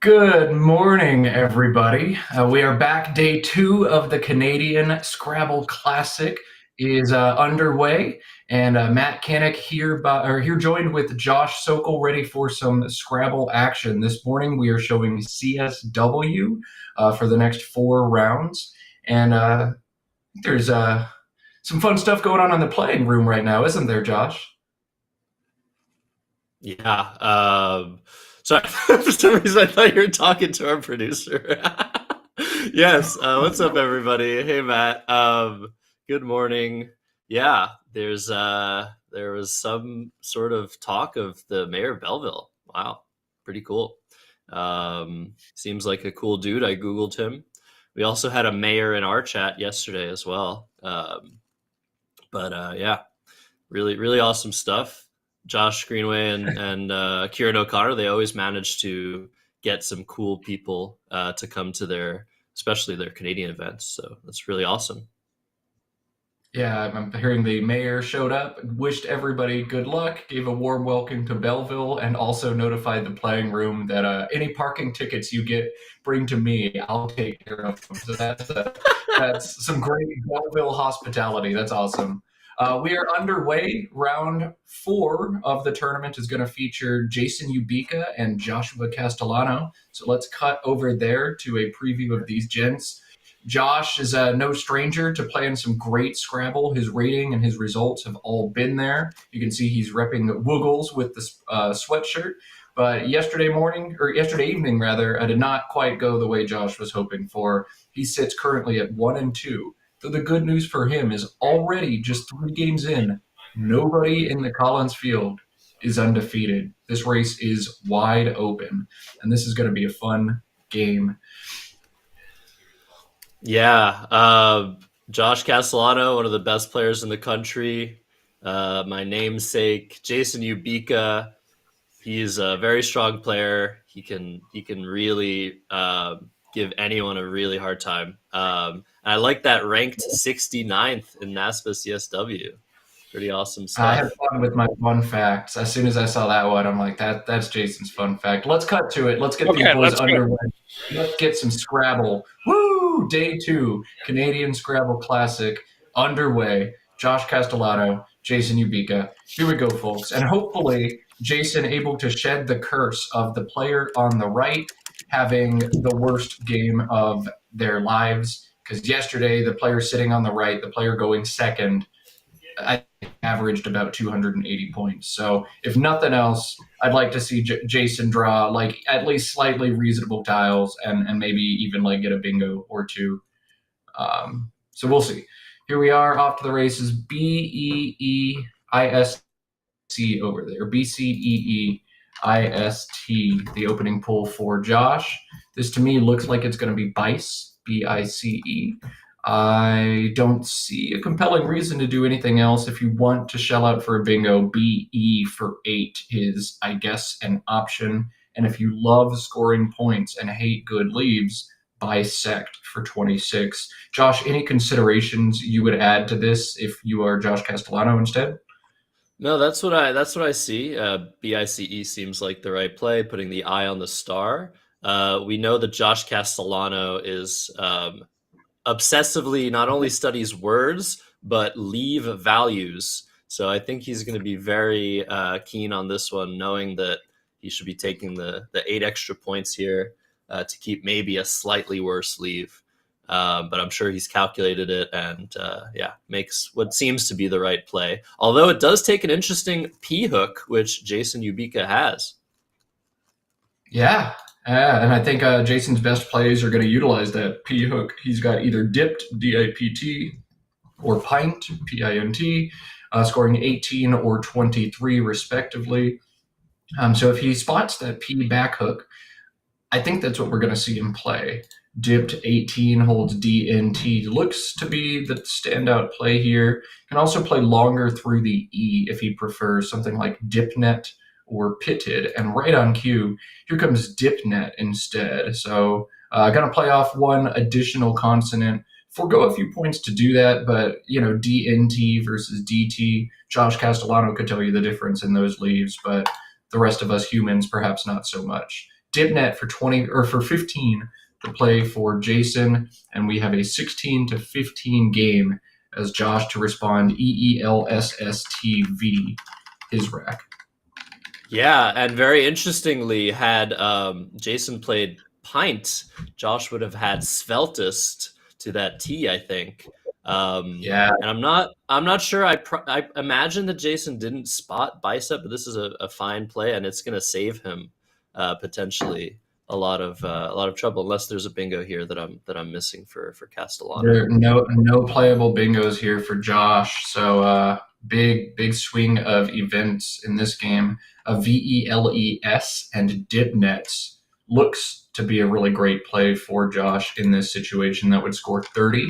Good morning, everybody. We are back. Day two of the Canadian Scrabble Classic is underway, and Matt Canik here joined with Josh Sokol, ready for some Scrabble action. This morning we are showing CSW for the next 4 rounds, and there's some fun stuff going on in the playing room right now, isn't there, Josh? Yeah. Sorry, for some reason I thought you were talking to our producer. Yes. What's up, everybody? Hey, Matt. Good morning. Yeah, there was some sort of talk of the mayor of Belleville. Wow, pretty cool. Seems like a cool dude. I googled him. We also had a mayor in our chat yesterday as well. But yeah, really awesome stuff. Josh Greenway and Kieran O'Connor, they always manage to get some cool people to come to especially their Canadian events. So that's really awesome. Yeah, I'm hearing the mayor showed up, wished everybody good luck, gave a warm welcome to Belleville, and also notified the playing room that any parking tickets you get, bring to me. I'll take care of them. So that's some great Belleville hospitality. That's awesome. We are underway. Round four of the tournament is going to feature Jason Ubica and Joshua Castellano. So let's cut over there to a preview of these gents. Josh is no stranger to playing some great Scrabble. His rating and his results have all been there. You can see he's repping the Woogles with the sweatshirt. But yesterday evening rather, I did not quite go the way Josh was hoping for. He sits currently at 1-2. So the good news for him is already just 3 games in, nobody in the Collins field is undefeated. This race is wide open, and this is going to be a fun game. Yeah, Josh Castellano, one of the best players in the country. My namesake, Jason Ubica. He's a very strong player. He can really give anyone a really hard time. And I like that ranked 69th in NASPA CSW. Pretty awesome I had stuff. fun with my fun facts. As soon as I saw that one, I'm like, that's Jason's fun fact. Let's cut to it. Let's get these Okay, boys let's go. underway. Let's get some Scrabble. Woo! Day two, Canadian Scrabble Classic underway. Josh Castellano, Jason Ubica. Here we go, folks. And hopefully, Jason able to shed the curse of the player on the right having the worst game of their lives. Because yesterday, the player sitting on the right, the player going second, I averaged about 280 points. So if nothing else, I'd like to see Jason draw like at least slightly reasonable tiles and maybe even like get a bingo or two. So we'll see. Here we are off to the races. BEEISC over there. BCEEIST, the opening pull for Josh. This to me looks like it's going to be Bice, BICE. I don't see a compelling reason to do anything else. If you want to shell out for a bingo, BE for 8 is, I guess, an option. And if you love scoring points and hate good leaves, bisect for 26. Josh, any considerations you would add to this if you are Josh Castellano instead? No, that's what I see. BICE seems like the right play, putting the eye on the star. We know that Josh Castellano is obsessively not only studies words but leave values. So I think he's going to be very keen on this one, knowing that he should be taking the 8 extra points here to keep maybe a slightly worse leave. But I'm sure he's calculated it and yeah, makes what seems to be the right play. Although it does take an interesting P hook, which Jason Ubica has. Yeah, and I think Jason's best plays are going to utilize that P hook. He's got either dipped, DIPT, or pint, PINT, scoring 18 or 23 respectively. So if he spots that P back hook, I think that's what we're going to see him play. Dipped 18 holds DNT. Looks to be the standout play here. Can also play longer through the E if he prefers something like dipnet or pitted. And right on cue, here comes dipnet instead. So going to play off one additional consonant. Forgo a few points to do that, but DNT versus DT. Josh Castellano could tell you the difference in those leaves, but the rest of us humans perhaps not so much. Dipnet for 20 or for 15 to play for Jason, and we have a 16 to 15 game as Josh to respond EELSSTV, his rack. Yeah, and very interestingly, had Jason played Pint, Josh would have had Sveltest to that T, I think. Yeah, And I'm not sure. I imagine that Jason didn't spot Bicep, but this is a fine play, and it's going to save him potentially a lot of trouble, unless there's a bingo here that I'm missing for Castellano. there are no playable bingos here for Josh. So big swing of events in this game. A VELES and Dipnets looks to be a really great play for Josh in this situation. That would score 30.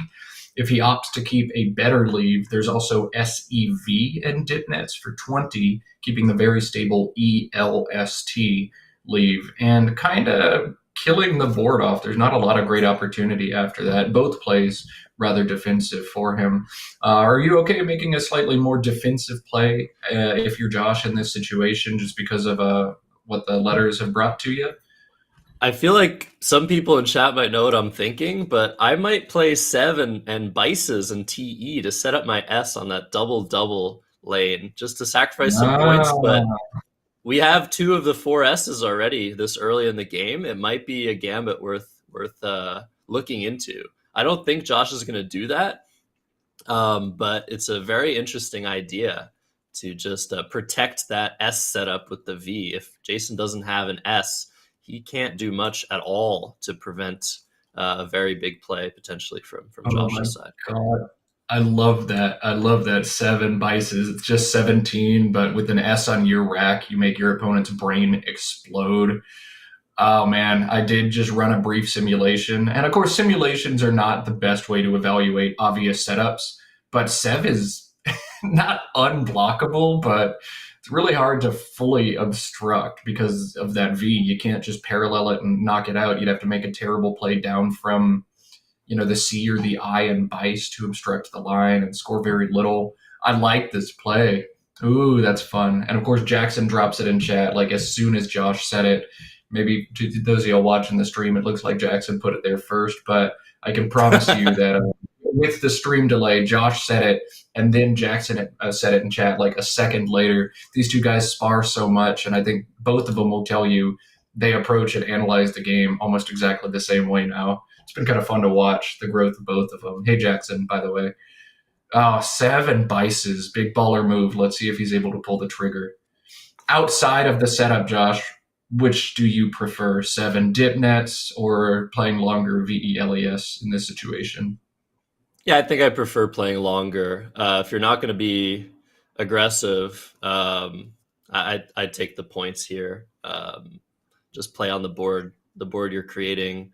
If he opts to keep a better leave, there's also SEV and Dipnets for 20, keeping the very stable ELST leave and kind of killing the board off. There's not a lot of great opportunity after that. Both plays rather defensive for him. Are you okay making a slightly more defensive play if you're Josh in this situation, just because of what the letters have brought to you? I feel like some people in chat might know what I'm thinking, but I might play Sev and Bices and TE to set up my S on that double lane, just to sacrifice some points. But we have two of the four S's already this early in the game. It might be a gambit worth looking into. I don't think Josh is going to do that, but it's a very interesting idea to just protect that S setup with the V. If Jason doesn't have an S, he can't do much at all to prevent a very big play potentially from Josh's side. God. I love that. I love that 7 Bices. It's just 17, but with an S on your rack, you make your opponent's brain explode. Oh man, I did just run a brief simulation. And of course, simulations are not the best way to evaluate obvious setups, but Sev is not unblockable, but it's really hard to fully obstruct because of that V. You can't just parallel it and knock it out. You'd have to make a terrible play down from, the C or the I and Bice to obstruct the line and score very little. I like this play. Ooh, that's fun. And of course, Jackson drops it in chat like as soon as Josh said it. Maybe to those of you watching the stream, it looks like Jackson put it there first, but I can promise you that with the stream delay, Josh said it, and then Jackson said it in chat like a second later. These two guys spar so much, and I think both of them will tell you they approach and analyze the game almost exactly the same way now. It's been kind of fun to watch the growth of both of them. Hey, Jackson, by the way. Oh, 7 Bices, big baller move. Let's see if he's able to pull the trigger. Outside of the setup, Josh, which do you prefer, 7 Dipnets or playing longer VELES in this situation? Yeah, I think I prefer playing longer. If you're not going to be aggressive, I'd take the points here. Just play on the board you're creating.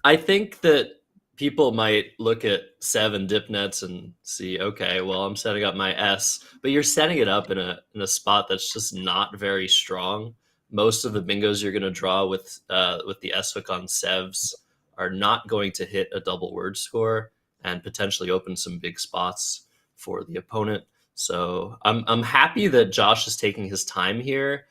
I think that people might look at 7 Dipnets and see, okay, well, I'm setting up my S, but you're setting it up in a spot that's just not very strong. Most of the bingos you're going to draw with the S hook on Sevs are not going to hit a double word score and potentially open some big spots for the opponent. So I'm happy that Josh is taking his time here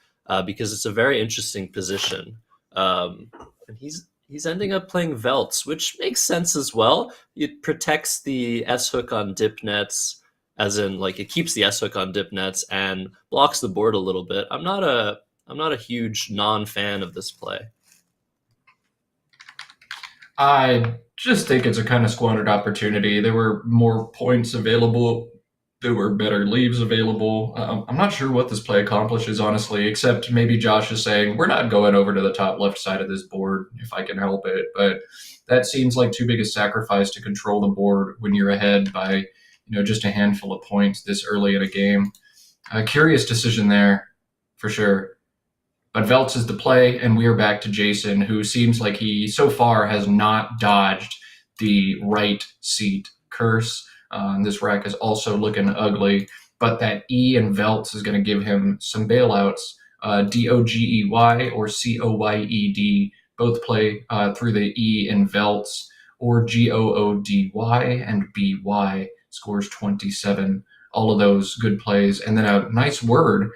because it's a very interesting position. And he's ending up playing Veltz, which makes sense as well. It protects the S hook on Dipnets, as in like it keeps the S hook on Dipnets and blocks the board a little bit. I'm not a huge non-fan of this play. I just think it's a kind of squandered opportunity. There were more points available. There were better leaves available. I'm not sure what this play accomplishes, honestly, except maybe Josh is saying, we're not going over to the top left side of this board if I can help it. But that seems like too big a sacrifice to control the board when you're ahead by just a handful of points this early in a game. A curious decision there, for sure. But Veltz is the play, and we are back to Jason, who seems like he so far has not dodged the right seat curse. This rack is also looking ugly, but that E in Veltz is going to give him some bailouts. DOGEY or COYED both play through the E in Veltz, or GOODY and BY scores 27. All of those good plays. And then a nice word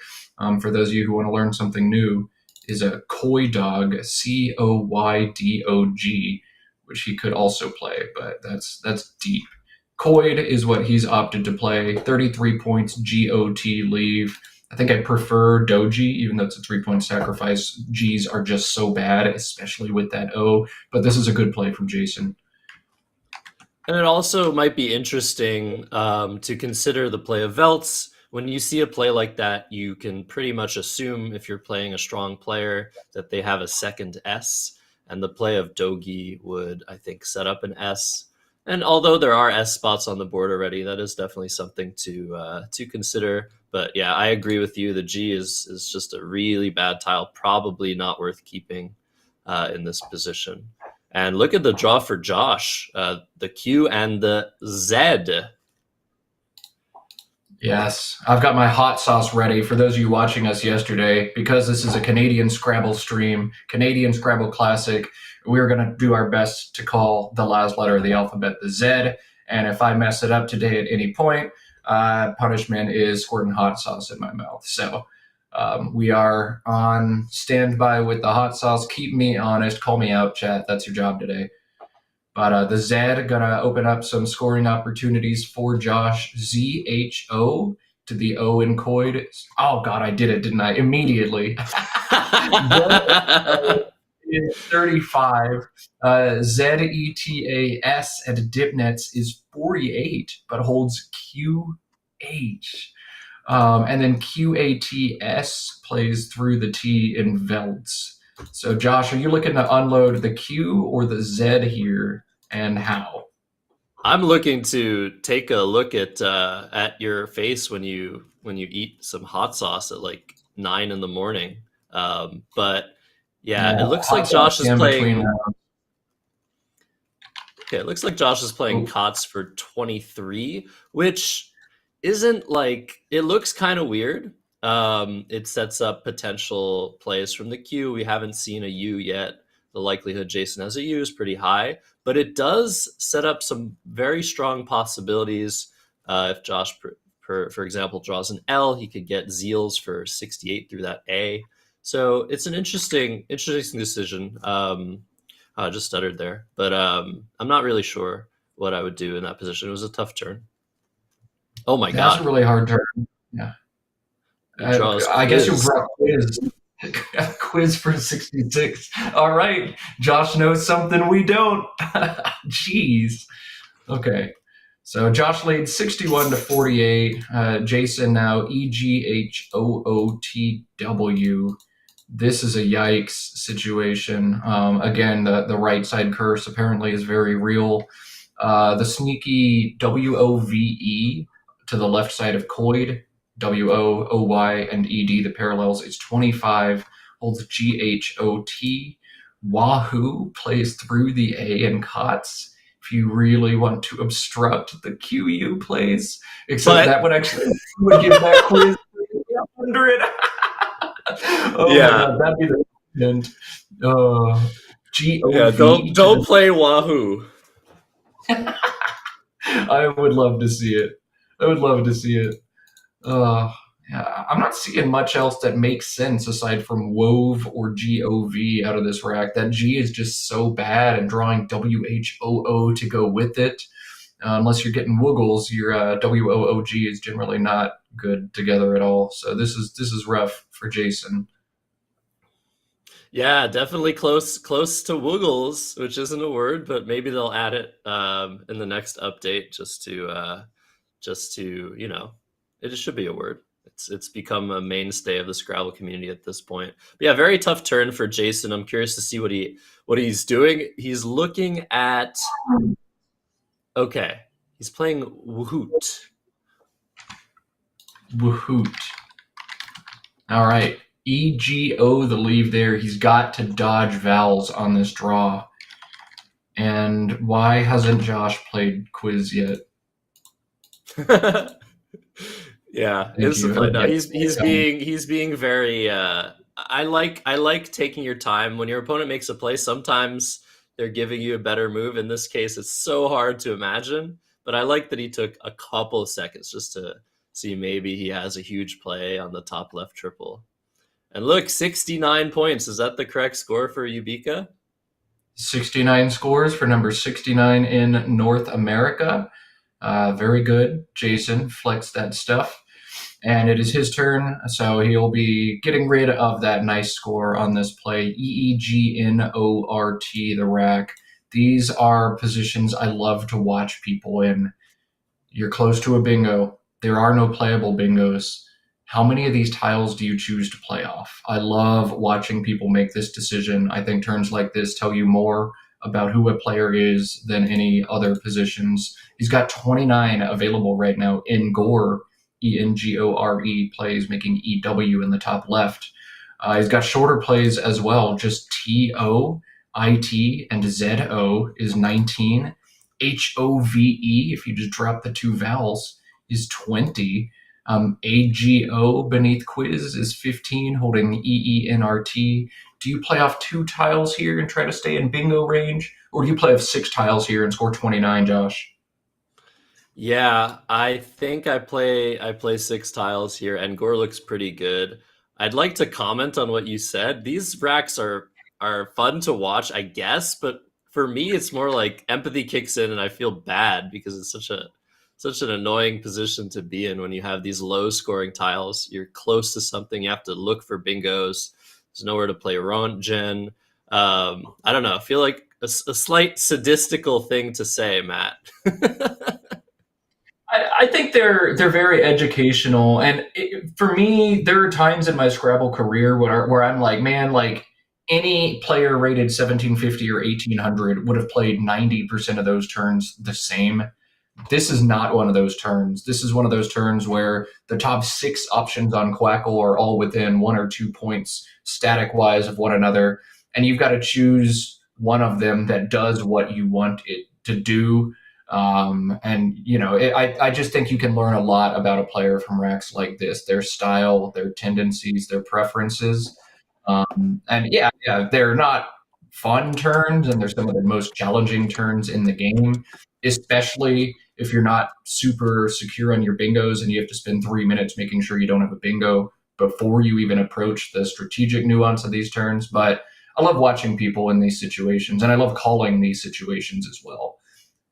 for those of you who want to learn something new is a Coy Dog, Coydog, which he could also play, but that's deep. Coyd is what he's opted to play. 33 points, GOT leave. I think I prefer Doji, even though it's a 3-point sacrifice. G's are just so bad, especially with that O. But this is a good play from Jason. And it also might be interesting to consider the play of Veltz. When you see a play like that, you can pretty much assume, if you're playing a strong player, that they have a second S. And the play of Dogi would, I think, set up an S. And although there are S spots on the board already, that is definitely something to consider. But yeah, I agree with you. The G is just a really bad tile, probably not worth keeping in this position. And look at the draw for Josh, the Q and the Z. Yes, I've got my hot sauce ready for those of you watching us yesterday. Because this is a Canadian Scrabble stream, Canadian Scrabble Classic, we're going to do our best to call the last letter of the alphabet the Z. And if I mess it up today at any point, punishment is squirting hot sauce in my mouth. So we are on standby with the hot sauce. Keep me honest. Call me out, chat. That's your job today. But the Z gonna open up some scoring opportunities for Josh. ZHO to the O in Coyd. Oh God, I did it, didn't I? Immediately. Is 35. ZETAS at Dipnets is 48, but holds QH. And then QATS plays through the T in Veltz. So, Josh, are you looking to unload the Q or the Z here, and how? I'm looking to take a look at your face when you eat some hot sauce at like 9 in the morning. But yeah, it looks like Josh is playing. Okay, it looks like Josh is playing Cots for 23, which isn't like, it looks kind of weird. It sets up potential plays from the Q. We haven't seen a U yet. The likelihood Jason has a U is pretty high, but it does set up some very strong possibilities. If Josh, for example, draws an L, he could get Zeals for 68 through that A. So it's an interesting decision. I just stuttered there, but I'm not really sure what I would do in that position. It was a tough turn. Oh my God. That's a really hard turn. Yeah. I guess you brought quiz for 66. All right. Josh knows something we don't. Jeez. Okay. So Josh leads 61 to 48. Jason now EGHOOTW. This is a yikes situation. Again, the right side curse apparently is very real. The sneaky WOVE to the left side of Coyd, WOOY and ED, the parallels, is 25, holds GHOT. Wahoo plays through the A in Cots. If you really want to obstruct the QU plays, except that would actually give that quiz 100. Oh yeah, God, that'd be the end. Yeah, don't play Wahoo. I would love to see it. Yeah, I'm not seeing much else that makes sense aside from Wove or GOV out of this rack. That G is just so bad, and drawing WHOO to go with it, unless you're getting Woogles, your WOOG is generally not good together at all. So this is rough for Jason. Yeah, definitely close to Woogles, which isn't a word, but maybe they'll add it in the next update just to it just should be a word. It's become a mainstay of the Scrabble community at this point. But yeah, very tough turn for Jason. I'm curious to see what he's doing. He's looking at he's playing Woohoot. All right. EGO the leave there. He's got to dodge vowels on this draw. And why hasn't Josh played quiz yet? Yeah, instantly. No, he's being very I like taking your time. When your opponent makes a play, sometimes they're giving you a better move. In this case, it's so hard to imagine, but I like that he took a couple of seconds just to see maybe he has a huge play on the top left triple. And look, 69 points. Is that the correct score for Ubika? 69 scores for number 69 in North America. Very good. Jason flexed that stuff. And it is his turn, so he'll be getting rid of that nice score on this play. EEGNORT, the rack. These are positions I love to watch people in. You're close to a bingo. There are no playable bingos. How many of these tiles do you choose to play off? I love watching people make this decision. I think turns like this tell you more about who a player is than any other positions. He's got 29 available right now in Gore, ENGORE plays, making EW in the top left. He's got shorter plays as well, just TO, IT, and ZO is 19. HOVE, if you just drop the two vowels, is 20. AGO beneath quiz is 15, holding EENRT. Do you play off two tiles here and try to stay in bingo range? Or do you play off six tiles here and score 29, Josh? Yeah, I think I play six tiles here, and Gore looks pretty good. I'd like to comment on what you said. These racks are fun to watch, I guess, but for me, it's more like empathy kicks in, and I feel bad because it's such an annoying position to be in when you have these low scoring tiles. You're close to something, you have to look for bingos. There's nowhere to play Rontgen. I don't know. I feel like a slight sadistical thing to say, Matt. I think they're very educational, and for me, there are times in my Scrabble career where I'm like, man, like any player rated 1750 or 1800 would have played 90% of those turns the same. This is not one of those turns. This is one of those turns where the top six options on Quackle are all within 1 or 2 points static wise of one another, and you've got to choose one of them that does what you want it to do. And I just think you can learn a lot about a player from racks like this, their style, their tendencies, their preferences. And yeah, they're not fun turns, and they're some of the most challenging turns in the game, especially if you're not super secure on your bingos and you have to spend 3 minutes making sure you don't have a bingo before you even approach the strategic nuance of these turns. But I love watching people in these situations, and I love calling these situations as well.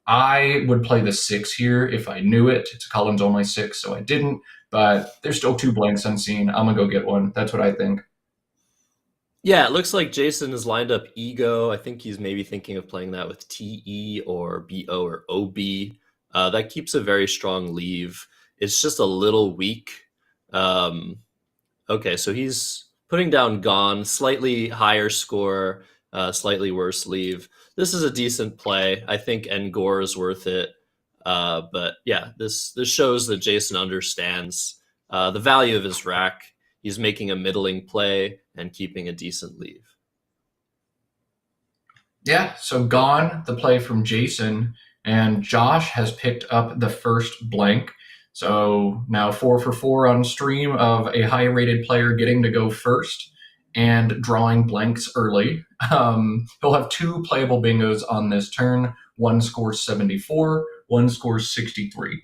I would play the six here if I knew it. It's a Collins only six, so I didn't. But there's still two blanks unseen. I'm gonna go get one. That's what I think. Yeah, it looks like Jason has lined up Ego. I think he's maybe thinking of playing that with TE or BO or OB. That keeps a very strong leave. It's just a little weak. Um, okay, so he's putting down Gone, slightly higher score, slightly worse leave. This is a decent play. I think Ngor is worth it. But yeah, this shows that Jason understands the value of his rack. He's making a middling play and keeping a decent leave. Yeah, so gone the play from Jason, and Josh has picked up the first blank. So now 4 for 4 on stream of a high rated player getting to go first and drawing blanks early. He'll have two playable bingos on this turn. One scores 74, one scores 63.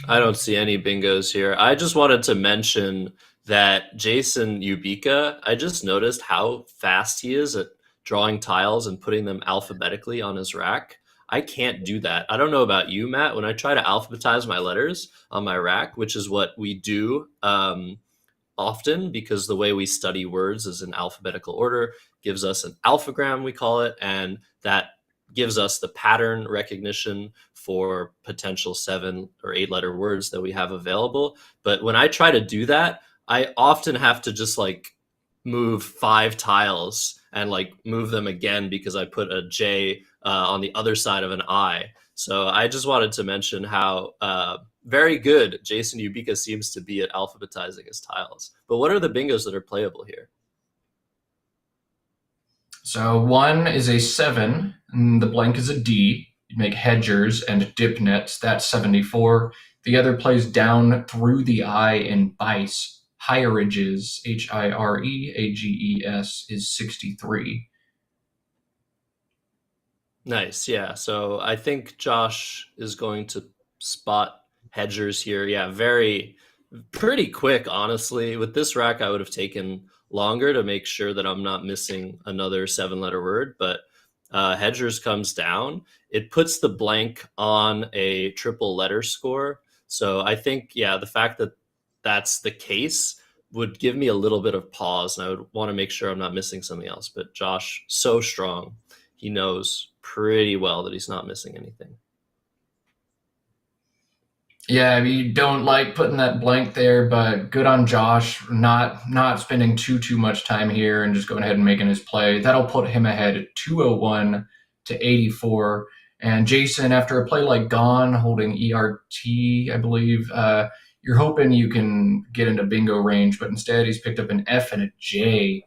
I don't see any bingos here. I just wanted to mention that Jason Ubika, I just noticed how fast he is at drawing tiles and putting them alphabetically on his rack. I can't do that. I don't know about you, Matt. When I try to alphabetize my letters on my rack, which is what we do often because the way we study words is in alphabetical order, gives us an alphagram, we call it, and that gives us the pattern recognition for potential 7 or 8 letter words that we have available. But when I try to do that, I often have to just like move 5 tiles and like move them again because I put a J on the other side of an I. So I just wanted to mention how very good Jason Ubika seems to be at alphabetizing his tiles. But what are the bingos that are playable here? So one is a 7, and the blank is a D. You make hedgers and dip nets. That's 74. The other plays down through the I in Bice. Hierages, Hireages, is 63. Nice. Yeah. So I think Josh is going to spot hedgers here. Yeah. Very, Pretty quick, honestly. With this rack, I would have taken longer to make sure that I'm not missing another 7-letter word. But Hedgers comes down. It puts the blank on a triple letter score. So I think, yeah, the fact that that's the case would give me a little bit of pause, and I would want to make sure I'm not missing something else. But Josh, so strong. He knows pretty well that he's not missing anything. Yeah, you don't like putting that blank there, but good on Josh, not spending too much time here and just going ahead and making his play. That'll put him ahead 201 to 84. And Jason, after a play like Gone, holding ERT, I believe, you're hoping you can get into bingo range, but instead he's picked up an F and a J,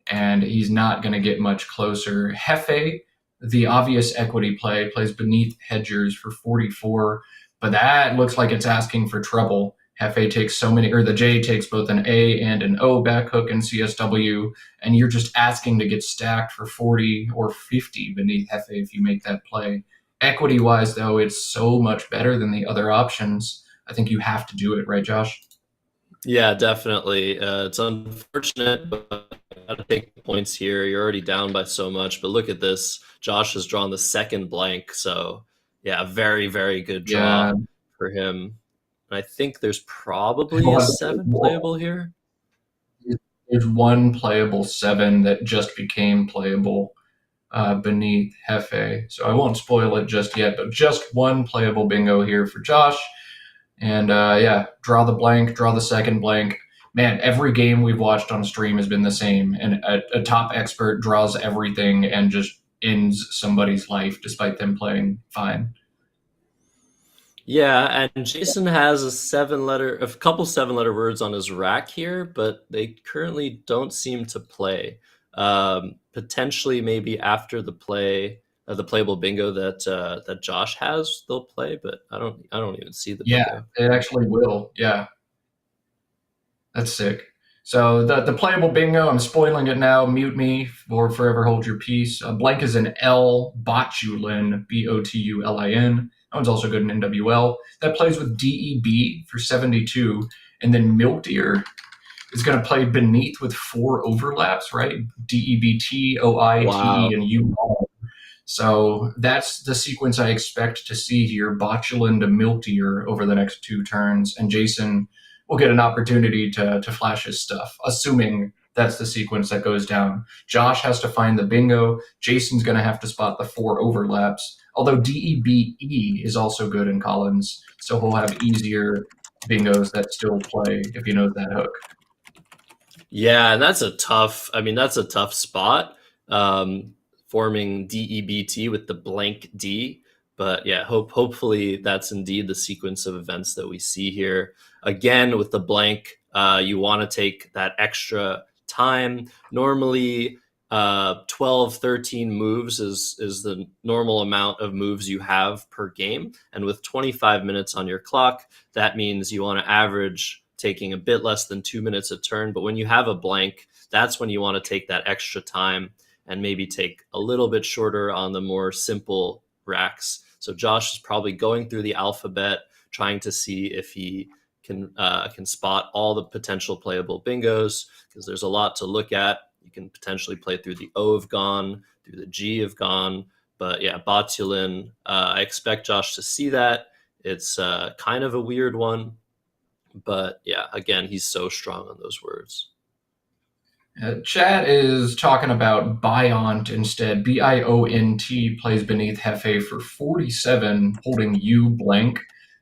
and he's not going to get much closer. Hefe, the obvious equity play, plays beneath Hedgers for 44, but that looks like it's asking for trouble. Hefe takes so many, or the J takes both an A and an O back hook in CSW, and you're just asking to get stacked for 40 or 50 beneath Hefe if you make that play. Equity wise, though, it's so much better than the other options. I think you have to do it, right, Josh? Yeah, definitely. It's unfortunate, but I gotta take the points here. You're already down by so much, but look at this. Josh has drawn the second blank, so yeah, very, very good Yeah. draw for him. And I think there's probably a 7 playable here. There's one playable 7 that just became playable beneath Hefe. So I won't spoil it just yet, but just one playable bingo here for Josh. And yeah, draw the blank, draw the second blank. Man, every game we've watched on stream has been the same. And a top expert draws everything and just ends somebody's life despite them playing fine. Yeah, and Jason has a couple 7-letter words on his rack here, but they currently don't seem to play. Potentially, maybe after the playable bingo that Josh has, they'll play, but I don't even see the Yeah, bingo. it actually will. Yeah, that's sick. So the playable bingo, I'm spoiling it now. Mute me or forever hold your peace. Blank is an L, Botulin, Botulin. That one's also good in NWL. That plays with DEB for 72. And then Milk Deer is going to play beneath with 4 overlaps, right? DEBT, OITE, Wow. and U. So that's the sequence I expect to see here, Botulin to Milk Deer over the next 2 turns. And Jason will get an opportunity to flash his stuff, assuming that's the sequence that goes down. Josh has to find the bingo. Jason's going to have to spot the 4 overlaps. Although DEBE is also good in Collins, so he'll have easier bingos that still play if he knows that hook. Yeah, and that's a tough spot, forming DEBT with the blank D. But yeah, hopefully that's indeed the sequence of events that we see here. Again, with the blank, you want to take that extra time. Normally, 12, 13 moves is the normal amount of moves you have per game. And with 25 minutes on your clock, that means you want to average taking a bit less than 2 minutes a turn. But when you have a blank, that's when you want to take that extra time and maybe take a little bit shorter on the more simple racks. So Josh is probably going through the alphabet, trying to see if he can spot all the potential playable bingos, because there's a lot to look at. You can potentially play through the O of Gone, through the G of Gone. But yeah, Botulin, I expect Josh to see that. It's kind of a weird one. But yeah, again, he's so strong on those words. Chat is talking about Biont instead. Biont plays beneath Hefe for 47, holding U blank.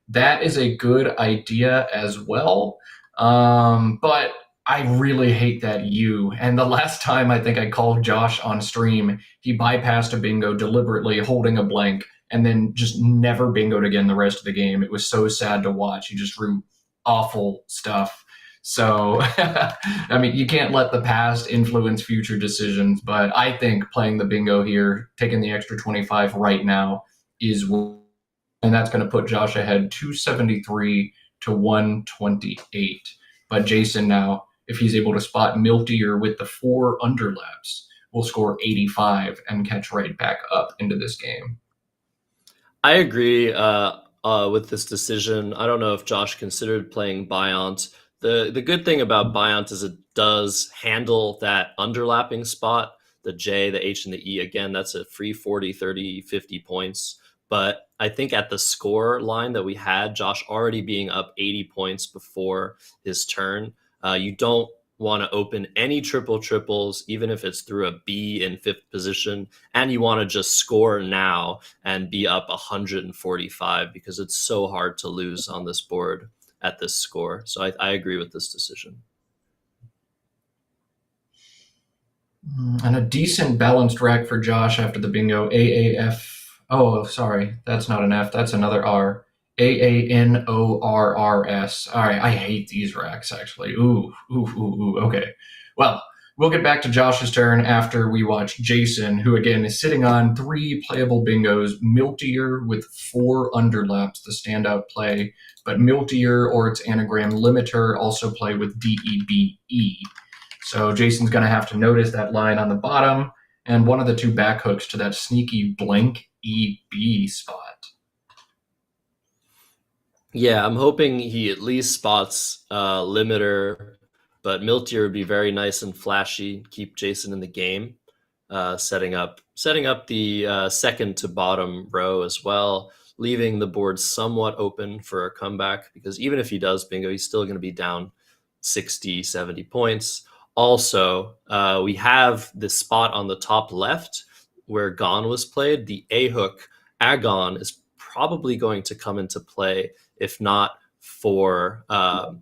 That is a good idea as well. But I really hate that U. And the last time I think I called Josh on stream, he bypassed a bingo deliberately, holding a blank, and then just never bingoed again the rest of the game. It was so sad to watch. He just drew awful stuff. So, I mean, you can't let the past influence future decisions, but I think playing the bingo here, taking the extra 25 right now is, and that's going to put Josh ahead 273 to 128. But Jason now, if he's able to spot Miltier with the 4 underlaps, will score 85 and catch right back up into this game. I agree. with this decision. I don't know if Josh considered playing Biont. The good thing about Biont is it does handle that underlapping spot, the J, the H, and the E. Again, that's a free 40, 30, 50 points. But I think at the score line that we had, Josh already being up 80 points before his turn, you don't want to open any triples, even if it's through a B in fifth position, and you want to just score now and be up 145 because it's so hard to lose on this board at this score. So I agree with this decision. And a decent balanced rack for Josh after the bingo. AAF. Oh, sorry. That's not an F. That's another R. AANORRS. All right. I hate these racks, actually. Ooh. Okay. Well, we'll get back to Josh's turn after we watch Jason, who again is sitting on 3 playable bingos. Miltier with 4 underlaps, the standout play. But Miltier or its anagram Limiter also play with DEBE. So Jason's going to have to notice that line on the bottom and one of the 2 back hooks to that sneaky blank EB spot. Yeah, I'm hoping he at least spots Limiter, but Miltier would be very nice and flashy, keep Jason in the game, setting up the second to bottom row as well, leaving the board somewhat open for a comeback, because even if he does bingo, he's still going to be down 60, 70 points. Also, we have this spot on the top left where Gon was played. The A hook, Agon, is probably going to come into play, if not for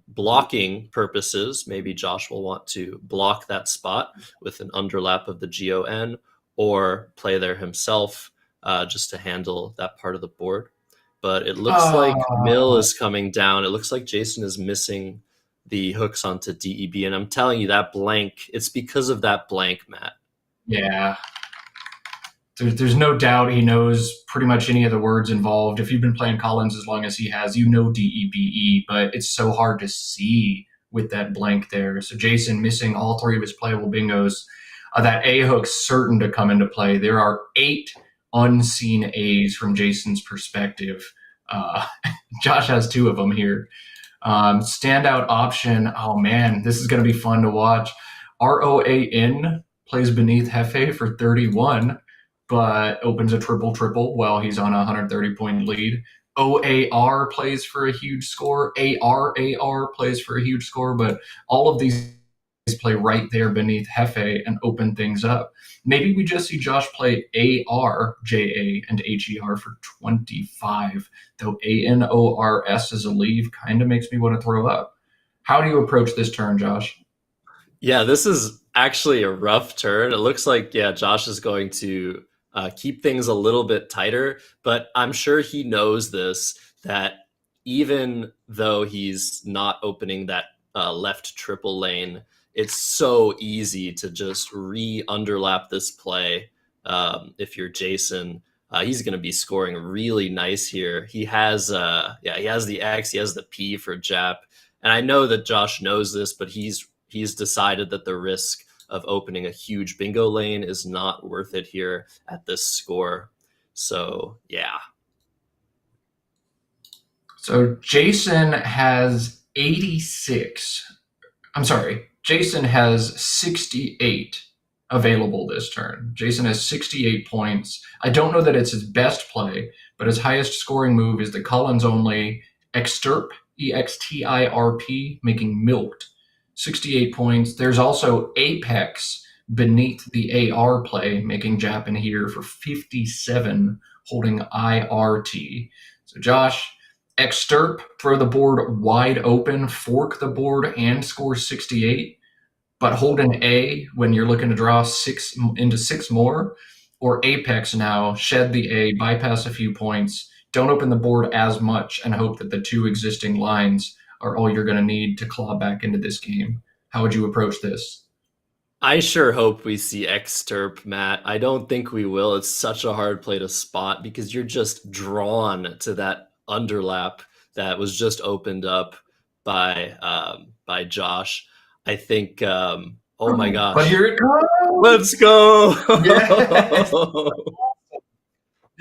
blocking purposes. Maybe Josh will want to block that spot with an underlap of the GON, or play there himself just to handle that part of the board. But it looks like Mill is coming down. It looks like Jason is missing the hooks onto DEB, and I'm telling you, that blank, it's because of that blank, Matt. Yeah. There's no doubt he knows pretty much any of the words involved. If you've been playing Collins as long as he has, you know DEBE, but it's so hard to see with that blank there. So Jason missing all 3 of his playable bingos. That A hook's certain to come into play. There are 8 unseen A's from Jason's perspective. Josh has 2 of them here. Standout option. Oh man, this is going to be fun to watch. ROAN plays beneath Hefe for 31, but opens a triple while he's on a 130-point lead. OAR plays for a huge score. ARAR plays for a huge score, but all of these play right there beneath Hefe and open things up. Maybe we just see Josh play AR, JA, and HER for 25, though ANORS as a leave kind of makes me want to throw up. How do you approach this turn, Josh? Yeah, this is actually a rough turn. It looks like, Josh is going to keep things a little bit tighter, but I'm sure he knows this, that even though he's not opening that left triple lane, it's so easy to just underlap this play. If you're Jason, he's going to be scoring really nice here. He has the X, he has the P for Jap, and I know that Josh knows this, but he's decided that the risk of opening a huge bingo lane is not worth it here at this score. So yeah. So Jason has 86. I'm sorry. Jason has 68 available this turn. Jason has 68 points. I don't know that it's his best play, but his highest scoring move is the Collins only Extirp, EXTIRP, making Milked. 68 points. There's also Apex beneath the AR play, making Jap in here for 57, holding IRT. So Josh, Extirp, throw the board wide open, fork the board, and score 68, but hold an A when you're looking to draw 6 more, or Apex now, shed the A, bypass a few points, don't open the board as much, and hope that the 2 existing lines are all you're going to need to claw back into this game. How would you approach this? I sure hope we see Extirp, Matt. I don't think we will. It's such a hard play to spot because you're just drawn to that underlap that was just opened up by Josh. I think, oh my gosh. But here it comes! Let's go! Yes!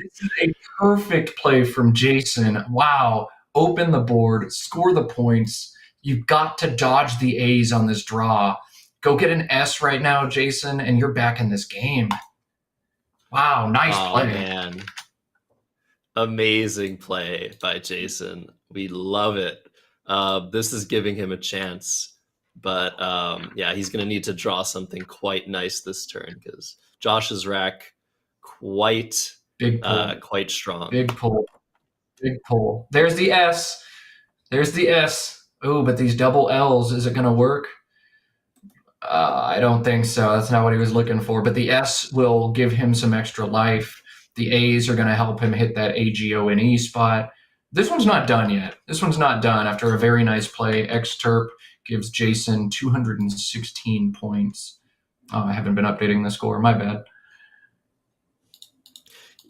This is a perfect play from Jason. Wow. Open the board, score the points. You've got to dodge the A's on this draw. Go get an S right now, Jason, and you're back in this game. Wow, nice Oh, play. man. Amazing play by Jason. We love it. This is giving him a chance. But yeah, he's going to need to draw something quite nice this turn because Josh's rack quite Big pull. quite strong. Big pull. Big pull. There's the S. There's the S. Oh, but these double L's, is it going to work? I don't think so. That's not what he was looking for. But the S will give him some extra life. The A's are going to help him hit that AGONE spot. This one's not done yet. This one's not done. After a very nice play, Xterp gives Jason 216 points. Oh, I haven't been updating the score. My bad.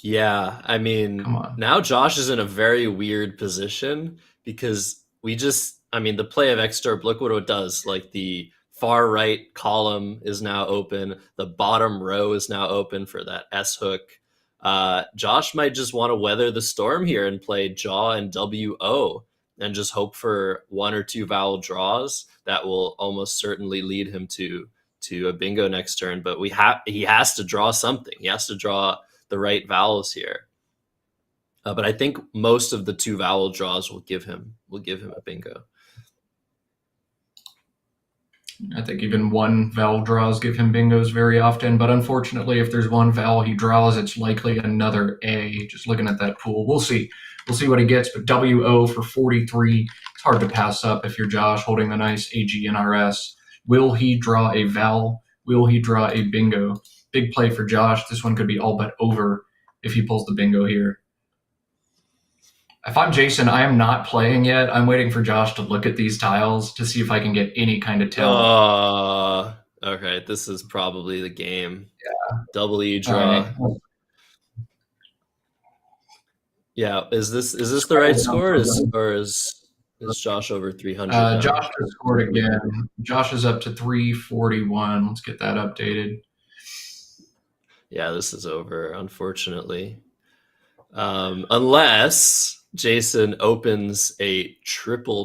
Yeah, I mean, now Josh is in a very weird position because the play of Xterp, look what it does. Like the far right column is now open. The bottom row is now open for that S hook. Josh might just want to weather the storm here and play jaw and WO and just hope for one or two vowel draws that will almost certainly lead him to a bingo next turn. But he has to draw something. He has to draw the right vowels here. But I think most of the two vowel draws will give him a bingo. I think even one vowel draws give him bingos very often, but unfortunately, if there's one vowel he draws, it's likely another A. Just looking at that pool, we'll see. We'll see what he gets, but WO for 43, it's hard to pass up if you're Josh holding the nice AGNRS. Will he draw a vowel? Will he draw a bingo? Big play for Josh. This one could be all but over if he pulls the bingo here. If I'm Jason, I am not playing yet. I'm waiting for Josh to look at these tiles to see if I can get any kind of tell. Okay. This is probably the game. Yeah. Double E draw. Yeah. Is this the right score? Or is Josh over 300? Josh has scored again. Josh is up to 341. Let's get that updated. Yeah, this is over, unfortunately. Unless Jason opens a triple.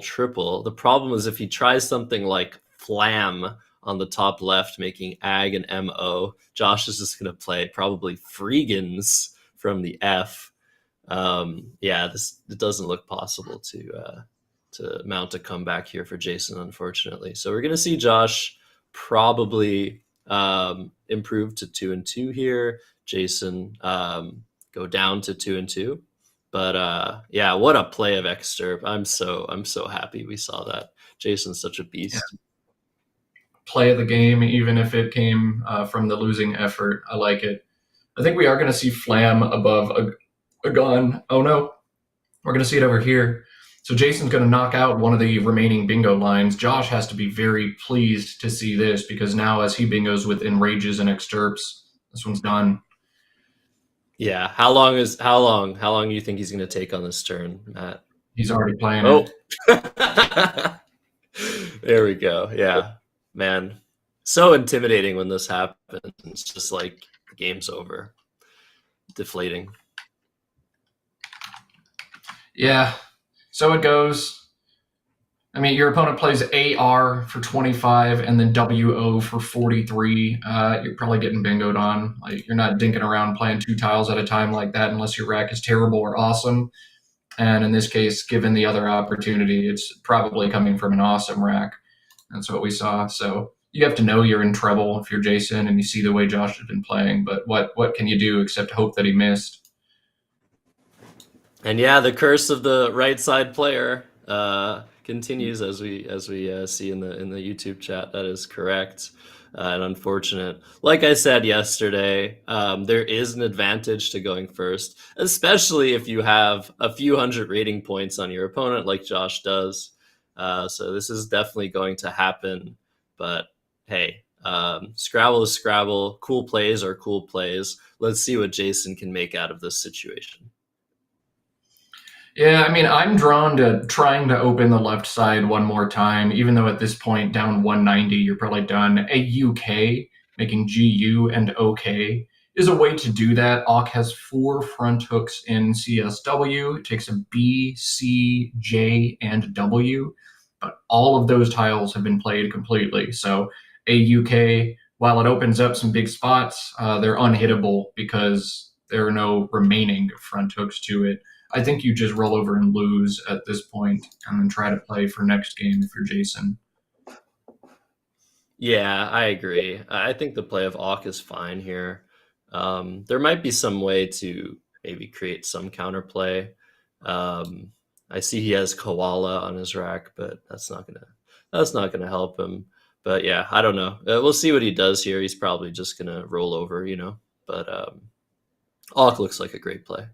The problem is if he tries something like flam on the top left, making ag and MO, Josh is just going to play probably freegans from the F. It doesn't look possible to mount a comeback here for Jason, unfortunately. So we're going to see Josh probably improve to 2-2 here. Jason go down to 2-2. But what a play of Xterp. I'm so happy we saw that. Jason's such a beast. Yeah. Play of the game, even if it came from the losing effort. I like it. I think we are going to see flam above a gun. Oh no, we're going to see it over here. So Jason's going to knock out one of the remaining bingo lines. Josh has to be very pleased to see this because now as he bingos with enrages and Xterps, this one's done. Yeah. How long do you think he's going to take on this turn, Matt? He's already playing it. There we go. Yeah, man. So intimidating when this happens. It's just like the game's over. Deflating. Yeah. So it goes. I mean, your opponent plays AR for 25 and then WO for 43. You're probably getting bingoed on. Like, you're not dinking around playing two tiles at a time like that unless your rack is terrible or awesome. And in this case, given the other opportunity, it's probably coming from an awesome rack. That's what we saw. So you have to know you're in trouble if you're Jason and you see the way Josh has been playing. But what can you do except hope that he missed? And yeah, the curse of the right side player continues as we see in the YouTube chat. That is correct and unfortunate. Like I said yesterday, there is an advantage to going first, especially if you have a few hundred rating points on your opponent, like Josh does. So this is definitely going to happen. But hey, Scrabble is Scrabble. Cool plays are cool plays. Let's see what Jason can make out of this situation. Yeah, I mean, I'm drawn to trying to open the left side one more time, even though at this point, down 190, you're probably done. A UK, making GU and OK is a way to do that. Awk has 4 front hooks in CSW. It takes a B, C, J, and W, but all of those tiles have been played completely. So AUK, while it opens up some big spots, they're unhittable because there are no remaining front hooks to it. I think you just roll over and lose at this point, and then try to play for next game if you're Jason. Yeah, I agree. I think the play of Awk is fine here. There might be some way to maybe create some counterplay. I see he has Koala on his rack, but that's not gonna help him. But yeah, I don't know. We'll see what he does here. He's probably just gonna roll over, you know. But Awk looks like a great play.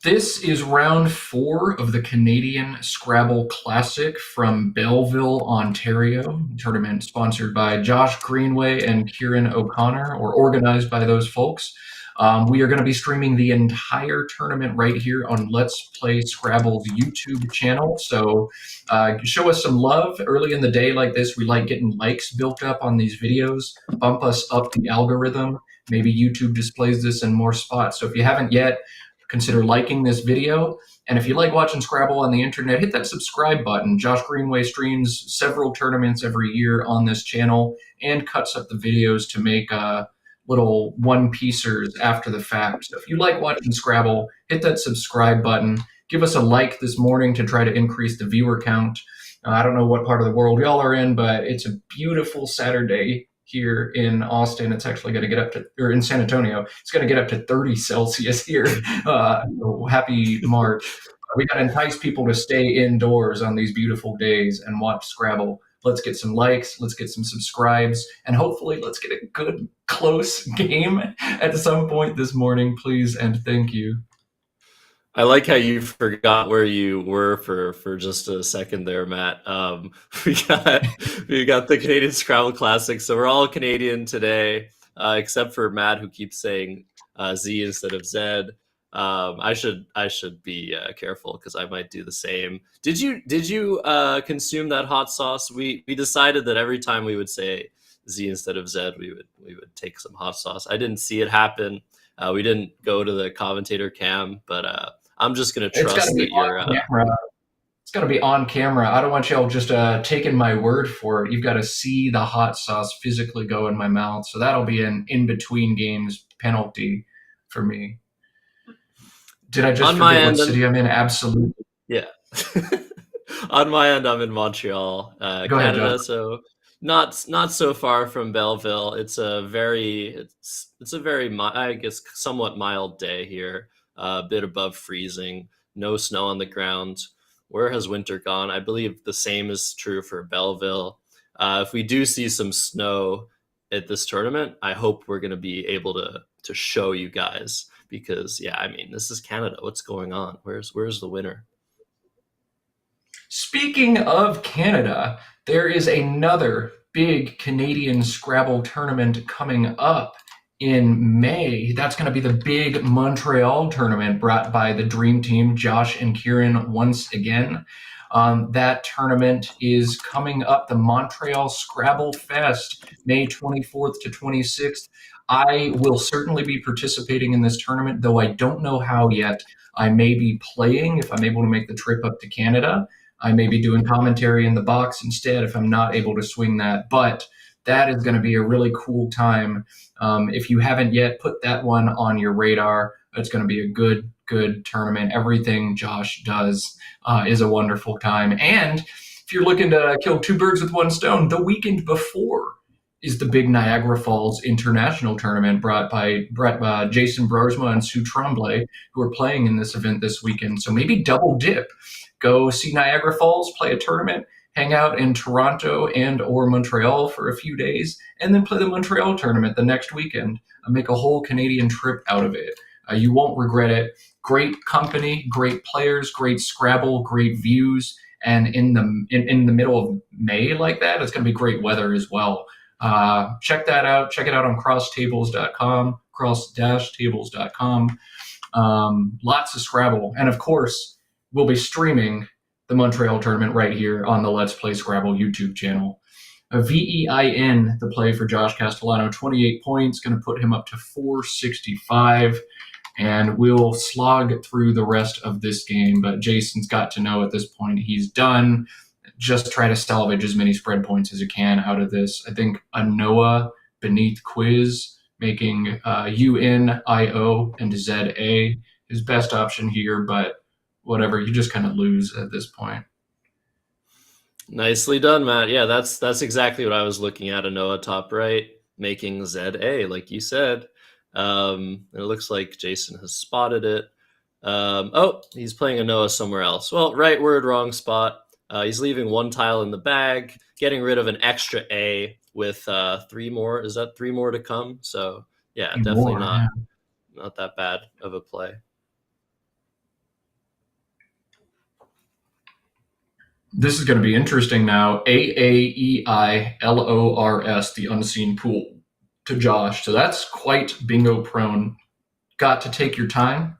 This is round 4 of the Canadian Scrabble Classic from Belleville, Ontario. Tournament sponsored by Josh Greenway and Kieran O'Connor, or organized by those folks. We are going to be streaming the entire tournament right here on Let's Play Scrabble's YouTube channel. So show us some love early in the day like this. We like getting likes built up on these videos. Bump us up the algorithm. Maybe YouTube displays this in more spots. So if you haven't yet, consider liking this video. And if you like watching Scrabble on the internet, hit that subscribe button. Josh Greenway streams several tournaments every year on this channel and cuts up the videos to make little one-piecers after the fact. So if you like watching Scrabble, hit that subscribe button. Give us a like this morning to try to increase the viewer count. I don't know what part of the world y'all are in, but it's a beautiful Saturday here in Austin. It's actually going to get up to, or in San Antonio, it's going to get up to 30 Celsius here. So happy March. We got to entice people to stay indoors on these beautiful days and watch Scrabble. Let's get some likes, let's get some subscribes, and hopefully let's get a good, close game at some point this morning, please, and thank you. I like how you forgot where you were for just a second there, Matt. We got the Canadian Scrabble Classic, so we're all Canadian today, except for Matt, who keeps saying Z instead of Z. I should be careful because I might do the same. Did you consume that hot sauce? We decided that every time we would say Z instead of Z, we would take some hot sauce. I didn't see it happen. We didn't go to the commentator cam, but I'm just gonna trust that you're. It's got to be on camera. I don't want y'all just taking my word for it. You've got to see the hot sauce physically go in my mouth. So that'll be an in-between games penalty for me. Did I just forget what city I'm in? Absolutely. Yeah. On my end, I'm in Montreal, Canada. Ahead, so not so far from Belleville. It's a very, I guess, somewhat mild day here. A bit above freezing. No snow on the ground. Where has winter gone? I believe the same is true for Belleville. If we do see some snow at this tournament, I hope we're going to be able to show you guys. Because, yeah, I mean, this is Canada. What's going on? Where's the winner? Speaking of Canada, there is another big Canadian Scrabble tournament coming up in May. That's going to be the big Montreal tournament brought by the Dream Team, Josh and Kieran, once again. That tournament is coming up, the Montreal Scrabble Fest, May 24th to 26th. I will certainly be participating in this tournament, though I don't know how yet. I may be playing if I'm able to make the trip up to Canada. I may be doing commentary in the box instead if I'm not able to swing that. But that is going to be a really cool time. If you haven't yet put that one on your radar, it's going to be a good tournament. Everything Josh does is a wonderful time. And if you're looking to kill 2 birds with 1 stone, the weekend before is the big Niagara Falls International Tournament brought by Jason Broersma and Sue Tremblay, who are playing in this event this weekend. So maybe double dip. Go see Niagara Falls, play a tournament, hang out in Toronto and or Montreal for a few days, and then play the Montreal tournament the next weekend and make a whole Canadian trip out of it. You won't regret it. Great company, great players, great Scrabble, great views. And in the middle of May like that, it's going to be great weather as well. Check that out. Check it out on crosstables.com, cross-tables.com. Lots of Scrabble. And of course, we'll be streaming the Montreal tournament right here on the Let's Play Scrabble YouTube channel. A VEIN, the play for Josh Castellano, 28 points, going to put him up to 465. And we'll slog through the rest of this game. But Jason's got to know at this point he's done. Just try to salvage as many spread points as you can out of this. I think a Noah beneath quiz, making UNIO and ZA his best option here. But whatever, you just kind of lose at this point. Nicely done, Matt. Yeah, that's exactly what I was looking at. A Noah top right, making ZA, like you said. It looks like Jason has spotted it. Oh, he's playing a Noah somewhere else. Well, right word, wrong spot. He's leaving one tile in the bag, getting rid of an extra A with 3 more. Is that 3 more to come? So yeah, definitely not that bad of a play. This is going to be interesting now. AAEILORS, the unseen pool, to Josh. So that's quite bingo prone. Got to take your time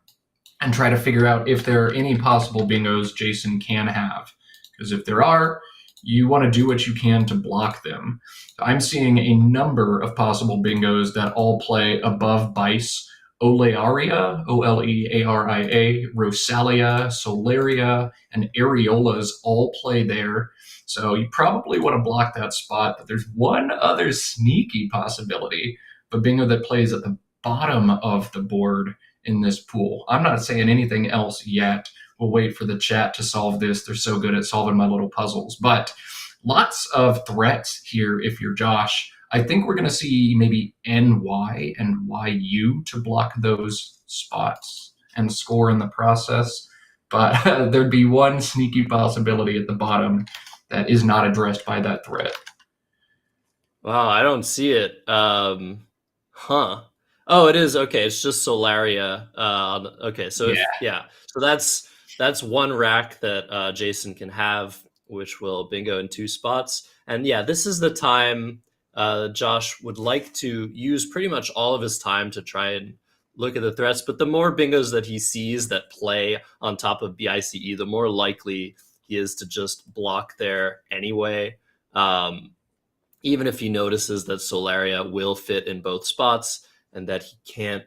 and try to figure out if there are any possible bingos Jason can have. Because if there are, you want to do what you can to block them. I'm seeing a number of possible bingos that all play above Bice. Olearia, Olearia, Rosalia, Solaria, and Areolas all play there. So you probably want to block that spot. But there's one other sneaky possibility of a bingo that plays at the bottom of the board in this pool. I'm not saying anything else yet. We'll wait for the chat to solve this. They're so good at solving my little puzzles. But lots of threats here if you're Josh. I think we're going to see maybe NY and YU to block those spots and score in the process. But there'd be one sneaky possibility at the bottom that is not addressed by that threat. Wow, I don't see it. Oh, it is. Okay, it's just Solaria. Okay, so so that's one rack that Jason can have, which will bingo in 2 spots. And yeah, this is the time Josh would like to use pretty much all of his time to try and look at the threats. But the more bingos that he sees that play on top of BICE, the more likely he is to just block there anyway. Even if he notices that Solaria will fit in both spots and that he can't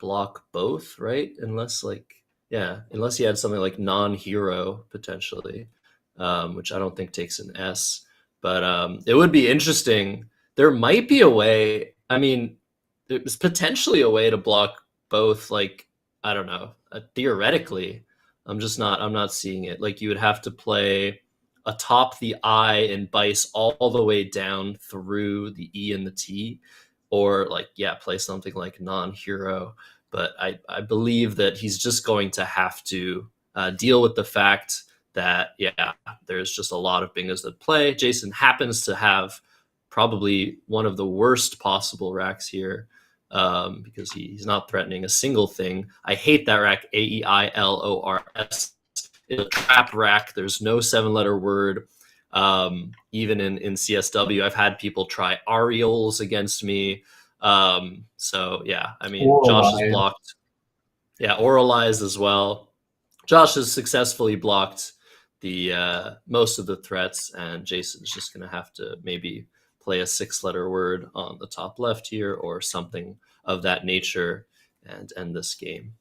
block both, right? Unless he had something like non-hero potentially, which I don't think takes an S. But it would be interesting. There might be a way. I mean, there's potentially a way to block both. Like, I don't know. Theoretically, I'm not seeing it. Like, you would have to play atop the I in Bice all the way down through the E and the T, or play something like non-hero. But I believe that he's just going to have to deal with the fact that, there's just a lot of bingos that play. Jason happens to have probably one of the worst possible racks here because he's not threatening a single thing. I hate that rack, AEILORS. It's a trap rack. There's no 7-letter word. Even in CSW, I've had people try Ariels against me. So, I mean, Josh is blocked. Yeah, Oralize as well. Josh has successfully blocked the most of the threats, and Jason's just going to have to maybe play a 6-letter word on the top left here or something of that nature and end this game.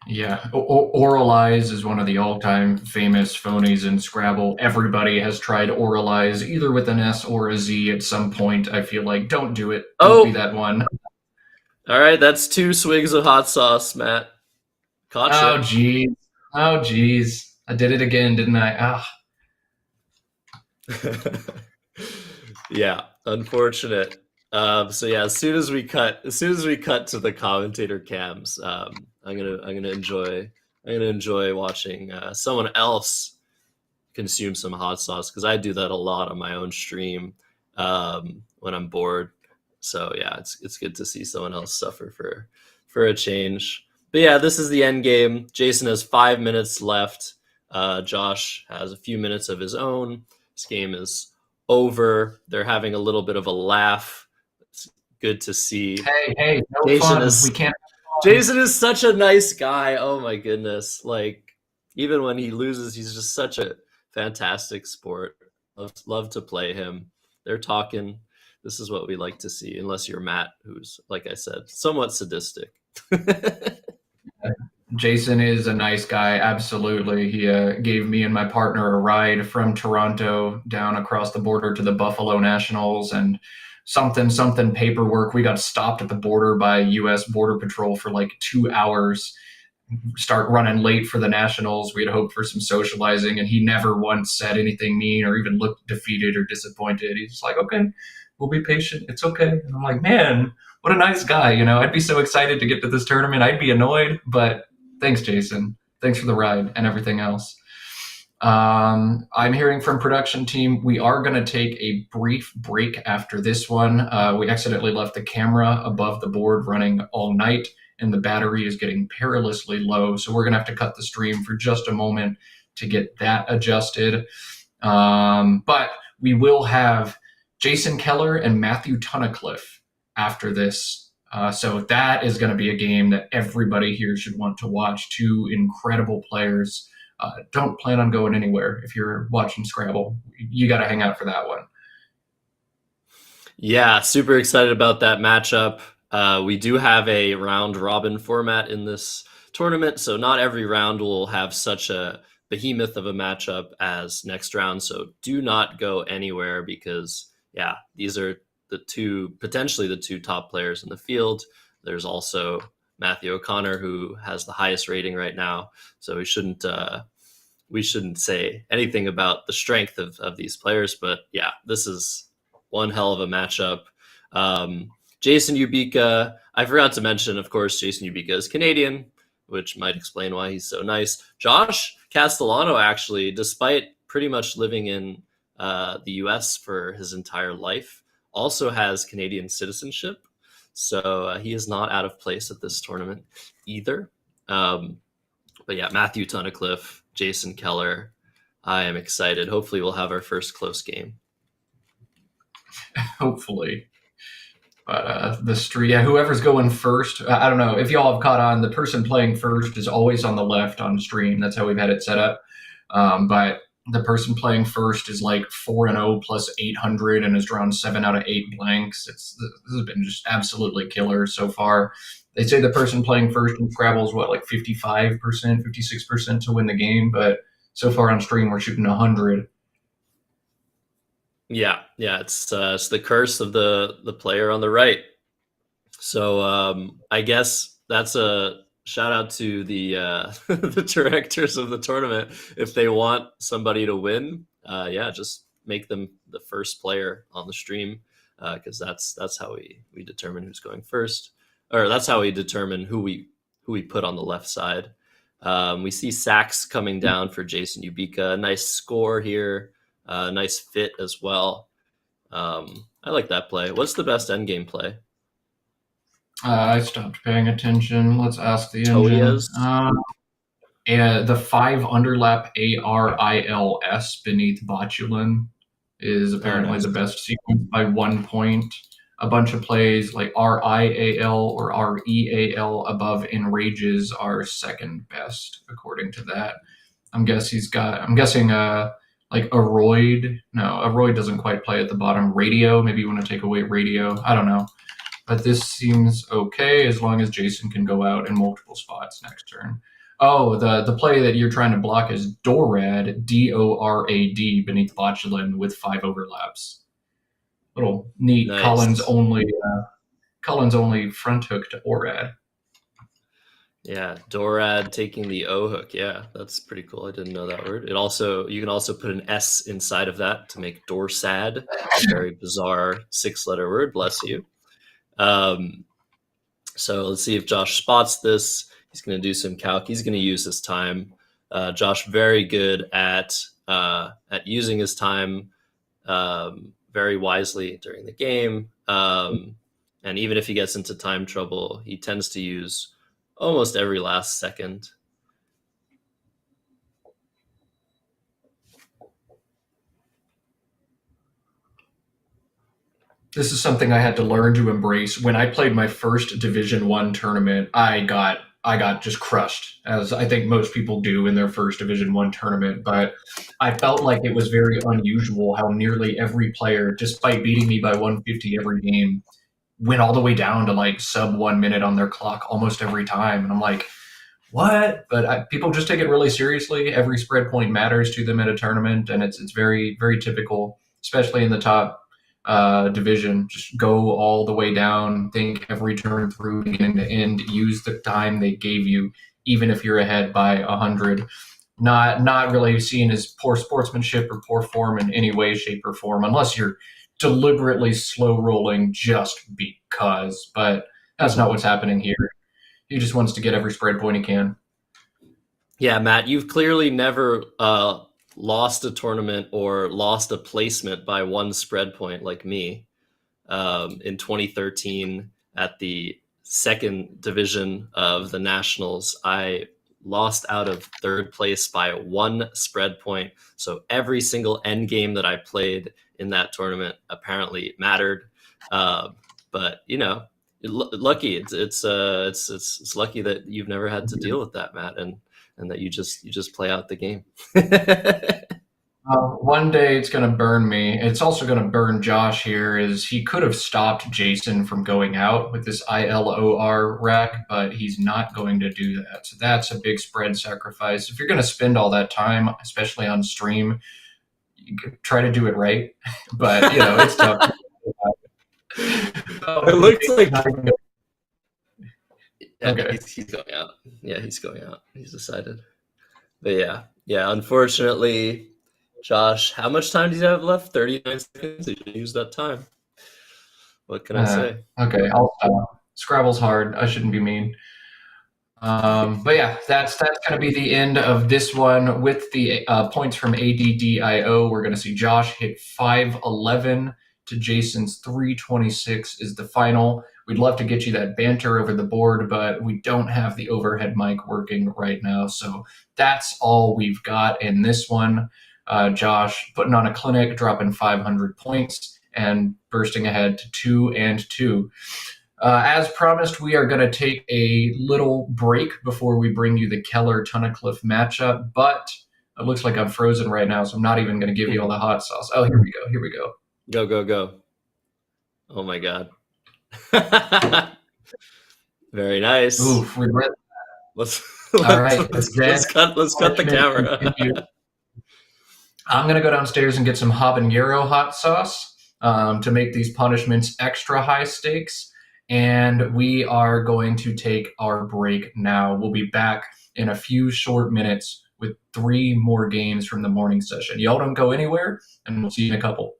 Yeah, Oralize is one of the all-time famous phonies in Scrabble. Everybody has tried Oralize either with an S or a Z at some point. I feel like don't do it. Don't be that one. All right, that's 2 swigs of hot sauce, Matt. Gotcha. Oh, geez. I did it again, didn't I? Yeah, unfortunate. As soon as we cut to the commentator cams, I'm gonna enjoy watching someone else consume some hot sauce, because I do that a lot on my own stream when I'm bored. So yeah, it's good to see someone else suffer for a change. But yeah, this is the end game. Jason has 5 minutes left. Josh has a few minutes of his own. This game is over. They're having a little bit of a laugh. It's good to see. Hey, no fun. We can't. Jason is such a nice guy. Oh my goodness. Like, even when he loses, he's just such a fantastic sport. love to play him. They're talking. This is what we like to see, unless you're Matt, who's, like I said, somewhat sadistic. Jason is a nice guy, absolutely. He gave me and my partner a ride from Toronto down across the border to the Buffalo Nationals, and something paperwork. We got stopped at the border by U.S. Border Patrol for like 2 hours. Start running late for the Nationals. We had hoped for some socializing, and he never once said anything mean or even looked defeated or disappointed. He's just like, okay, we'll be patient. It's okay. And I'm like, man, what a nice guy. I'd be so excited to get to this tournament. I'd be annoyed, but thanks, Jason. Thanks for the ride and everything else. I'm hearing from production team, we are going to take a brief break after this one. We accidentally left the camera above the board running all night, and the battery is getting perilously low. So we're going to have to cut the stream for just a moment to get that adjusted. But we will have Jason Keller and Matthew Tunnicliffe after this. So that is going to be a game that everybody here should want to watch. Two incredible players. Don't plan on going anywhere. If you're watching Scrabble, you got to hang out for that one. Yeah, super excited about that matchup. We do have a round robin format in this tournament, so not every round will have such a behemoth of a matchup as next round. So do not go anywhere, because yeah, these are potentially the two top players in the field. There's also Matthew O'Connor, who has the highest rating right now. So we shouldn't say anything about the strength of these players, but yeah, this is one hell of a matchup. Jason Ubika, I forgot to mention, of course, Jason Ubika is Canadian, which might explain why he's so nice. Josh Castellano, actually, despite pretty much living in the US for his entire life, also has Canadian citizenship. So he is not out of place at this tournament either. But yeah, Matthew Tunnicliffe, Jason Keller, I am excited. Hopefully we'll have our first close game. Hopefully. But whoever's going first, I don't know if y'all have caught on, the person playing first is always on the left on stream. That's how we've had it set up. But the person playing first is like 4-0 plus 800 and has drawn 7 out of 8 blanks. This has been just absolutely killer so far. They say the person playing first in Scrabble is like 55%, 56% to win the game. But so far on stream, we're shooting 100. Yeah, it's the curse of the player on the right. So I guess that's a shout out to the the directors of the tournament. If they want somebody to win, just make them the first player on the stream, because that's how we determine who's going first, or that's how we determine who we put on the left side. We see Sachs coming down for Jason Ubika. Nice score here. Nice fit as well. I like that play. What's the best endgame play? I stopped paying attention. Let's ask the engine. The 5 underlap ARILS beneath Botulin is apparently the best sequence by 1 point. A bunch of plays like RIAL or REAL above Enrages are second best, according to that. I'm guessing like Aroid. No, Aroid doesn't quite play at the bottom. Radio, maybe you want to take away Radio. I don't know. But this seems okay as long as Jason can go out in multiple spots next turn. Oh, the play that you're trying to block is Dorad, DORAD, beneath Botulin with 5 overlaps. Little neat. Nice. Collins only front hook to ORAD. Yeah, Dorad taking the O hook. Yeah, that's pretty cool. I didn't know that word. You can also put an S inside of that to make Dorsad. A very bizarre 6-letter word. Bless you. So let's see if Josh spots this. He's going to do some calc. He's going to use his time. Josh, very good at using his time very wisely during the game. And even if he gets into time trouble, he tends to use almost every last second. This is something I had to learn to embrace. When I played my first Division I tournament, I got I got just crushed, as I think most people do in their first Division One tournament. But I felt like it was very unusual how nearly every player, despite beating me by 150 every game, went all the way down to like sub 1 minute on their clock almost every time. And I'm like, what? But people just take it really seriously. Every spread point matters to them at a tournament, and it's very, very typical, especially in the top division. Just go all the way down, think every turn through beginning to end, use the time they gave you, even if you're ahead by 100. Not really seen as poor sportsmanship or poor form in any way, shape, or form, unless you're deliberately slow rolling just because. But that's not what's happening here. He just wants to get every spread point he can. Yeah, Matt, you've clearly never lost a tournament or lost a placement by one spread point like me. In 2013, at the second division of the Nationals, I lost out of third place by one spread point. So every single end game that I played in that tournament apparently mattered. But lucky. It's lucky that you've never had to deal with that, Matt, and that you just play out the game. One day it's going to burn me. It's also going to burn Josh here. Is he could have stopped Jason from going out with this ILOR rack, but he's not going to do that. So that's a big spread sacrifice. If you're going to spend all that time, especially on stream, you try to do it right. But it's tough. It looks like okay. He's going out. Yeah, he's going out. He's decided. But yeah. Unfortunately, Josh, how much time do you have left? 39 seconds. You should use that time. What can I say? Okay, I'll stop. Scrabble's hard. I shouldn't be mean. But yeah, that's going to be the end of this one with the points from ADDIO. We're going to see Josh hit 511 to Jason's 326 is the final. We'd love to get you that banter over the board, but we don't have the overhead mic working right now. So that's all we've got in this one. Josh putting on a clinic, dropping 500 points and bursting ahead to 2-2. As promised, we are going to take a little break before we bring you the Keller-Tunnicliffe matchup, but it looks like I'm frozen right now, so I'm not even going to give you all the hot sauce. Oh, here we go. Go. Oh my God. Very nice. Oof, regret that. Let's cut the camera. I'm going to go downstairs and get some habanero hot sauce to make these punishments extra high stakes. And we are going to take our break now. We'll be back in a few short minutes with 3 more games from the morning session. Y'all don't go anywhere, and we'll see you in a couple.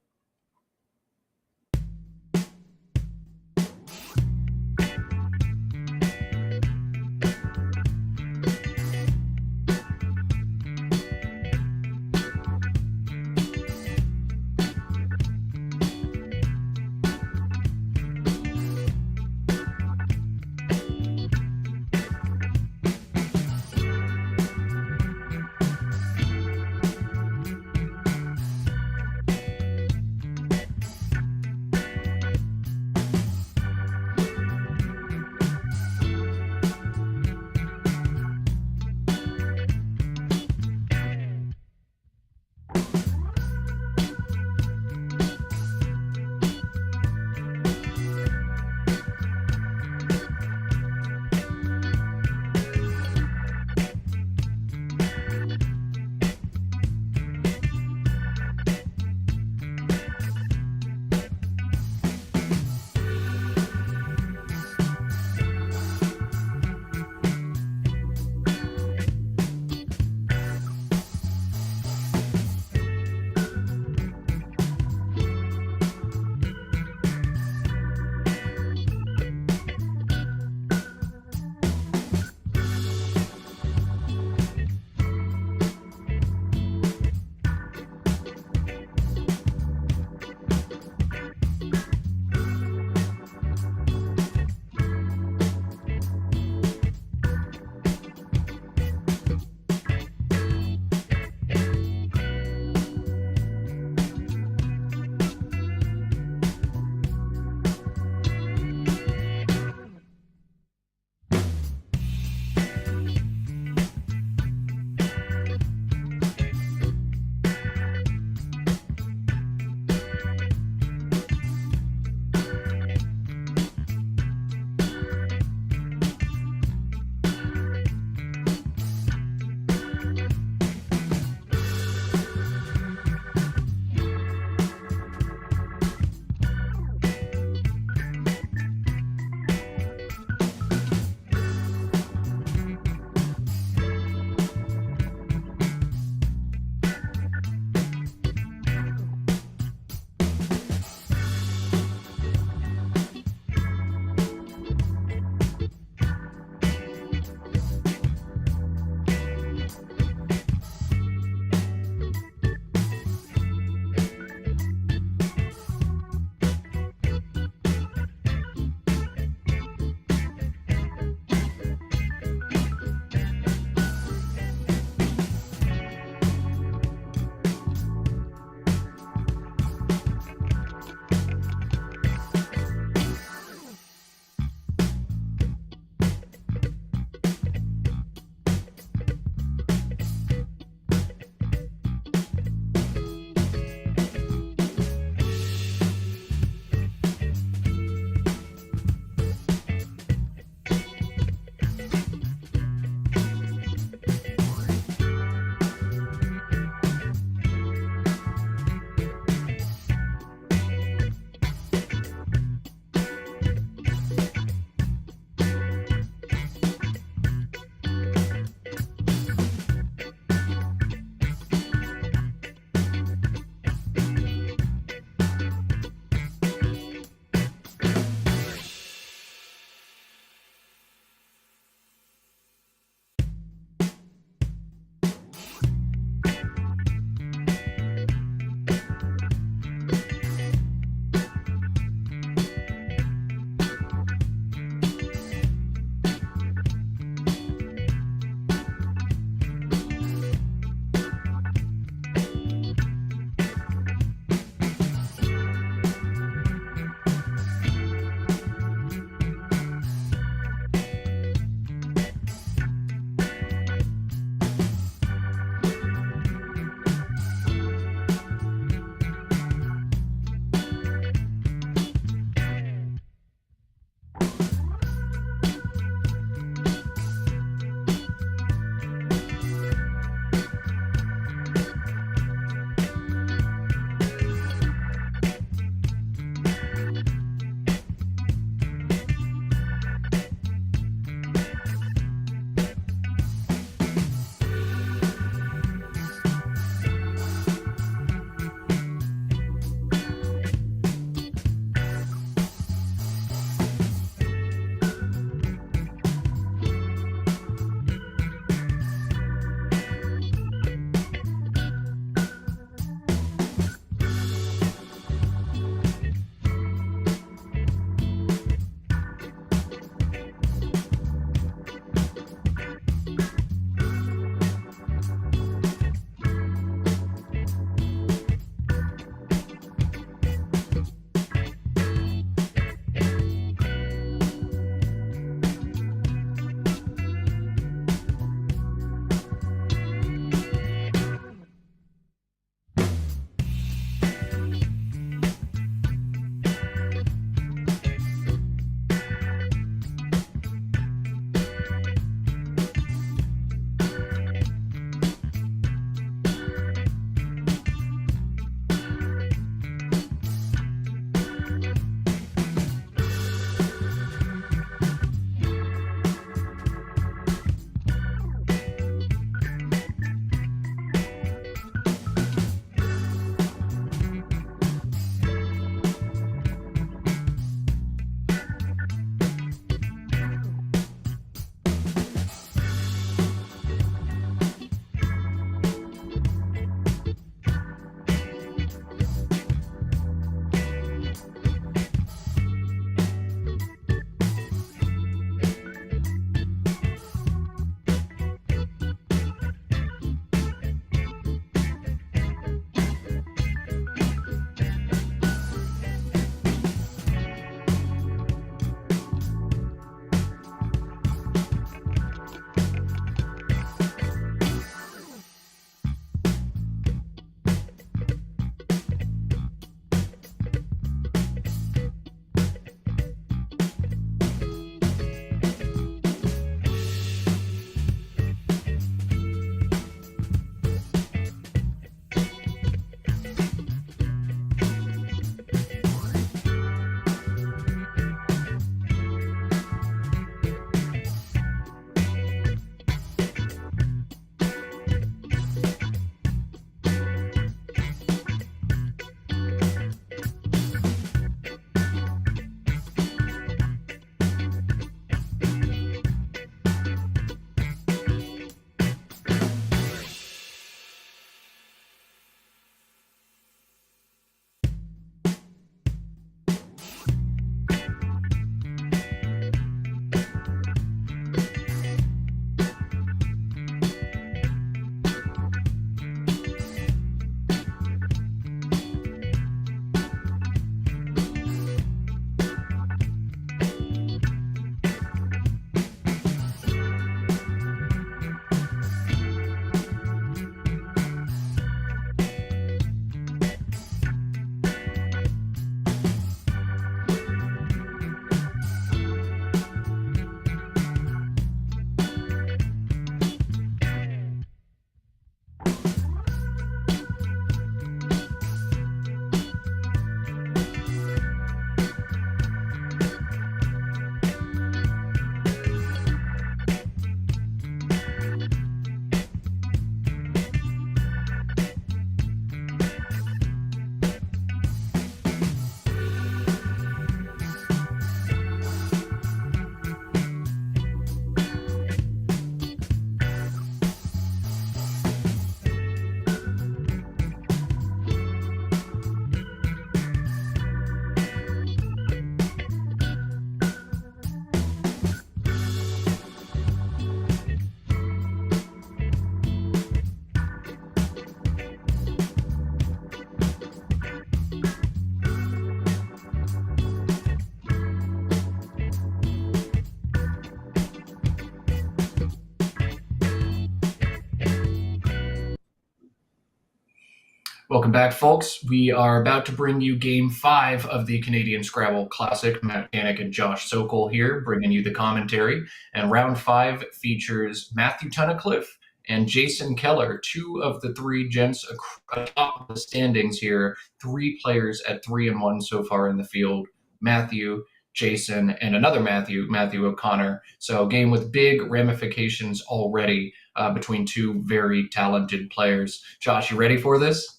Welcome back, folks. We are about to bring you Game 5 of the Canadian Scrabble Classic. Matt Canik and Josh Sokol here, bringing you the commentary. And round 5 features Matthew Tunnicliffe and Jason Keller, two of the three gents atop the standings here. 3 players at 3-1 so far in the field. Matthew, Jason, and another Matthew O'Connor. So a game with big ramifications already between two very talented players. Josh, you ready for this?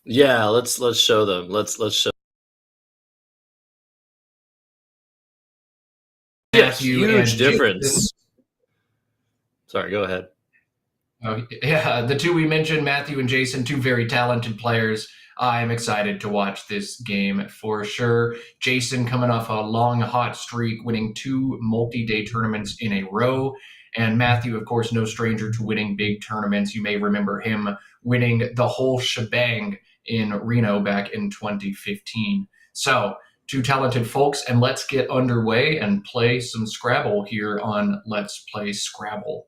Yeah, let's show them. Let's show. Matthew Huge and difference. Jason. Sorry, go ahead. Yeah, the two we mentioned, Matthew and Jason, two very talented players. I'm excited to watch this game for sure. Jason coming off a long, hot streak, winning 2 multi-day tournaments in a row. And Matthew, of course, no stranger to winning big tournaments. You may remember him winning the whole shebang in Reno back in 2015. So, two talented folks, and let's get underway and play some Scrabble here on Let's Play Scrabble.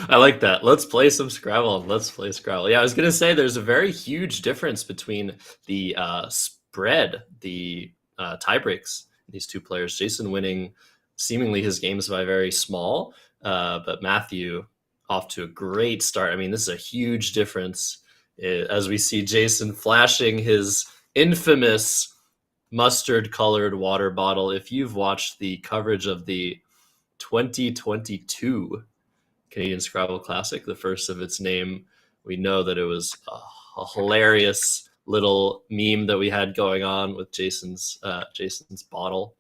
I like that. Let's play some Scrabble. Let's play Scrabble. Yeah, I was going to say there's a very huge difference between the spread, the tie breaks, these two players. Jason winning seemingly his games by very small, but Matthew off to a great start. I mean, this is a huge difference as we see Jason flashing his infamous mustard-colored water bottle. If you've watched the coverage of the 2022 Canadian Scrabble Classic, the first of its name, we know that it was a hilarious little meme that we had going on with Jason's bottle.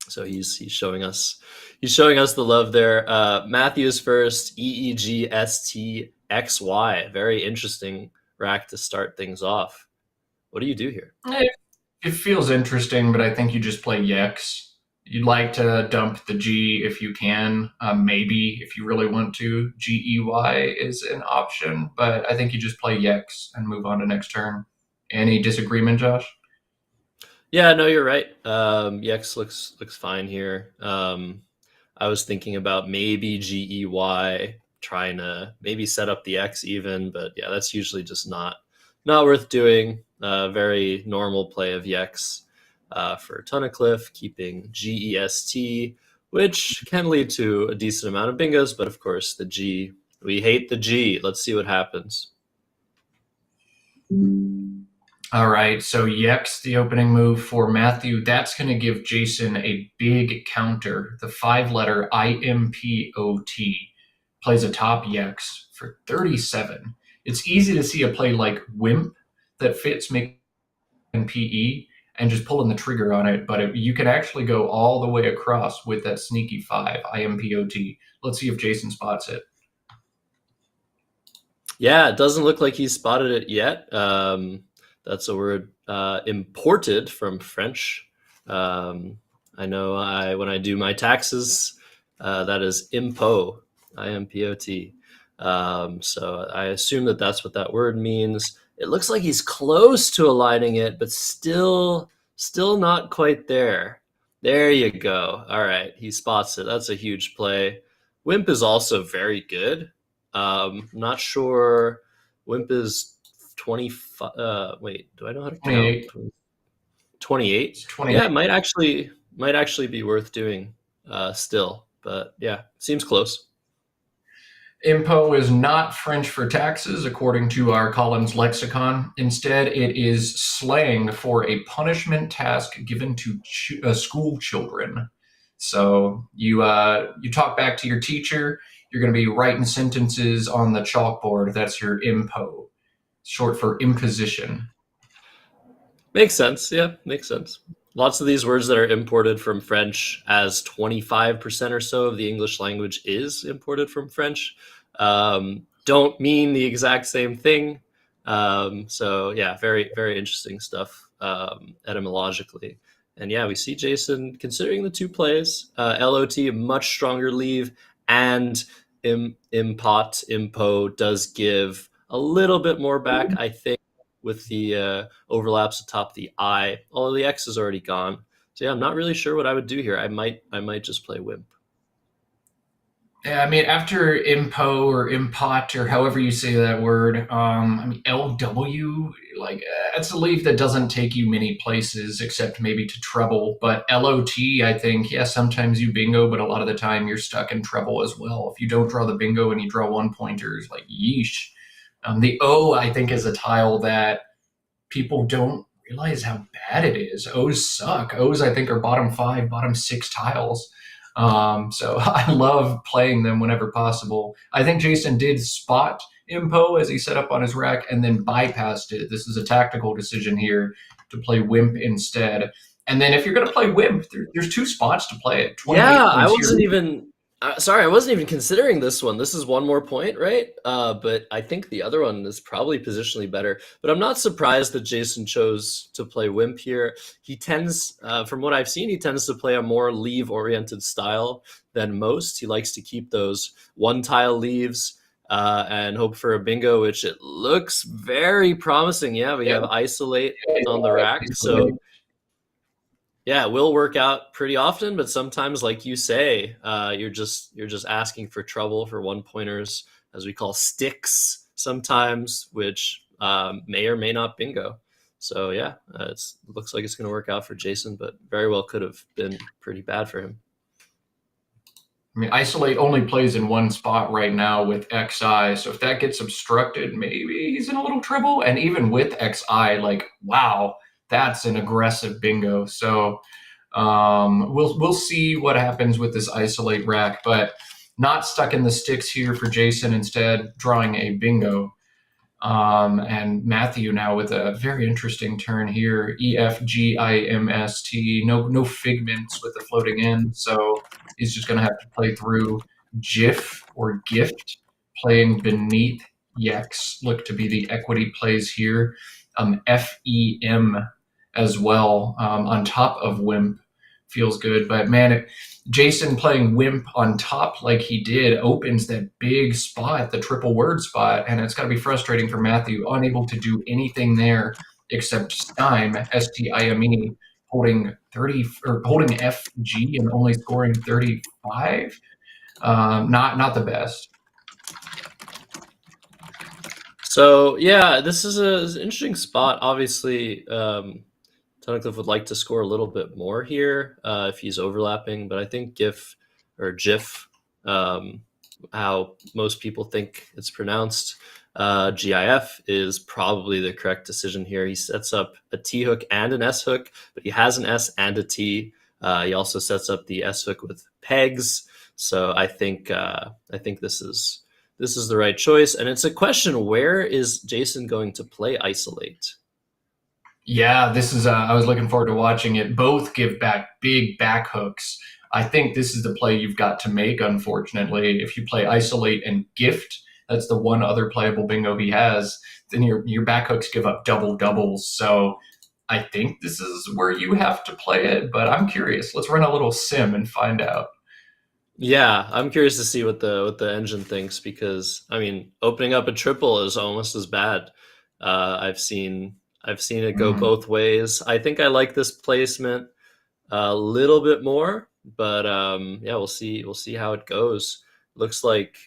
So he's showing us the love there. Matthew's first, EEGSTXY. Very interesting rack to start things off. What do you do here? It feels interesting, but I think you just play Yex. You'd like to dump the G if you can. Maybe if you really want to, GEY is an option, but I think you just play Yex and move on to next turn. Any disagreement, Josh? Yeah, no, you're right. Yex looks fine here. I was thinking about maybe GEY, trying to maybe set up the X even, but yeah, that's usually just not worth doing. Very normal play of Yex for Tunnicliffe, keeping GEST, which can lead to a decent amount of bingos, but of course the G, we hate the G. Let's see what happens. All right, so Yex, the opening move for Matthew, that's going to give Jason a big counter. The 5-letter IMPOT plays a top Yex for 37. It's easy to see a play like Wimp that fits making PE and just pulling the trigger on it, but you can actually go all the way across with that sneaky 5, IMPOT. Let's see if Jason spots it. Yeah, it doesn't look like he's spotted it yet. That's a word imported from French. I know when I do my taxes, that is impot, IMPOT. So I assume that that's what that word means. It looks like he's close to aligning it, but still not quite there. There you go. All right, he spots it. That's a huge play. Wimp is also very good. Not sure. Wimp is 25. Wait, do I know how to count? 28. Yeah, it might actually be worth doing still, but yeah, seems close. Impo is not French for taxes, according to our Collins lexicon. Instead, it is slang for a punishment task given to school children. So you talk back to your teacher. You're going to be writing sentences on the chalkboard. That's your impo, short for imposition. Makes sense. Yeah, makes sense. Lots of these words that are imported from French, as 25% or so of the English language is imported from French, don't mean the exact same thing. So yeah, very, very interesting stuff etymologically. And yeah, we see Jason considering the two plays, LOT, a much stronger leave, and impo does give a little bit more back, I think, with the overlaps atop the I, although the X is already gone. So yeah, I'm not really sure what I would do here. I might just play Wimp. Yeah, I mean, after impo or impot or however you say that word, I mean, LW, like, it's a leaf that doesn't take you many places except maybe to treble. But LOT, I think, yeah, sometimes you bingo, but a lot of the time you're stuck in treble as well. If you don't draw the bingo and you draw one pointers, like, yeesh. The O, I think, is a tile that people don't realize how bad it is. O's suck. O's, I think, are bottom five, bottom six tiles. So I love playing them whenever possible. I think Jason did spot Impo as he set up on his rack and then bypassed it. This is a tactical decision here to play Wimp instead. And then if you're going to play Wimp, there's two spots to play it. 28 Yeah, I points here. wasn't even sorry, I wasn't even considering this one. This is one more point, right? But I think the other one is probably positionally better. But I'm not surprised that Jason chose to play Wimp here. He tends, from what I've seen, he tends to play a more leave-oriented style than most. He likes to keep those one-tile leaves and hope for a bingo, which it looks very promising. Yeah, we have isolate on the rack, so yeah, it will work out pretty often, but sometimes, like you say, you're just asking for trouble for one pointers, as we call sticks sometimes, which may or may not bingo. So yeah, it looks like it's going to work out for Jason, but very well could have been pretty bad for him. I mean, Isolate only plays in one spot right now with XI, so if that gets obstructed, maybe he's in a little trouble. And even with XI, like, wow, that's an aggressive bingo. So we'll see what happens with this Isolate rack, but not stuck in the sticks here for Jason. Instead, drawing a bingo. And Matthew now with a very interesting turn here. EFGIMST. No figments with the floating in, so he's just going to have to play through GIF or gift, playing beneath Yex. Look to be the equity plays here. FEM as well on top of Wimp feels good, but man, Jason playing Wimp on top like he did opens that big spot, the triple word spot, and it's got to be frustrating for Matthew, unable to do anything there except Stime, STIME, holding 30 or holding FG and only scoring 35. Not the best. So yeah, this is an interesting spot. Obviously, Tunnicliffe would like to score a little bit more here if he's overlapping, but I think GIF or GIF, how most people think it's pronounced, GIF is probably the correct decision here. He sets up a T hook and an S hook, but he has an S and a T. He also sets up the S hook with pegs. So I think this is the right choice. And it's a question: where is Jason going to play Isolate? Yeah, this is. I was looking forward to watching it. Both give back big back hooks. I think this is the play you've got to make. Unfortunately, if you play Isolate and Gift, that's the one other playable bingo he has. Then your back hooks give up double doubles. So I think this is where you have to play it. But I'm curious. Let's run a little sim and find out. Yeah, I'm curious to see what the engine thinks, because I mean, opening up a triple is almost as bad. I've seen it go both ways. I think I like this placement a little bit more, but yeah, we'll see how it goes. Looks like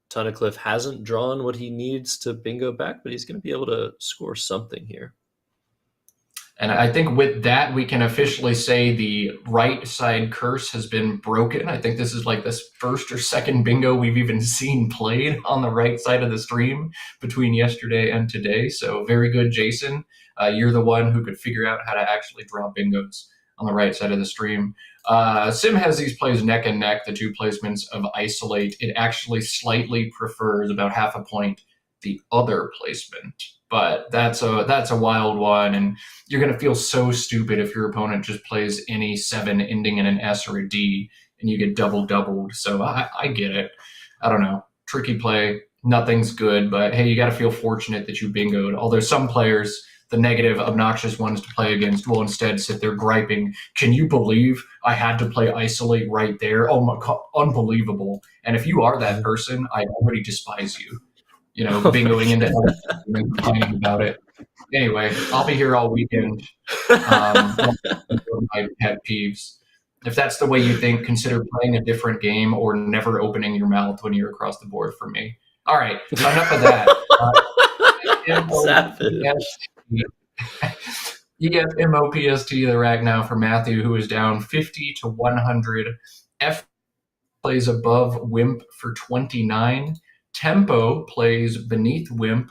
Tunnicliffe hasn't drawn what he needs to bingo back, but he's going to be able to score something here. And I think with that, we can officially say the right side curse has been broken. I think this is like this first or second bingo we've even seen played on the right side of the stream between yesterday and today. So very good, Jason. You're the one who could figure out how to actually draw bingos on the right side of the stream. Sim has these plays neck and neck, the two placements of Isolate. It actually slightly prefers about half a point the other placement. But that's a wild one, and you're going to feel so stupid if your opponent just plays any 7 ending in an S or a D and you get doubled. So I get it. I don't know. Tricky play. Nothing's good, but hey, you got to feel fortunate that you bingoed. Although some players, the negative, obnoxious ones to play against, will instead sit there griping, can you believe I had to play Isolate right there? Oh my God, unbelievable. And if you are that person, I already despise you. Bingoing into and complaining about it. Anyway, I'll be here all weekend. My pet peeves. If that's the way you think, consider playing a different game or never opening your mouth when you're across the board from me. All right, enough of that. Savage. EFMOPST, the rack now for Matthew, who is down 50 to 100. F plays above Wimp for 29. Tempo plays beneath Wimp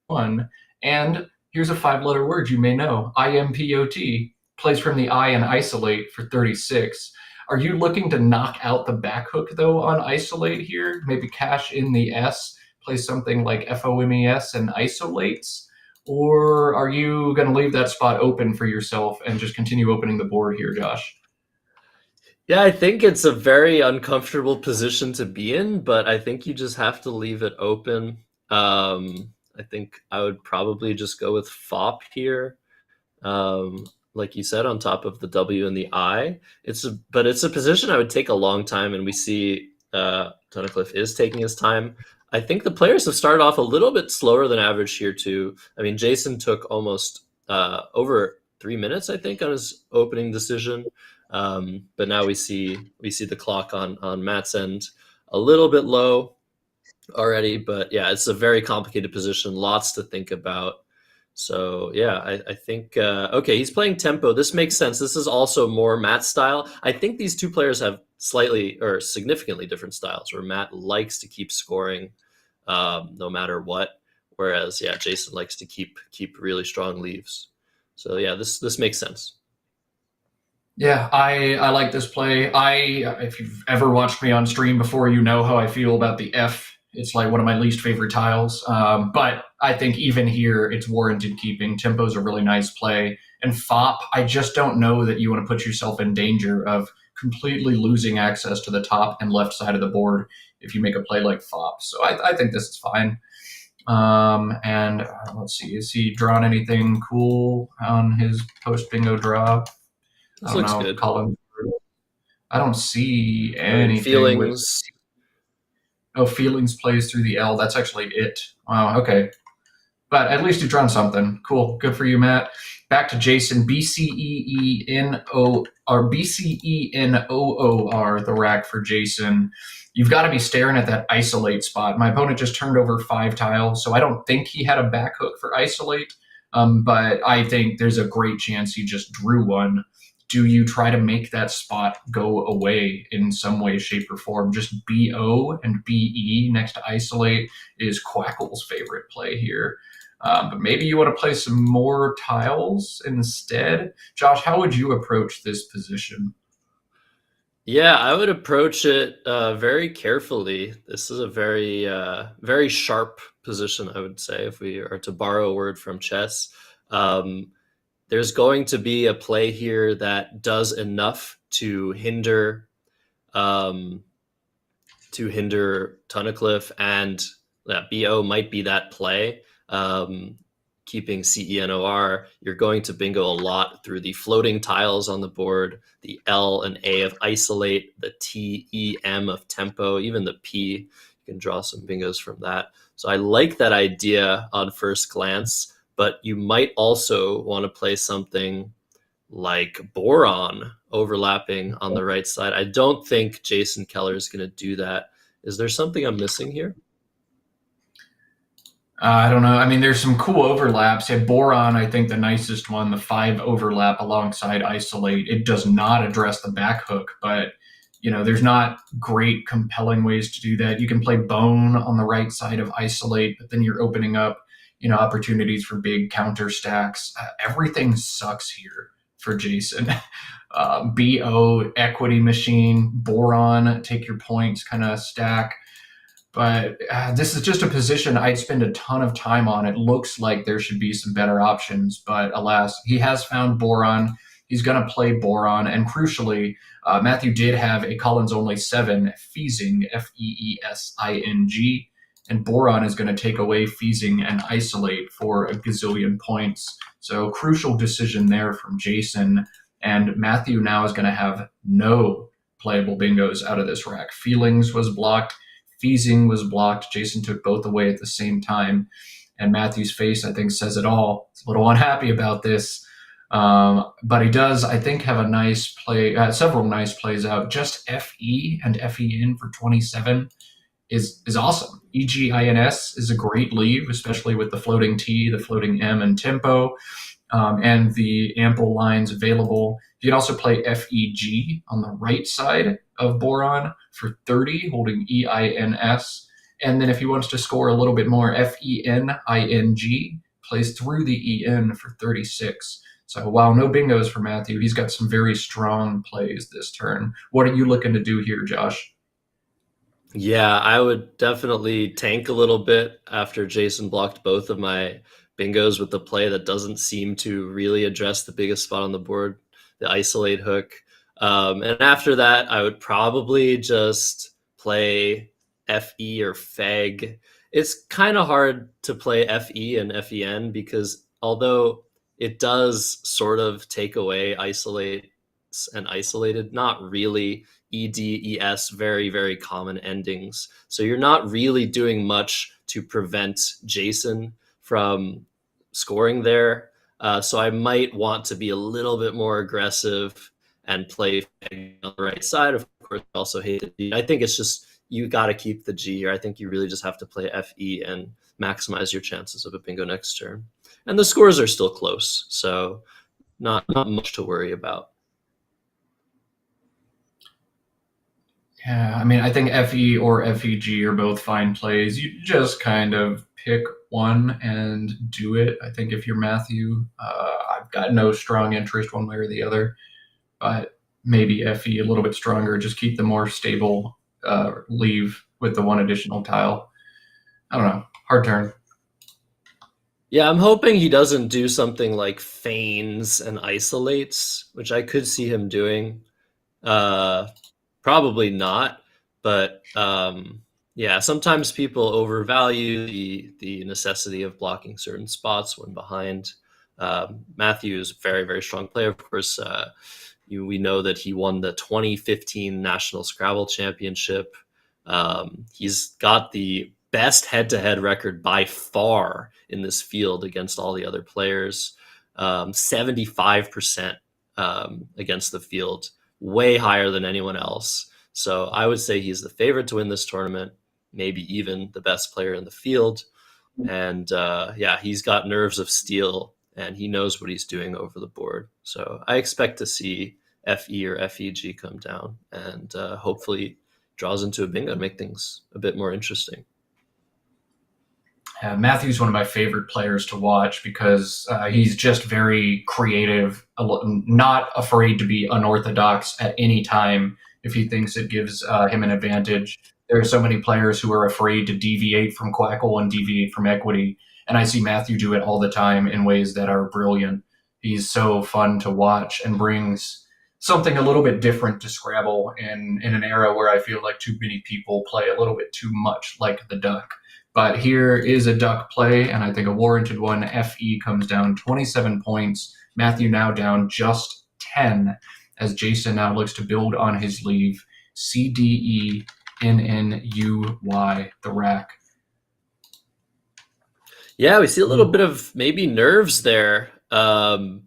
1. And here's a 5-letter word you may know. IMPOT plays from the I and isolate for 36. Are you looking to knock out the back hook, though, on isolate here? Maybe cash in the S, play something like FOMES and isolates? Or are you going to leave that spot open for yourself and just continue opening the board here, Josh? Yeah, I think it's a very uncomfortable position to be in, but I think you just have to leave it open. I think I would probably just go with FOP here. Like you said, on top of the W and the I. But it's a position I would take a long time, and we see Tunnicliffe is taking his time. I think the players have started off a little bit slower than average here too. I mean, Jason took almost over 3 minutes, I think, on his opening decision. But now we see the clock on Matt's end a little bit low already. But yeah, it's a very complicated position, lots to think about. So yeah, I think okay, he's playing tempo. This makes sense. This is also more Matt's style. I think these two players have slightly or significantly different styles, where Matt likes to keep scoring no matter what, whereas yeah, Jason likes to keep really strong leaves. So yeah, this makes sense. Yeah, I like this play. If you've ever watched me on stream before, you know how I feel about the F. It's like one of my least favorite tiles. But I think even here, it's warranted keeping. Tempo's a really nice play. And FOP, I just don't know that you want to put yourself in danger of completely losing access to the top and left side of the board if you make a play like FOP. So I think this is fine. And let's see, is he drawn anything cool on his post bingo draw? This looks good. Colin. I don't see anything. Feelings. Feelings plays through the L. That's actually it. Wow, okay. But at least you've drawn something. Cool. Good for you, Matt. Back to Jason. BCENOOR, the rack for Jason. You've got to be staring at that isolate spot. My opponent just turned over 5 tiles, so I don't think he had a back hook for isolate. But I think there's a great chance he just drew one. Do you try to make that spot go away in some way, shape, or form? Just BO and BE next to isolate is Quackle's favorite play here. But maybe you want to play some more tiles instead. Josh, how would you approach this position? Yeah, I would approach it very carefully. This is a very, very sharp position, I would say, if we are to borrow a word from chess. There's going to be a play here that does enough to hinder Tunnicliffe, and that BO might be that play. Keeping CENOR, you're going to bingo a lot through the floating tiles on the board, the L and A of isolate, the T, E, M of tempo, even the P. You can draw some bingos from that. So I like that idea on first glance, but you might also want to play something like Boron overlapping on the right side. I don't think Jason Keller is going to do that. Is there something I'm missing here? I don't know. I mean, there's some cool overlaps. Yeah, Boron, I think the nicest one, the 5 overlap alongside isolate. It does not address the back hook, but there's not great compelling ways to do that. You can play Bone on the right side of isolate, but then you're opening up opportunities for big counter stacks. Everything sucks here for Jason. BO, equity machine, Boron, take your points kind of stack. But this is just a position I'd spend a ton of time on. It looks like there should be some better options, but alas, he has found Boron. He's going to play Boron. And crucially, Matthew did have a Collins only 7 Feasing, Feesing, and Boron is going to take away Feasing and isolate for a gazillion points. So crucial decision there from Jason. And Matthew now is going to have no playable bingos out of this rack. Feelings was blocked. Feasing was blocked. Jason took both away at the same time. And Matthew's face, I think, says it all. He's a little unhappy about this. But he does, I think, have a nice play, several nice plays out. Just FE and FE in for 27 is awesome. EGINS is a great leave, especially with the floating T, the floating M, and tempo, and the ample lines available. You can also play FEG on the right side of Boron for 30, holding EINS. And then if he wants to score a little bit more, FENING plays through the EN for 36. So while no bingos for Matthew, he's got some very strong plays this turn. What are you looking to do here, Josh? Yeah, I would definitely tank a little bit after Jason blocked both of my bingos with the play that doesn't seem to really address the biggest spot on the board, the isolate hook. And after that, I would probably just play FE or FEG. It's kind of hard to play FE and FEN because although it does sort of take away isolate and isolated, not really. EDES, very, very common endings. So you're not really doing much to prevent Jason from scoring there. So I might want to be a little bit more aggressive and play on the right side. Of course, I also hate the G. I think it's just you got to keep the G here. I think you really just have to play FE and maximize your chances of a bingo next turn. And the scores are still close, so not much to worry about. Yeah, I mean, I think FE or FEG are both fine plays. You just kind of pick one and do it. I think if you're Matthew, I've got no strong interest one way or the other, but maybe FE a little bit stronger. Just keep the more stable leave with the one additional tile. I don't know. Hard turn. Yeah, I'm hoping he doesn't do something like feigns and isolates, which I could see him doing. Uh, Probably not, but yeah, sometimes people overvalue the necessity of blocking certain spots when behind. Matthew is a very, very strong player. Of course, we know that he won the 2015 National Scrabble Championship. He's got the best head-to-head record by far in this field against all the other players. 75% against the field, way higher than anyone else. So I would say he's the favorite to win this tournament, maybe even the best player in the field. And yeah, he's got nerves of steel and he knows what he's doing over the board. So I expect to see FE or FEG come down and hopefully draws into a bingo to make things a bit more interesting. Matthew's one of my favorite players to watch because he's just very creative, not afraid to be unorthodox at any time if he thinks it gives him an advantage. There are so many players who are afraid to deviate from Quackle and deviate from equity, and I see Matthew do it all the time in ways that are brilliant. He's so fun to watch and brings something a little bit different to Scrabble in an era where I feel like too many people play a little bit too much like the duck. But here is a duck play, and I think a warranted one. FE comes down 27 points. Matthew now down just 10 as Jason now looks to build on his leave. CDENNUY, the rack. Yeah, we see a little bit of maybe nerves there. Oh,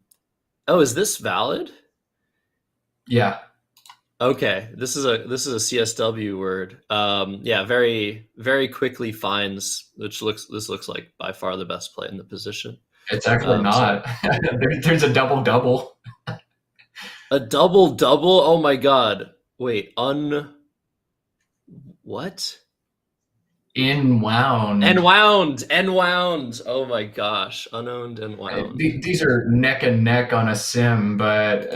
is this valid? Yeah. Okay, this is a CSW word. Yeah, very very quickly finds, which this looks like by far the best play in the position. It's actually not. There's a double-double. A double-double? Oh my god. Wait, what? Inwound. Enwound. Oh my gosh. Unowned and wound. These are neck and neck on a sim, but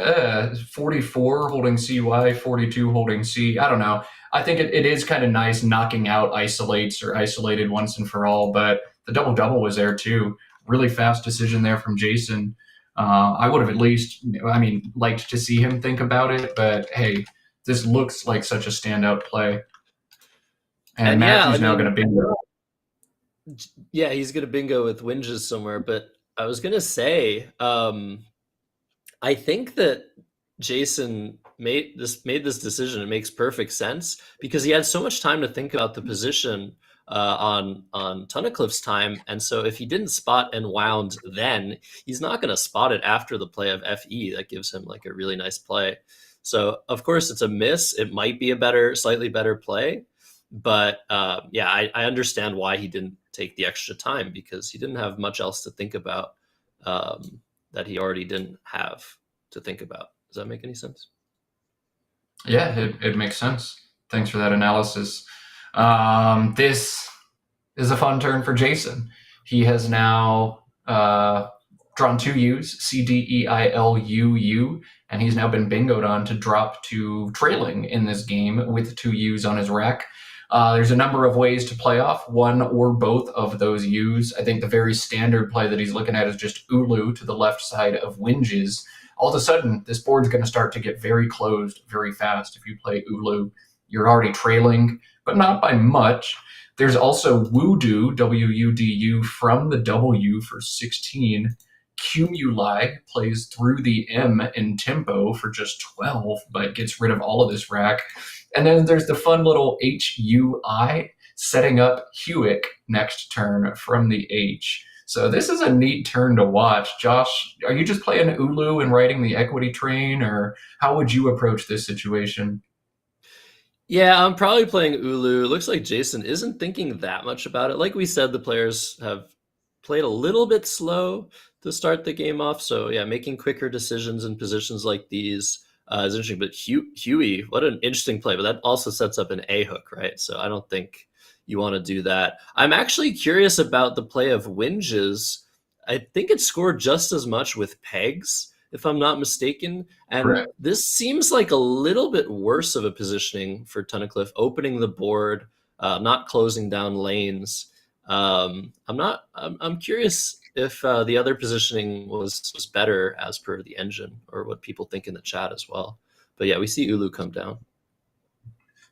44 holding CY, 42 holding C. I don't know. I think it is kind of nice knocking out isolates or isolated once and for all, but the double-double was there too. Really fast decision there from Jason. I would have at least, liked to see him think about it, but hey, this looks like such a standout play. And Matthew's now going to bingo. Yeah, he's going to bingo with Winges somewhere. But I was going to say, I think that Jason made this decision. It makes perfect sense because he had so much time to think about the position on Tunnicliffe's time, and so if he didn't spot and wound then, he's not going to spot it after the play of FE. That gives him like a really nice play. So of course it's a miss. It might be a slightly better play, but yeah, I understand why he didn't take the extra time, because he didn't have much else to think about that he already didn't have to think about. Does that make any sense? Yeah, it makes sense. Thanks for that analysis. This is a fun turn for Jason. He has now drawn 2 U's, CDEILUU, and he's now been bingoed on to drop to trailing in this game with 2 U's on his rack. There's a number of ways to play off one or both of those U's. I think the very standard play that he's looking at is just Ulu to the left side of Winges. All of a sudden, this board's going to start to get very closed very fast. If you play Ulu, you're already trailing, but not by much. There's also Wudu, W-U-D-U, from the W for 16. Cumuli plays through the M in tempo for just 12, but gets rid of all of this rack. And then there's the fun little HUI, setting up Hewick next turn from the H. So this is a neat turn to watch. Josh, are you just playing Ulu and riding the equity train, or how would you approach this situation? Yeah, I'm probably playing Ulu. It looks like Jason isn't thinking that much about it. Like we said, the players have played a little bit slow to start the game off. So yeah, making quicker decisions in positions like these is interesting. But Huey, what an interesting play. But that also sets up an A hook, right? So I don't think you want to do that. I'm actually curious about the play of Winges. I think it scored just as much with pegs, if I'm not mistaken. And Correct. this seems like a little bit worse of a positioning for Tunnicliffe, opening the board, not closing down lanes. I'm curious if the other positioning was better as per the engine, or what people think in the chat as well. But yeah, we see Ulu come down.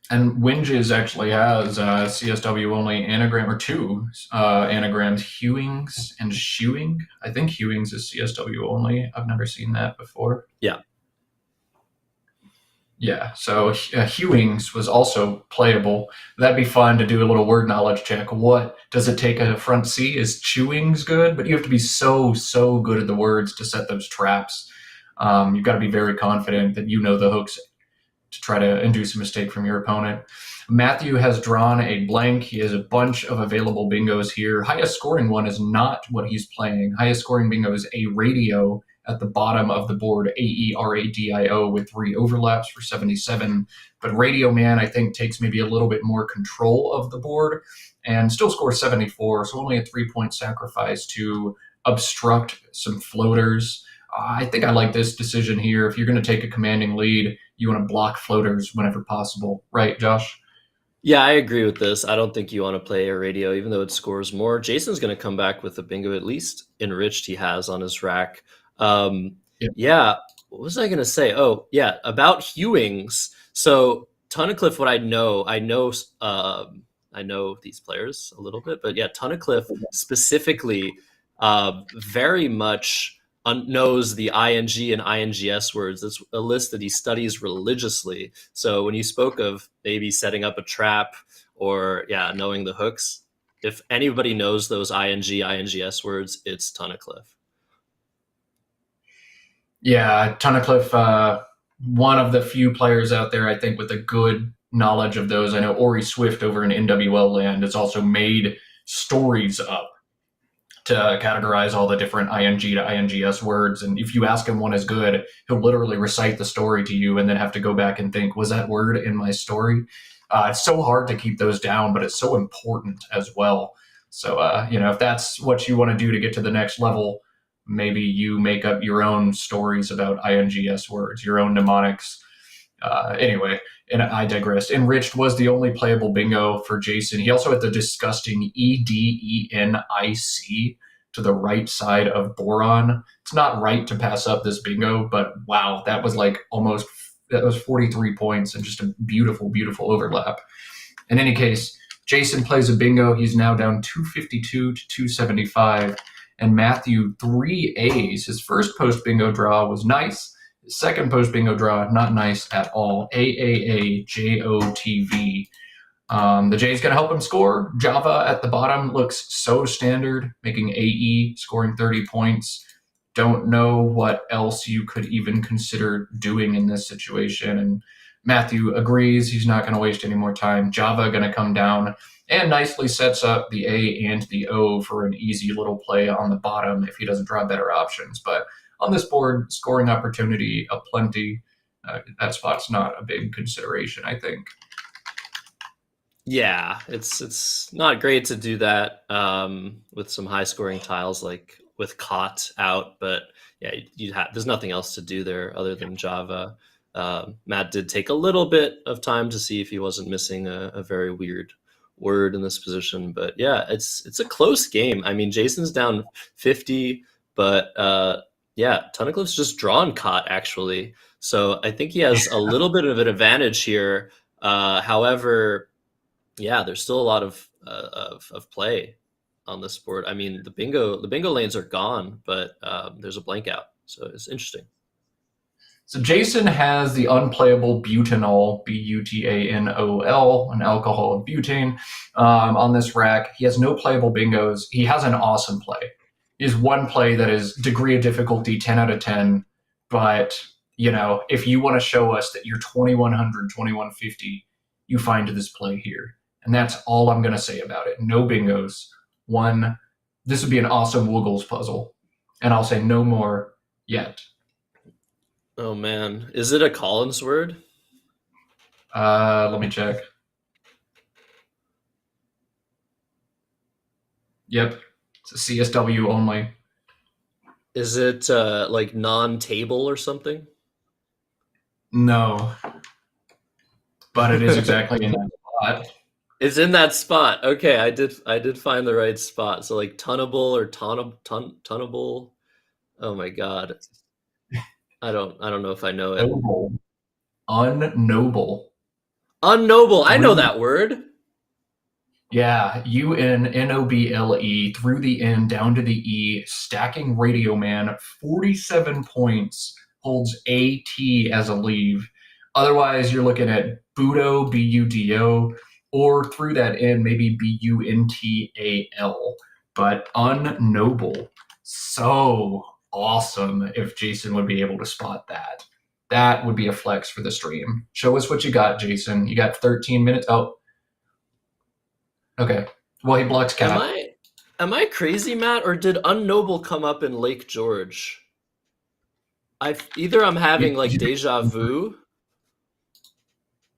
And Winges actually has CSW only anagram, or 2 anagrams, Hewings and Shewing. I think Hewings is CSW only. I've never seen that before. Yeah. Yeah, so Hewings was also playable. That'd be fun to do a little word knowledge check. What does it take a front C? Is Chewings good? But you have to be so good at the words to set those traps. You've got to be very confident that you know the hooks to try to induce a mistake from your opponent. Matthew has drawn a blank. He has a bunch of available bingos here. Highest scoring one is not what he's playing. Highest scoring bingo is a radio at the bottom of the board, AERADIO, with 3 overlaps for 77. But Radio Man, I think, takes maybe a little bit more control of the board and still scores 74, so only a 3-point sacrifice to obstruct some floaters. I think I like this decision here. If you're going to take a commanding lead, you want to block floaters whenever possible. Right, Josh? Yeah, I agree with this. I don't think you want to play a radio, even though it scores more. Jason's going to come back with a bingo, at least enriched he has on his rack. Yeah, what was I going to say? Oh, yeah, about Hewings. So Tunnicliffe, what I know these players a little bit, but yeah, Tunnicliffe specifically very much knows the ing and ings words. It's a list that he studies religiously. So when you spoke of maybe setting up a trap or knowing the hooks, if anybody knows those ings words, it's Tunnicliffe. Yeah, Tunnicliffe, one of the few players out there, I think, with a good knowledge of those. I know Ori Swift over in NWL land has also made stories up to categorize all the different ing to ings words. And if you ask him one is good, he'll literally recite the story to you and then have to go back and think, was that word in my story? It's so hard to keep those down, but it's so important as well. So, if that's what you want to do to get to the next level, maybe you make up your own stories about ings words, your own mnemonics. Anyway, and I digress. Enriched was the only playable bingo for Jason. He also had the disgusting EDENIC to the right side of Boron. It's not right to pass up this bingo, but wow, that was 43 points and just a beautiful, beautiful overlap. In any case, Jason plays a bingo. He's now down 252 to 275. And Matthew, 3 A's. His first post bingo draw was nice. His second post bingo draw, not nice at all. AAAJOTV. The J is going to help him score. Java at the bottom looks so standard, making AE, scoring 30 points. Don't know what else you could even consider doing in this situation. And Matthew agrees he's not going to waste any more time. Java going to come down and nicely sets up the A and the O for an easy little play on the bottom if he doesn't draw better options. But on this board, scoring opportunity aplenty. That spot's not a big consideration, I think. Yeah, it's not great to do that with some high scoring tiles like with Cot out, but yeah, there's nothing else to do there other than Java. Matt did take a little bit of time to see if he wasn't missing a very weird word in this position, but yeah, it's a close game. I mean, Jason's down 50, but yeah, Tunnicliffe's just drawn Cot actually, so I think he has a little bit of an advantage here. However, yeah, there's still a lot of play on this board. I mean, the bingo lanes are gone, but there's a blank out, so it's interesting. So Jason has the unplayable butanol, butanol, an alcohol of butane, on this rack. He has no playable bingos. He has an awesome play. He has one play that is degree of difficulty 10 out of 10, but if you want to show us that you're 2100, 2150, you find this play here. And that's all I'm going to say about it. No bingos. This would be an awesome Woogles puzzle. And I'll say no more yet. Oh, man. Is it a Collins word? Let me check. Yep. It's a CSW only. Is it like non-table or something? No. But it is exactly in that spot. It's in that spot. Okay, I did find the right spot. So like tunnable or tunnable. Oh my god. I don't know if I know it. Noble. Unnoble. Unnoble. I know that word. Yeah, UNNOBLE through the N down to the E, stacking Radio Man, 47 points, holds AT as a leave. Otherwise, you're looking at Budo, BUDO, or through that N, maybe BUNTAL. But unnoble. So awesome if Jason would be able to spot that. That would be a flex for the stream. Show us what you got, Jason. You got 13 minutes. Oh, okay. Well, he blocks Cat. Am I crazy, Matt, or did unnoble come up in Lake George? Either I'm having like deja vu.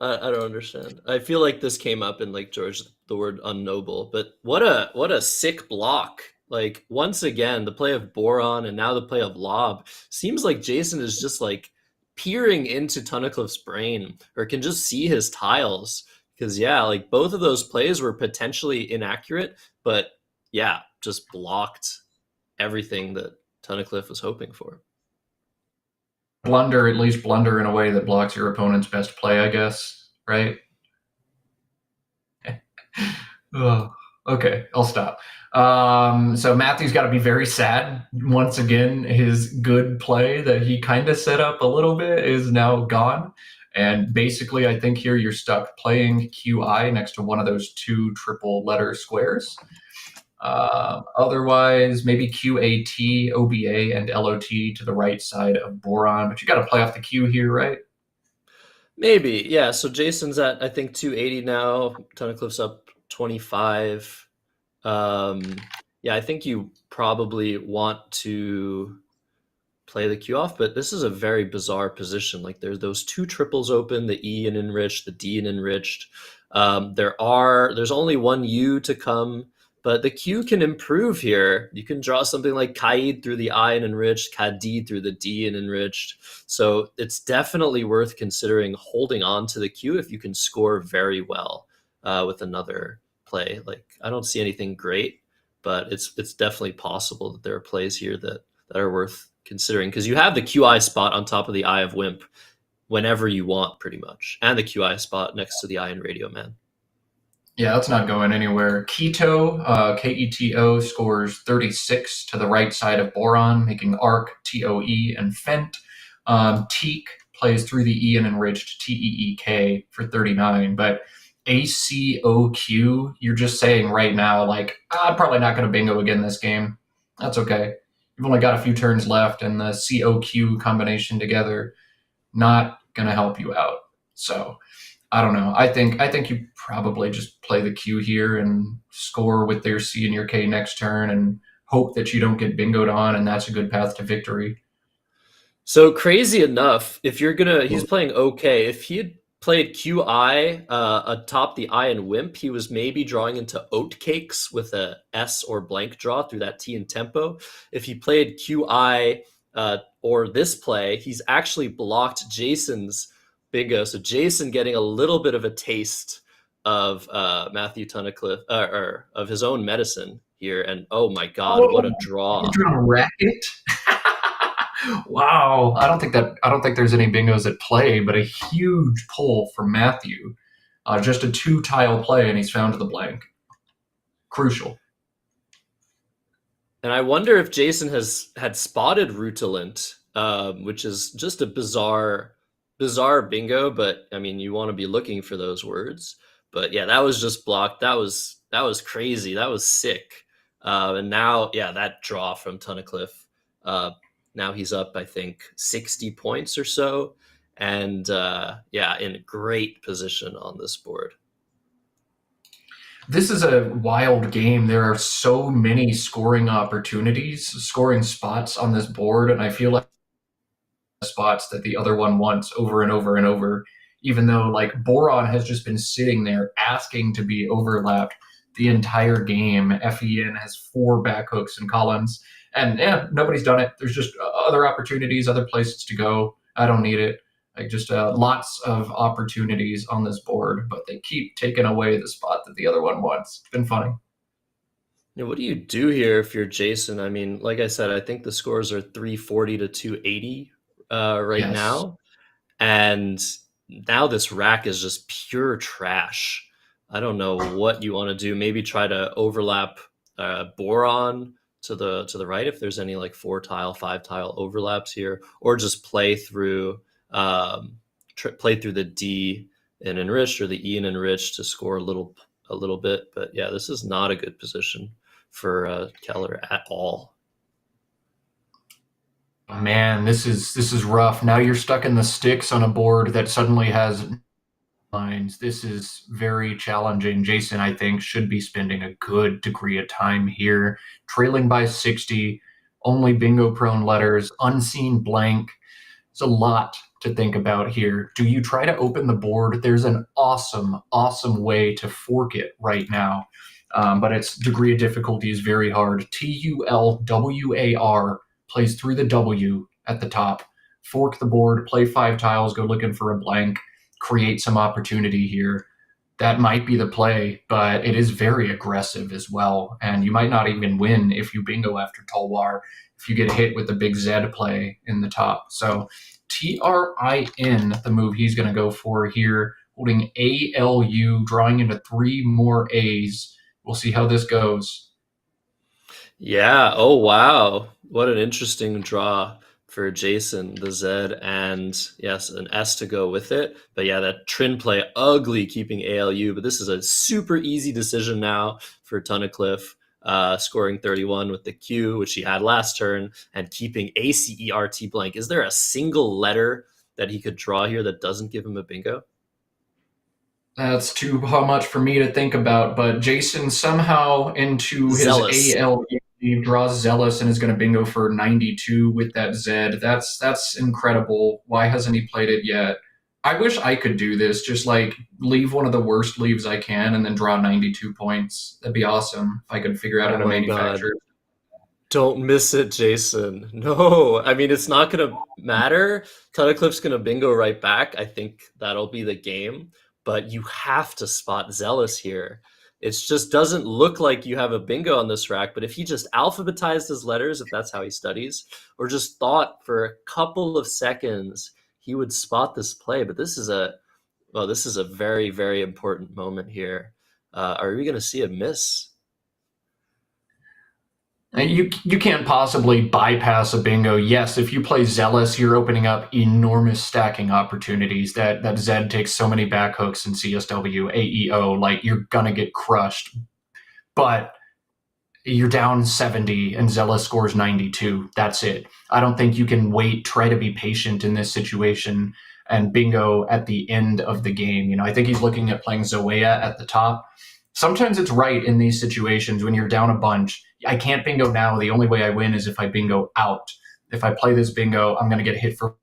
I don't understand. I feel like this came up in Lake George, the word unnoble. But what a sick block! Like once again, the play of Boron and now the play of Lob seems like Jason is just like peering into Tunnicliffe's brain, or can just see his tiles. Because yeah, like both of those plays were potentially inaccurate, but yeah, just blocked everything that Tunnicliffe was hoping for. Blunder, at least blunder in a way that blocks your opponent's best play, I guess, right? Oh, okay, I'll stop. So Matthew's got to be very sad. Once again, his good play that he kind of set up a little bit is now gone. And basically, I think here you're stuck playing QI next to one of those two triple letter squares. Otherwise, maybe QAT, OBA, and LOT to the right side of Boron. But you got to play off the Q here, right? Maybe, yeah. So Jason's at, I think, 280 now. Tunnicliffe's up 25. Yeah, I think you probably want to play the Q off, but this is a very bizarre position. Like there's those two triples open, the E and enriched, the D and enriched. There's only one U to come, but the Q can improve here. You can draw something like Kaid through the I and enriched, Kadid through the D and enriched. So it's definitely worth considering holding on to the Q if you can score very well with another play. Like I don't see anything great, but it's definitely possible that there are plays here that are worth considering, because you have the QI spot on top of the Eye of Wimp whenever you want, pretty much, and the QI spot next to the Eye and Radio Man. Yeah, that's not going anywhere. Keto, Keto, scores 36 to the right side of Boron, making Arc, TOE, and Fent. Teak plays through the E and enriched, TEEK, for 39. But ACOQ, you're just saying right now, like, I'm probably not going to bingo again this game. That's okay. You've only got a few turns left, and the COQ combination together not going to help you out. So I don't know. I think you probably just play the Q here and score with your C and your K next turn, and hope that you don't get bingoed on, and that's a good path to victory. So crazy enough, if you're gonna, he's playing okay. If he had played QI atop the I and Wimp, he was maybe drawing into Oatcakes with a S or blank draw through that T and tempo. If he played QI or this play, he's actually blocked Jason's bingo. So Jason getting a little bit of a taste of Matthew Tunnicliffe or of his own medicine here. And oh my God, Oh, what a you draw! draw a racket. Wow. I don't think there's any bingos at play, but a huge pull from Matthew. Just a two tile play, and he's found the blank. Crucial. And I wonder if Jason has had spotted Rutilant, which is just a bizarre bingo. But I mean, you want to be looking for those words. But yeah, that was just blocked. That was crazy. That was sick. And now, yeah, that draw from Tunnicliffe. Uh, Now he's up, I think, 60 points or so, and yeah, in a great position on this board. This is a wild game. There are so many scoring opportunities, scoring spots on this board, and I feel like spots that the other one wants over and over and over, even though like Boron has just been sitting there asking to be overlapped the entire game. FEN has four back hooks and Collins, and yeah, nobody's done it. There's just other opportunities, other places to go. I don't need it. Like just lots of opportunities on this board, but they keep taking away the spot that the other one wants. It's been funny. Now, what do you do here if you're Jason? I mean, like I said, I think the scores are 340 to 280 right Yes. now, and now this rack is just pure trash. I don't know what you want to do. Maybe try to overlap Boron to the right if there's any like 4 tile, 5 tile overlaps here, or just play through the D in enriched or the E in enriched to score a little bit. But yeah, this is not a good position for Keller at all. Man, this is rough. Now you're stuck in the sticks on a board that suddenly has lines. This is very challenging. Jason, I think, should be spending a good degree of time here, trailing by 60, only bingo prone letters, unseen blank. It's a lot to think about here. Do you try to open the board? There's an awesome, awesome way to fork it right now, but its degree of difficulty is very hard. TULWAR plays through the W at the top. Fork the board, play 5 tiles, go looking for a blank, create some opportunity here. That might be the play, but it is very aggressive as well. And you might not even win if you bingo after Tulwar if you get hit with the big Z play in the top. So TRIN, the move he's going to go for here, holding ALU, drawing into 3 more A's. We'll see how this goes. Yeah. Oh, wow. What an interesting draw for Jason, the Z, and yes, an S to go with it. But yeah, that Trin play, ugly keeping ALU. But this is a super easy decision now for Tunnicliffe, scoring 31 with the Q, which he had last turn, and keeping ACERT blank. Is there a single letter that he could draw here that doesn't give him a bingo? That's too much for me to think about, but Jason somehow into his Zealous. ALU draws Zealous and is going to bingo for 92 with that Z. That's incredible. Why hasn't he played it yet? I wish I could do this. Just like leave one of the worst leaves I can and then draw 92 points. That'd be awesome if I could figure out Oh how to my God. manufacture. Don't miss it, Jason. No, I mean, it's not going to matter. Tunnicliffe's going to bingo right back. I think that'll be the game. But you have to spot Zealous here. It just doesn't look like you have a bingo on this rack. But if he just alphabetized his letters, if that's how he studies, or just thought for a couple of seconds, he would spot this play. But this is a very, very important moment here. Are we going to see a miss? You can't possibly bypass a bingo. Yes, if you play Zealous, you're opening up enormous stacking opportunities. That Zed takes so many back hooks in CSW, AEO, like you're gonna get crushed. But you're down 70 and Zealous scores 92. That's it. I don't think you can wait, try to be patient in this situation and bingo at the end of the game. I think he's looking at playing Zoea at the top. Sometimes it's right in these situations when you're down a bunch. I can't bingo now. The only way I win is if I bingo out. If I play this bingo, I'm going to get hit for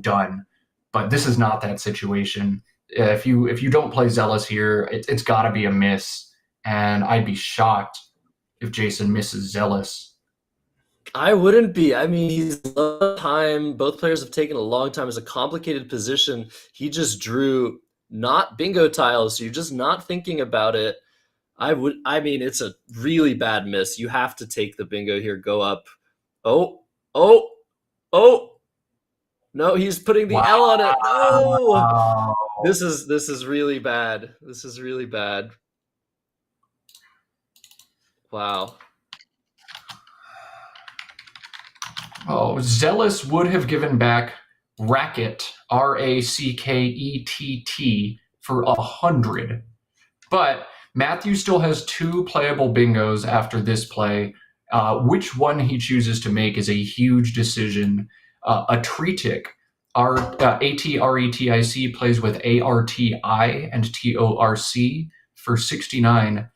done. But this is not that situation. If you don't play Zealous here, it's got to be a miss. And I'd be shocked if Jason misses Zealous. I wouldn't be. I mean, he's a long time. Both players have taken a long time. It's a complicated position. He just drew not bingo tiles, so you're just not thinking about it. I mean, it's a really bad miss. You have to take the bingo here, go up. Oh, oh, oh. No, he's putting the L on it. No. This is really bad. This is really bad. Wow. Oh, Zealous would have given back Racket, Rackett, for 100. But Matthew still has 2 playable bingos after this play. Which one he chooses to make is a huge decision. Atretic, Atretic plays with ARTI and TORC for 69.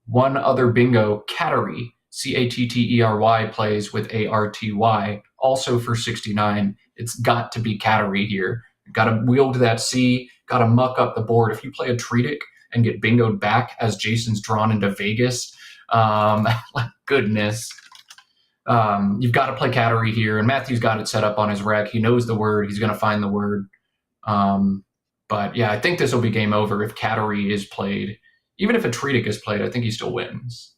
One other bingo, Cattery, Cattery plays with ARTY, also for 69. It's got to be Cattery here. Got to wield that C, got to muck up the board. If you play Atretic and get bingoed back as Jason's drawn into Vegas, goodness. You've got to play Cattery here, and Matthew's got it set up on his rec. He knows the word. He's going to find the word. But yeah, I think this will be game over if Cattery is played. Even if Atretic is played, I think he still wins.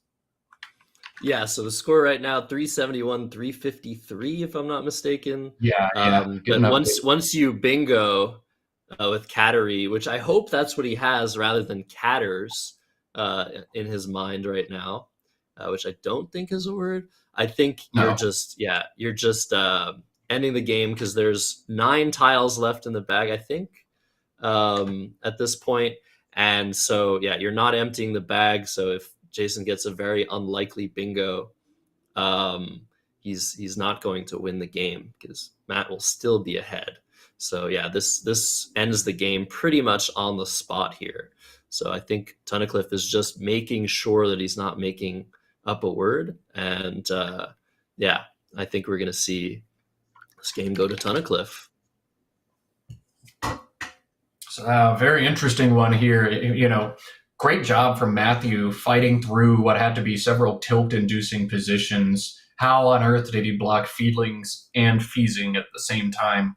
Yeah, so the score right now, 371, 353, if I'm not mistaken. Yeah. But once you bingo with Cattery, which I hope that's what he has rather than Catters in his mind right now, which I don't think is a word. I think you're just ending the game because there's 9 tiles left in the bag, I think, at this point. And so, yeah, you're not emptying the bag. So if Jason gets a very unlikely bingo, he's not going to win the game because Matt will still be ahead. So yeah, this ends the game pretty much on the spot here. So I think Tunnicliffe is just making sure that he's not making up a word. And yeah, I think we're going to see this game go to Tunnicliffe. So, very interesting one here. Great job from Matthew fighting through what had to be several tilt-inducing positions. How on earth did he block feelings and feezing at the same time?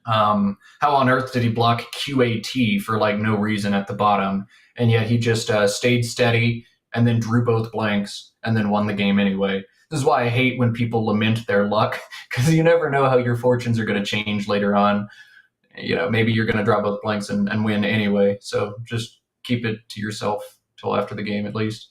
How on earth did he block QAT for no reason at the bottom? And yet he just stayed steady and then drew both blanks and then won the game anyway. This is why I hate when people lament their luck, because you never know how your fortunes are going to change later on. Maybe you're going to draw both blanks and win anyway. So just keep it to yourself till after the game, at least.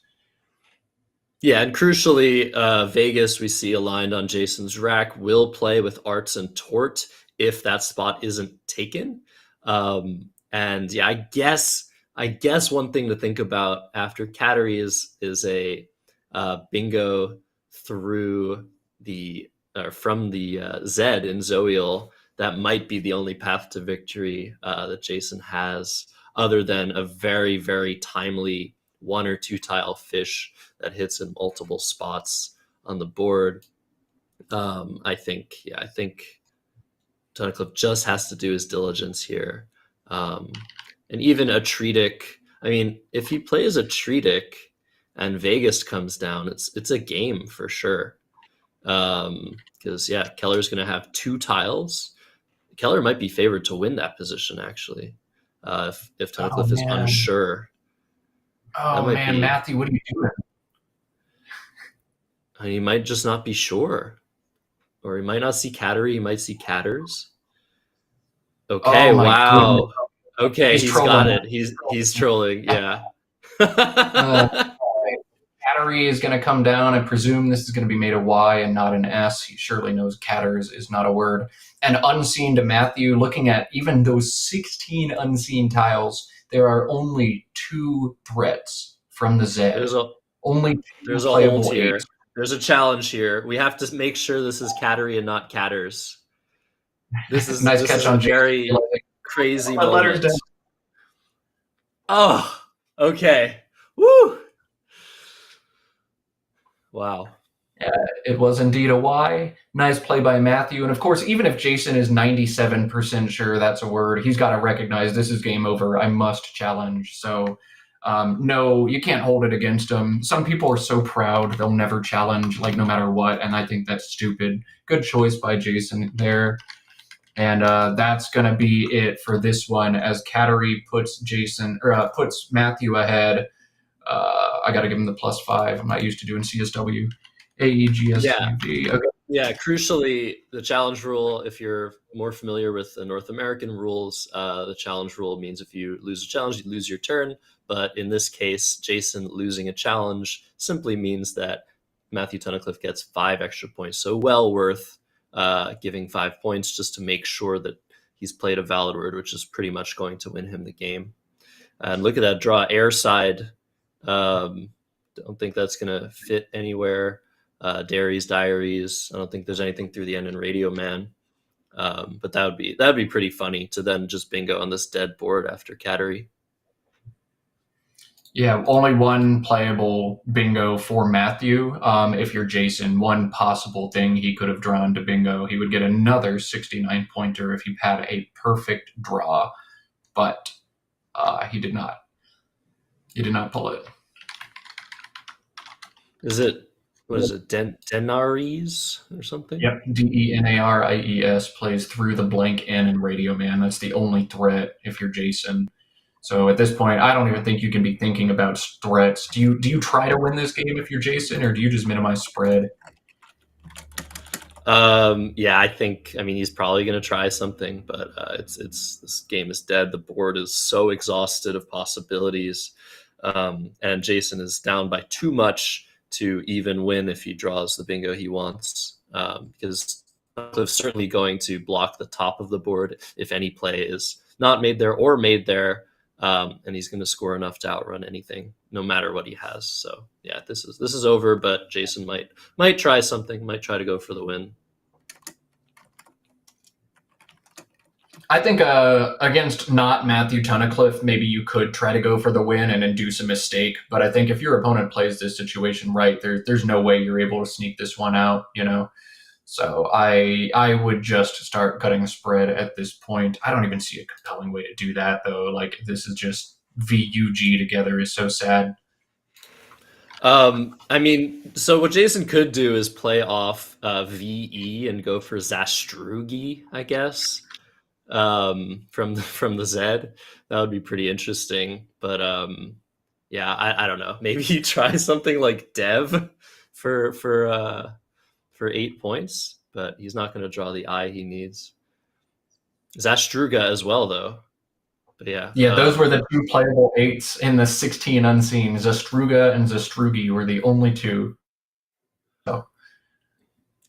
Yeah, and crucially, Vegas, we see aligned on Jason's rack, will play with Arts and Tort if that spot isn't taken. And yeah, I guess one thing to think about after Cattery is a bingo through from the Zed in Zoiel. That might be the only path to victory that Jason has, other than a very, very timely 1 or 2 tile fish that hits in multiple spots on the board. I think Tunnicliffe just has to do his diligence here. And even Atretic, I mean, if he plays Atretic and Vegas comes down, it's a game for sure. Because Keller's going to have 2 tiles. Keller might be favored to win that position, actually, if Tunnicliffe is unsure. Oh, man, Matthew, what are you doing? He might just not be sure. Or he might not see Cattery, he might see Catters. Okay, wow. Goodness. Okay, he's got it. He's trolling, yeah. Cattery is going to come down. I presume this is going to be made a Y and not an S. He surely knows catters is not a word. And unseen to Matthew, looking at even those 16 unseen tiles, there are only 2 threats from the Z. Only 2 there's a playable hold here. 8s. There's a challenge here. We have to make sure this is cattery and not catters. This is Nice catch on a very crazy moment. Oh, okay. Woo! Wow. It was indeed a Y. Nice play by Matthew. And of course, even if Jason is 97% sure that's a word, he's got to recognize this is game over. I must challenge. So, no, you can't hold it against him. Some people are so proud they'll never challenge, like no matter what. And I think that's stupid. Good choice by Jason there. And that's going to be it for this one as Cattery puts Matthew ahead. I got to give him the +5. I'm not used to doing CSW. AEGSUV. Yeah. Okay. Yeah, crucially, the challenge rule, if you're more familiar with the North American rules, the challenge rule means if you lose a challenge, you lose your turn. But in this case, Jason losing a challenge simply means that Matthew Tunnicliffe gets 5 extra points. So well worth giving 5 points just to make sure that he's played a valid word, which is pretty much going to win him the game. And look at that draw, airside. Don't think that's going to fit anywhere. Dairies, Diaries. I don't think there's anything through the end in Radio Man. But that'd be pretty funny to then just bingo on this dead board after Cattery. Yeah, only one playable bingo for Matthew. If you're Jason, one possible thing he could have drawn to bingo, he would get another 69 pointer if he had a perfect draw, but he did not. He did not pull it. What is it, Denaries or something? Yep, Denaries plays through the blank N in Radio Man. That's the only threat if you're Jason. So at this point, I don't even think you can be thinking about threats. Do you try to win this game if you're Jason, or do you just minimize spread? Yeah, I mean, he's probably going to try something, but this game is dead. The board is so exhausted of possibilities, and Jason is down by too much to even win if he draws the bingo he wants, because Cliff's certainly going to block the top of the board if any play is not made there or made there, and he's going to score enough to outrun anything, no matter what he has. So yeah, this is over. But Jason might try something, might try to go for the win. I think against not Matthew Tunnicliffe, maybe you could try to go for the win and induce a mistake. But I think if your opponent plays this situation right, there's no way you're able to sneak this one out, you know? So I would just start cutting a spread at this point. I don't even see a compelling way to do that, though. Like, this is just VUG together is so sad. I mean, so what Jason could do is play off VE and go for Zastrugi, I guess. From the Z, that would be pretty interesting. But yeah, I don't know. Maybe you try something like Dev for 8 points, but he's not going to draw the I he needs. Zastruga as well, though. But yeah, those were the 2 playable 8s in the 16 unseen. Zastruga and Zastrugi were the only 2. So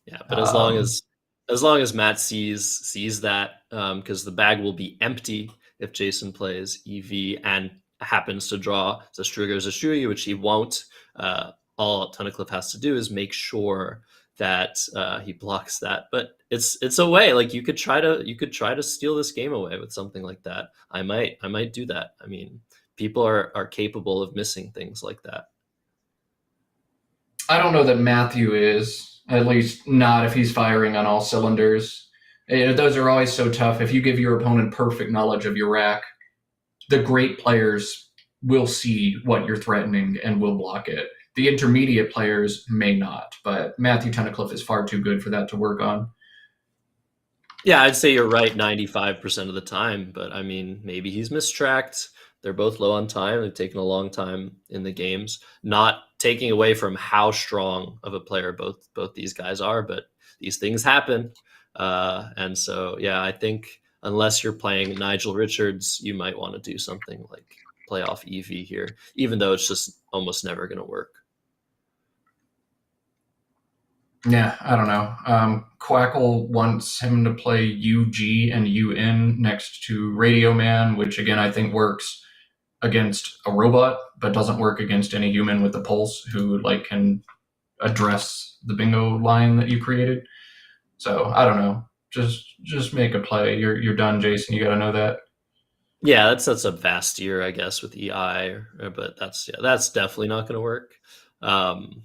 yeah, but as long as Matt sees that, because the bag will be empty if Jason plays EV and happens to draw Zastrugi, which he won't. All Tunnicliffe has to do is make sure that he blocks that. But it's a way. Like, you could try to steal this game away with something like that. I might do that. I mean, people are capable of missing things like that. I don't know that Matthew is. At least not if he's firing on all cylinders. Those are always so tough. If you give your opponent perfect knowledge of your rack, the great players will see what you're threatening and will block it. The intermediate players may not, but Matthew Tunnicliffe is far too good for that to work on. Yeah, I'd say you're right 95% of the time, but I mean, maybe he's mistracked. They're both low on time. They've taken a long time in the games. Not taking away from how strong of a player both these guys are, but these things happen. And so, yeah, I think unless you're playing Nigel Richards, you might want to do something like play off EV here, even though it's just almost never going to work. Yeah, I don't know. Quackle wants him to play UG and UN next to Radio Man, which again I think works against a robot, but doesn't work against any human with a pulse who like can address the bingo line that you created. So I don't know. Just make a play. You're done, Jason. You got to know that. Yeah, that's a vast year, I guess, with EI, but that's definitely not going to work. Um,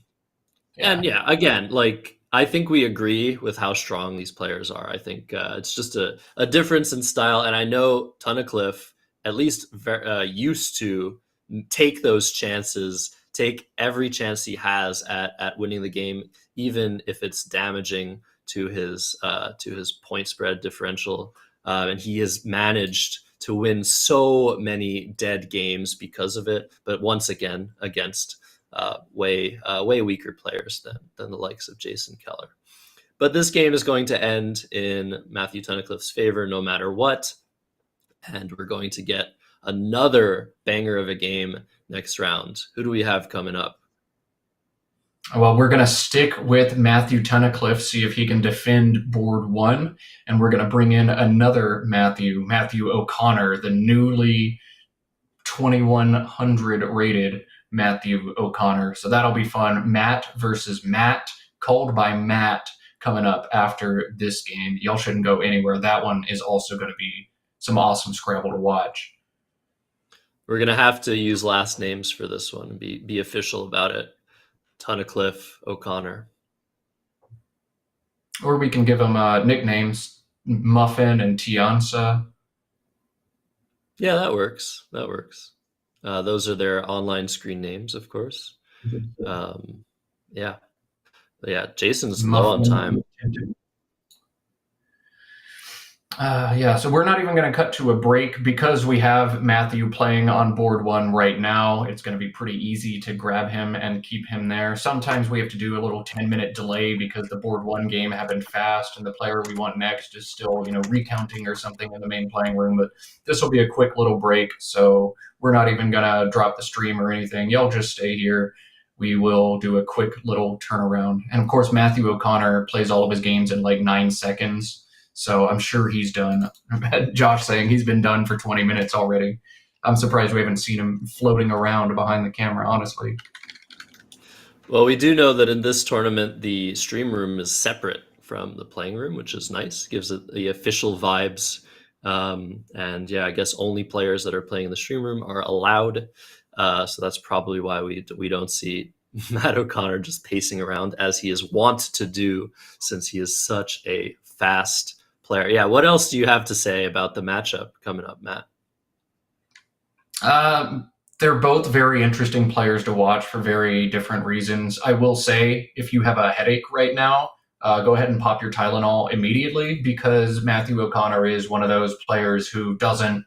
Yeah. and yeah, again, like I think we agree with how strong these players are. I think it's just a difference in style, and I know Tunnicliffe at least used to take those chances, take every chance he has at winning the game, even if it's damaging to his point spread differential, and he has managed to win so many dead games because of it. But once again, against way weaker players than the likes of Jason Keller. But this game is going to end in Matthew Tunnicliffe's favor no matter what. And we're going to get another banger of a game next round. Who do we have coming up? Well, we're going to stick with Matthew Tunnicliffe, see if he can defend board one. And we're going to bring in another Matthew O'Connor, the newly 2100 rated Matthew O'Connor. So that'll be fun. Matt versus Matt, called by Matt, coming up after this game. Y'all shouldn't go anywhere. That one is also going to be some awesome Scrabble to watch. We're going to have to use last names for this one and be official about it. Tunnicliffe O'Connor. Or we can give them nicknames, Muffin and Tiansa. Yeah, that works. That works. Those are their online screen names, of course. Yeah. Yeah, Jason's low on time. Yeah, so we're not even going to cut to a break because we have Matthew playing on board one right now. It's going to be pretty easy to grab him and keep him there. Sometimes we have to do a little 10-minute delay because the board one game happened fast and the player we want next is still, recounting or something in the main playing room. But this will be a quick little break, so we're not even going to drop the stream or anything. Y'all just stay here. We will do a quick little turnaround. And of course, Matthew O'Connor plays all of his games in like 9 seconds. So I'm sure he's done. Josh saying he's been done for 20 minutes already. I'm surprised we haven't seen him floating around behind the camera, honestly. Well, we do know that in this tournament, the stream room is separate from the playing room, which is nice. Gives it the official vibes. And yeah, I guess only players that are playing in the stream room are allowed. So that's probably why we don't see Matt O'Connor just pacing around as he is wont to do, since he is such a fast player. Yeah, what else do you have to say about the matchup coming up, Matt? They're both very interesting players to watch for very different reasons. I will say, if you have a headache right now, go ahead and pop your Tylenol immediately because Matthew O'Connor is one of those players who doesn't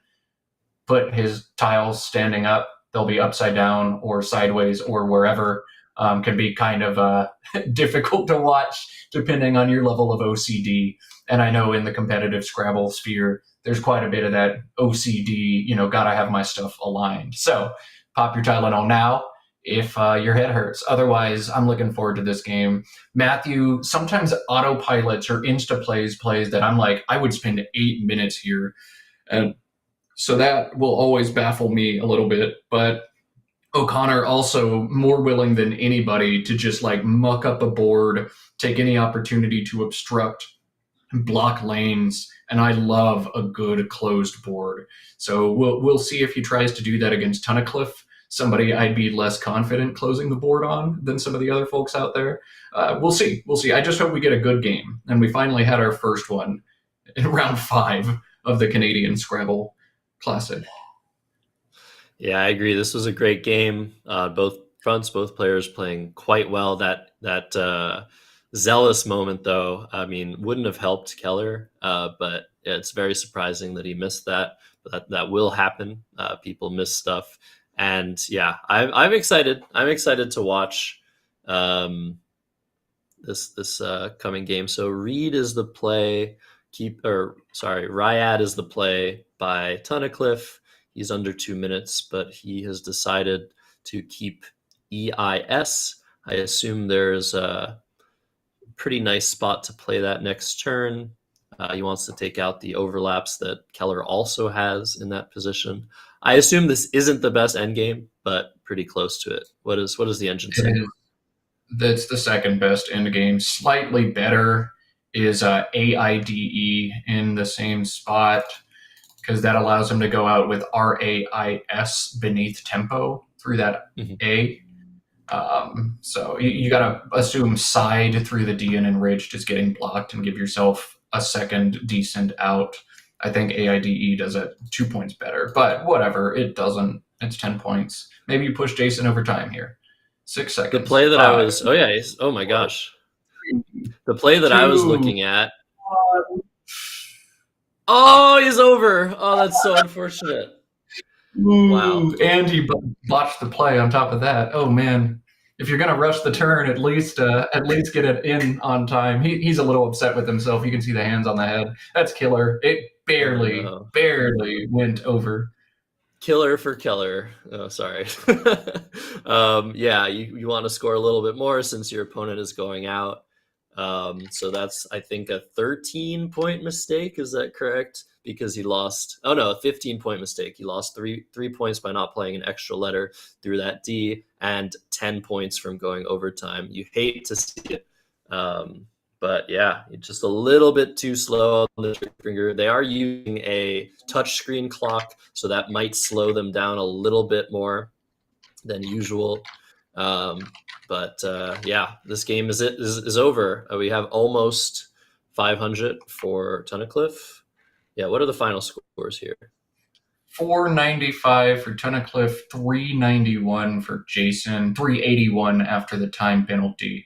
put his tiles standing up. They'll be upside down or sideways or wherever. Can be kind of difficult to watch depending on your level of OCD. And I know in the competitive Scrabble sphere, there's quite a bit of that OCD, gotta have my stuff aligned. So pop your Tylenol now if your head hurts. Otherwise, I'm looking forward to this game. Matthew sometimes autopilots or insta plays that I'm like, I would spend 8 minutes here. And so that will always baffle me a little bit. But O'Connor also more willing than anybody to just like muck up a board, take any opportunity to obstruct, block lanes, and I love a good closed board. So we'll see if he tries to do that against Tunnicliffe, somebody I'd be less confident closing the board on than some of the other folks out there. We'll see. We'll see. I just hope we get a good game, and we finally had our first one in round 5 of the Canadian Scrabble Classic. Yeah, I agree. This was a great game. Both fronts, both players playing quite well. That zealous moment, though, I mean, wouldn't have helped Keller, but it's very surprising that he missed that. But that will happen. People miss stuff, and yeah, I'm excited. I'm excited to watch this coming game. So Reed is the play. Ryad is the play by Tunnicliffe. He's under 2 minutes, but he has decided to keep EIS. I assume there's pretty nice spot to play that next turn. He wants to take out the overlaps that Keller also has in that position. I assume this isn't the best endgame, but pretty close to it. What does the engine say? That's the second best endgame. Slightly better is AIDE in the same spot, because that allows him to go out with RAIS beneath tempo through that A. So you got to assume side through the D and enriched is getting blocked and give yourself a second decent out. I think AIDE does it 2 points better, but whatever, it doesn't. It's 10 points. Maybe you push Jason over time here. 6 seconds. The play that I was, oh my gosh. The play that I was looking at. Oh, he's over. Oh, that's so unfortunate. Wow. And he botched the play on top of that. Oh man. If you're gonna rush the turn, at least get it in on time. He's a little upset with himself. You can see the hands on the head. That's killer. It barely went over. Killer for Keller. Oh, sorry. Yeah, you want to score a little bit more since your opponent is going out. So that's, I think, a 13-point mistake. Is that correct? Because he lost, a 15-point mistake. He lost three points by not playing an extra letter through that D, and 10 points from going overtime. You hate to see it. But yeah, just a little bit too slow on the finger. They are using a touchscreen clock, so that might slow them down a little bit more than usual. But yeah, this game is over. We have almost 500 for Tunnicliffe. Yeah, what are the final scores here? 495 for Tunnicliffe, 391 for Jason, 381 after the time penalty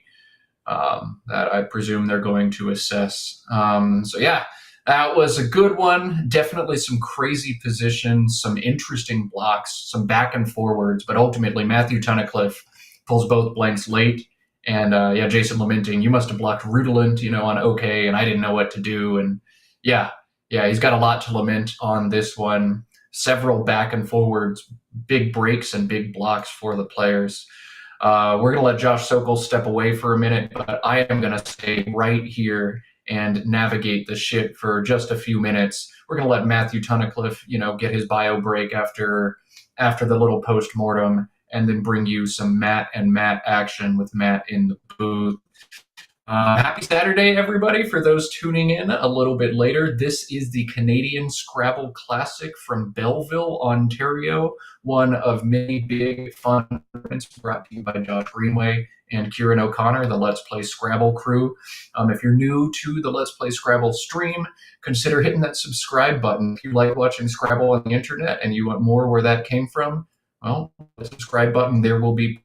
that I presume they're going to assess. So yeah, that was a good one. Definitely some crazy positions, some interesting blocks, some back and forwards, but ultimately Matthew Tunnicliffe pulls both blanks late. And yeah, Jason lamenting, you must have blocked Rudelant, on OK, and I didn't know what to do. And yeah, he's got a lot to lament on this one. Several back and forwards, big breaks and big blocks for the players. We're going to let Josh Sokol step away for a minute, but I am going to stay right here and navigate the shit for just a few minutes. We're going to let Matthew Tunnicliffe, get his bio break after the little post-mortem, and then bring you some Matt and Matt action with Matt in the booth. Happy Saturday, everybody, for those tuning in a little bit later. This is the Canadian Scrabble Classic from Belleville, Ontario, one of many big fun events brought to you by Josh Greenway and Kieran O'Connor, the Let's Play Scrabble crew. If you're new to the Let's Play Scrabble stream, consider hitting that subscribe button. If you like watching Scrabble on the internet and you want more where that came from, well, the subscribe button there will be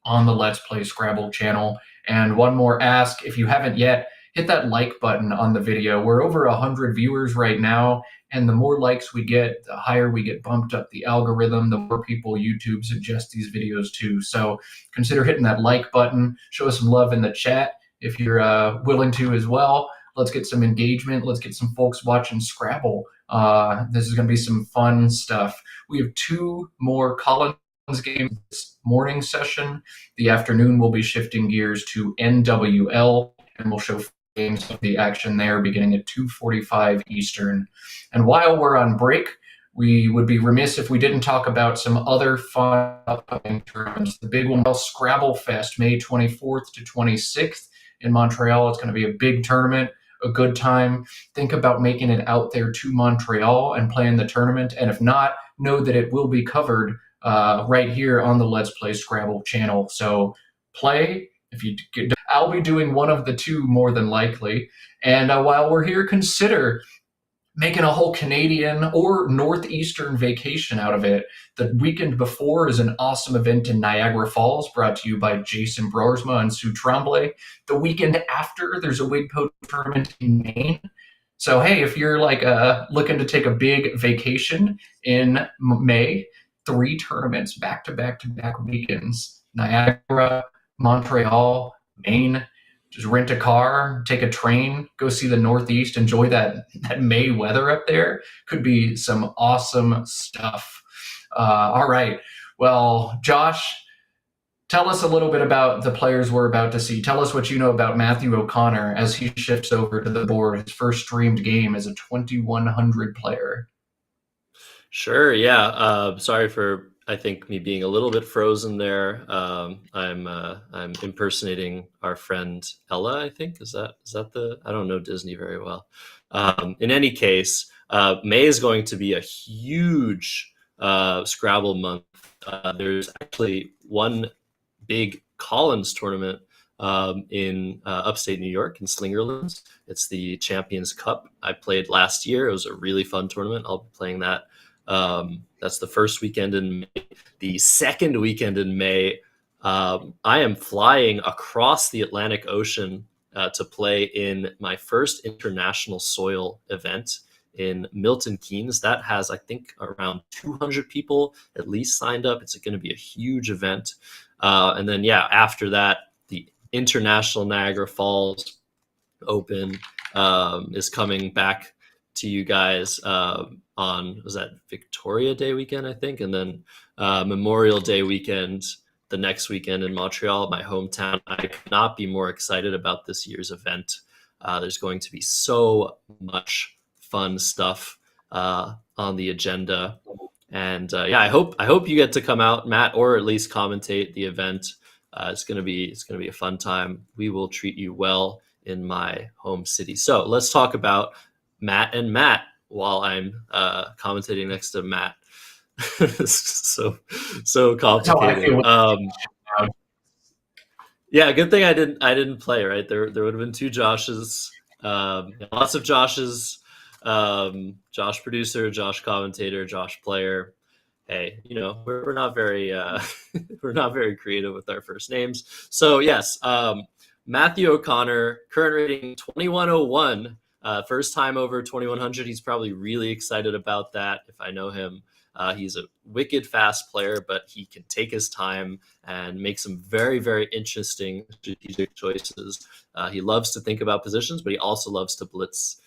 on the Let's Play Scrabble channel. And one more ask, if you haven't yet, hit that like button on the video. We're over 100 viewers right now, and the more likes we get, the higher we get bumped up the algorithm, the more people YouTube suggest these videos to. So consider hitting that like button. Show us some love in the chat if you're willing to as well. Let's get some engagement. Let's get some folks watching Scrabble. This is going to be some fun stuff. We have 2 more Collins games this morning session. The afternoon we'll be shifting gears to NWL, and we'll show games of the action there beginning at 2:45 Eastern. And while we're on break, we would be remiss if we didn't talk about some other fun upcoming tournaments. The big one, Scrabble Fest, May 24th to 26th in Montreal. It's going to be a big tournament, a good time. Think about making it out there to Montreal and playing the tournament. And if not, know that it will be covered right here on the Let's Play Scrabble channel. So play. I'll be doing one of the 2 more than likely. And while we're here, consider making a whole Canadian or Northeastern vacation out of it. The weekend before is an awesome event in Niagara Falls brought to you by Jason Broersma and Sue Tremblay. The weekend after, there's a Wigpo tournament in Maine. So, hey, if you're looking to take a big vacation in May, 3 tournaments back-to-back-to-back weekends. Niagara, Montreal, Maine. Just rent a car, take a train, go see the Northeast, enjoy that May weather up there. Could be some awesome stuff. All right. Well, Josh, Tell us a little bit about the players we're about to see. Tell us what you know about Matthew O'Connor as he shifts over to the board. His first streamed game as a 2100 player. Sure. Yeah. Sorry for I think me being a little bit frozen there. I'm impersonating our friend Ella. I think is that the I don't know Disney very well. In any case, May is going to be a huge Scrabble month. There's actually one big Collins tournament in upstate New York in Slingerlands. It's the Champions Cup. I played last year. It was a really fun tournament. I'll be playing that. That's the first weekend in May. The second weekend in May, I am flying across the Atlantic Ocean to play in my first international soil event in Milton Keynes. That has, I think, around 200 people at least signed up. It's going to be a huge event. And then, yeah, after that, the International Niagara Falls Open is coming back to you guys on, was that Victoria Day weekend, I think? And then Memorial Day weekend, the next weekend in Montreal, my hometown. I could not be more excited about this year's event. There's going to be so much fun stuff on the agenda. And yeah, I hope you get to come out, Matt, or at least commentate the event. It's gonna be a fun time. We will treat you well in my home city. So let's talk about Matt and Matt while I'm commentating next to Matt. so complicated. Yeah, good thing I didn't play, right? There would have been two Joshes, lots of Joshes. Josh producer, Josh commentator, Josh player. Hey, we're not very we're not very creative with our first names. So yes, Matthew O'Connor, current rating 2101. First time over 2100. He's probably really excited about that. If I know him, he's a wicked fast player, but he can take his time and make some very, very interesting strategic choices. He loves to think about positions, but he also loves to blitz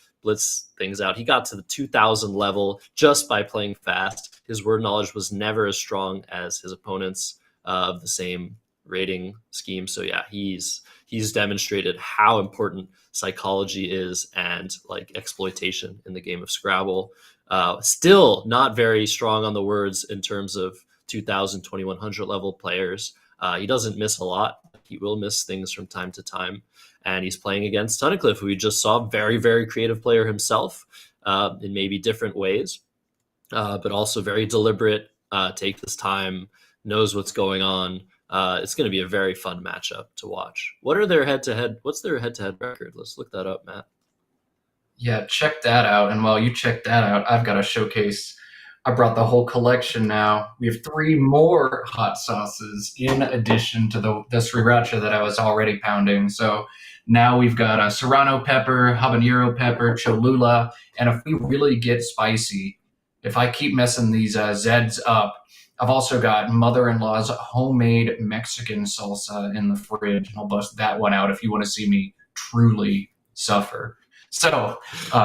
things out. He got to the 2000 level just by playing fast. His word knowledge was never as strong as his opponents of the same rating scheme. So yeah, he's demonstrated how important psychology is and like exploitation in the game of Scrabble. Still not very strong on the words in terms of 2000, 2100 level players. He doesn't miss a lot. He will miss things from time to time. And he's playing against Tunnicliffe, who we just saw, very, very creative player himself in maybe different ways, but also very deliberate, takes his time, knows what's going on. It's going to be a very fun matchup to watch. What's their head-to-head record? Let's look that up, Matt. Yeah, check that out. And while you check that out, I've got a showcase. I brought the whole collection now. We have 3 more hot sauces in addition to the sriracha that I was already pounding. So now we've got a serrano pepper, habanero pepper, Cholula, and if we really get spicy, if I keep messing these Zeds up, I've also got mother-in-law's homemade Mexican salsa in the fridge, and I'll bust that one out if you want to see me truly suffer. So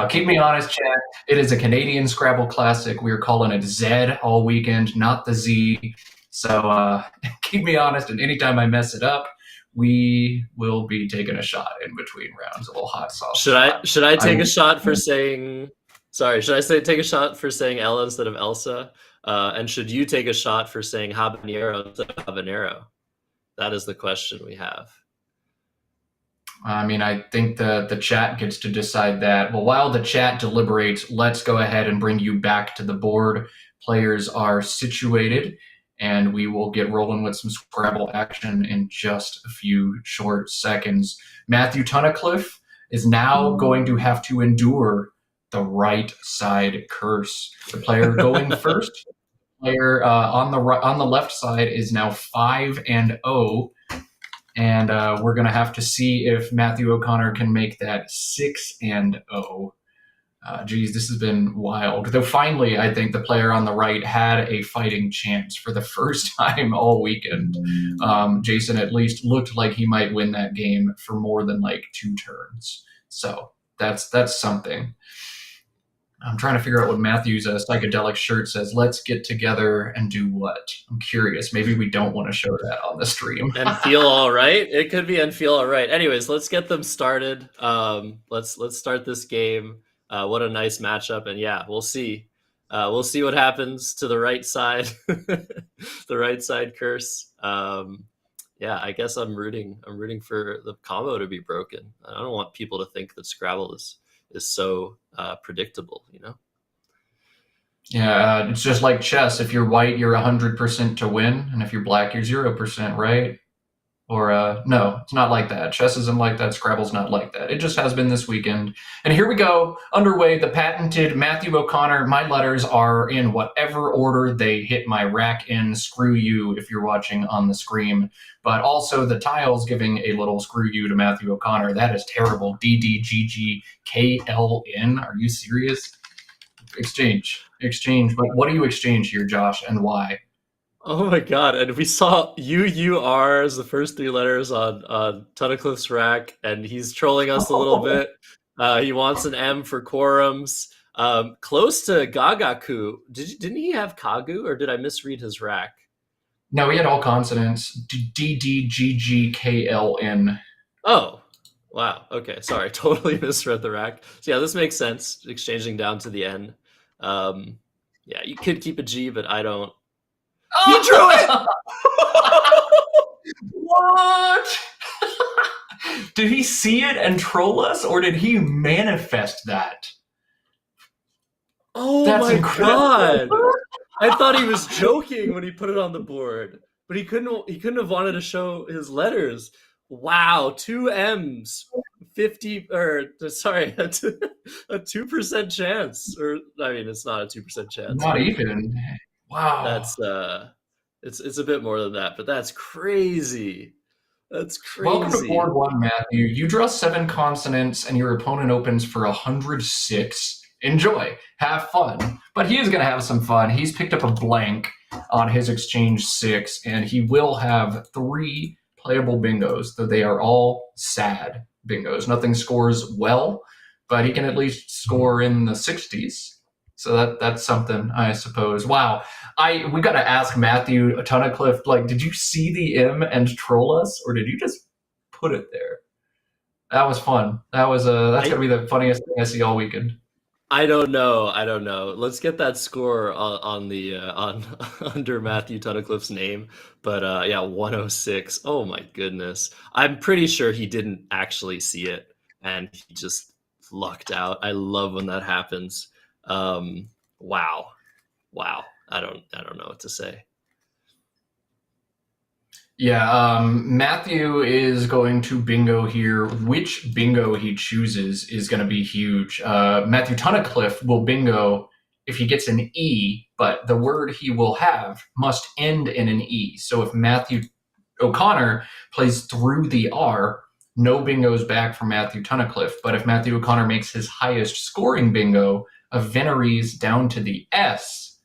keep me honest, chat. It is a Canadian Scrabble Classic. We're calling it Zed all weekend, not the Z. So keep me honest, and anytime I mess it up, we will be taking a shot in between rounds, a little hot sauce. Should I take a shot for saying? Sorry, should I take a shot for saying Ella instead of Elsa? And should you take a shot for saying habanero instead of habanero? That is the question we have. I mean, I think the chat gets to decide that. Well, while the chat deliberates, let's go ahead and bring you back to the board. Players are situated, and we will get rolling with some Scrabble action in just a few short seconds. Matthew Tunnicliffe is now going to have to endure the right side curse. The player going first, player on the left side is now 5-0. And we're going to have to see if Matthew O'Connor can make that 6-0. Geez, this has been wild. Though finally, I think the player on the right had a fighting chance for the first time all weekend. Jason at least looked like he might win that game for more than like 2 turns. So that's something. I'm trying to figure out what Matthew's psychedelic shirt says. Let's get together and do what? I'm curious. Maybe we don't want to show that on the stream. And feel all right. It could be and feel all right. Anyways, let's get them started. Let's start this game. What a nice matchup, and yeah, we'll see. We'll see what happens to the right side. The right side curse. Yeah, I guess I'm rooting for the combo to be broken. I don't want people to think that Scrabble is so predictable. Yeah, it's just like chess. If you're white, you're 100% to win, and if you're black, you're 0%, right? Or no, it's not like that. Chess isn't like that. Scrabble's not like that. It just has been this weekend. And here we go, underway, the patented Matthew O'Connor. My letters are in whatever order they hit my rack in. Screw you if you're watching on the screen. But also the tiles giving a little screw you to Matthew O'Connor. That is terrible. DDGGKLN. Are you serious? Exchange. But what do you exchange here, Josh, and why? Oh my god! And we saw UUR as the first three letters on Tunnicliffe's rack, and he's trolling us a little bit. He wants an M for quorums. Close to Gagaku. Didn't he have Kagu, or did I misread his rack? No, he had all consonants. DDGGKLN. Oh, wow. Okay, sorry, totally misread the rack. So yeah, this makes sense. Exchanging down to the N. Yeah, you could keep a G, but I don't. He drew it! What? Did he see it and troll us, or did he manifest that? Oh, that's my god! I thought he was joking when he put it on the board, but he couldn't have wanted to show his letters. Wow, 2 M's, 50 or sorry, a 2% chance, or I mean, it's not a 2% chance. Not even. Wow, that's it's a bit more than that, but that's crazy. That's crazy. Welcome to board one, Matthew. You draw 7 consonants, and your opponent opens for 106. Enjoy, have fun. But he is going to have some fun. He's picked up a blank on his exchange 6, and he will have 3 playable bingos, though they are all sad bingos. Nothing scores well, but he can at least score in the 60s. So that's something, I suppose. Wow. We got to ask Matthew Tunnicliffe, like, did you see the M and troll us, or did you just put it there? That was fun. That's going to be the funniest thing I see all weekend. I don't know. Let's get that score on the under Matthew Tunnicliffe's name. But yeah, 106. Oh my goodness. I'm pretty sure he didn't actually see it and he just lucked out. I love when that happens. Wow. I don't know what to say. Yeah, Matthew is going to bingo here. Which bingo he chooses is going to be huge. Matthew Tunnicliffe will bingo if he gets an E, but the word he will have must end in an E. So if Matthew O'Connor plays through the R, no bingos back for Matthew Tunnicliffe. But if Matthew O'Connor makes his highest scoring bingo of Venaries down to the S,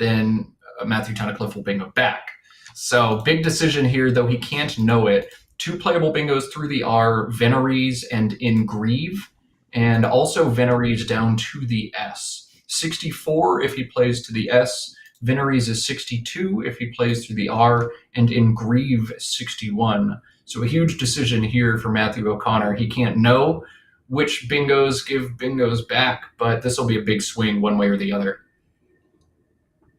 then Matthew Tunnicliffe will bingo back. So big decision here, though he can't know it. 2 playable bingos through the R, Venaries and Ingrieve, and also Venaries down to the S. 64 if he plays to the S, Venaries is 62 if he plays through the R, and Ingrieve 61. So a huge decision here for Matthew O'Connor. He can't know which bingos give bingos back, but this will be a big swing one way or the other.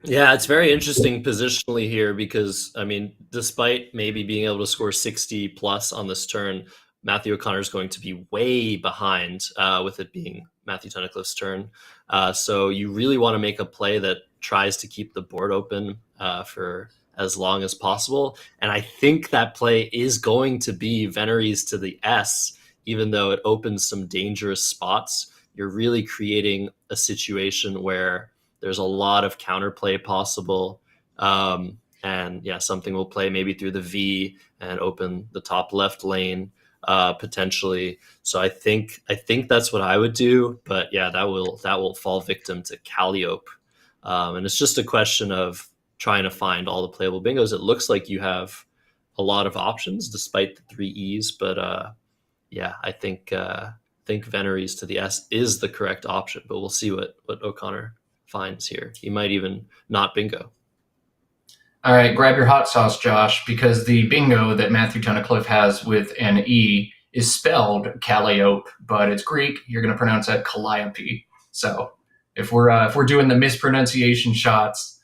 Yeah, it's very interesting positionally here because, I mean, despite maybe being able to score 60 plus on this turn, Matthew O'Connor is going to be way behind with it being Matthew Tunnicliffe's turn. So you really want to make a play that tries to keep the board open for as long as possible. And I think that play is going to be Venaries to the S, even though it opens some dangerous spots. You're really creating a situation where there's a lot of counterplay possible. And yeah, something will play maybe through the V and open the top left lane potentially. So I think that's what I would do. But yeah, that will fall victim to Calliope. And it's just a question of trying to find all the playable bingos. It looks like you have a lot of options despite the 3 E's. But yeah, I think think Veneries to the S is the correct option, but we'll see what O'Connor finds here. He might even not bingo. All right, grab your hot sauce, Josh, because the bingo that Matthew Tunnicliffe has with an E is spelled Calliope, but it's Greek. You're going to pronounce that Calliope. So if we're doing the mispronunciation shots,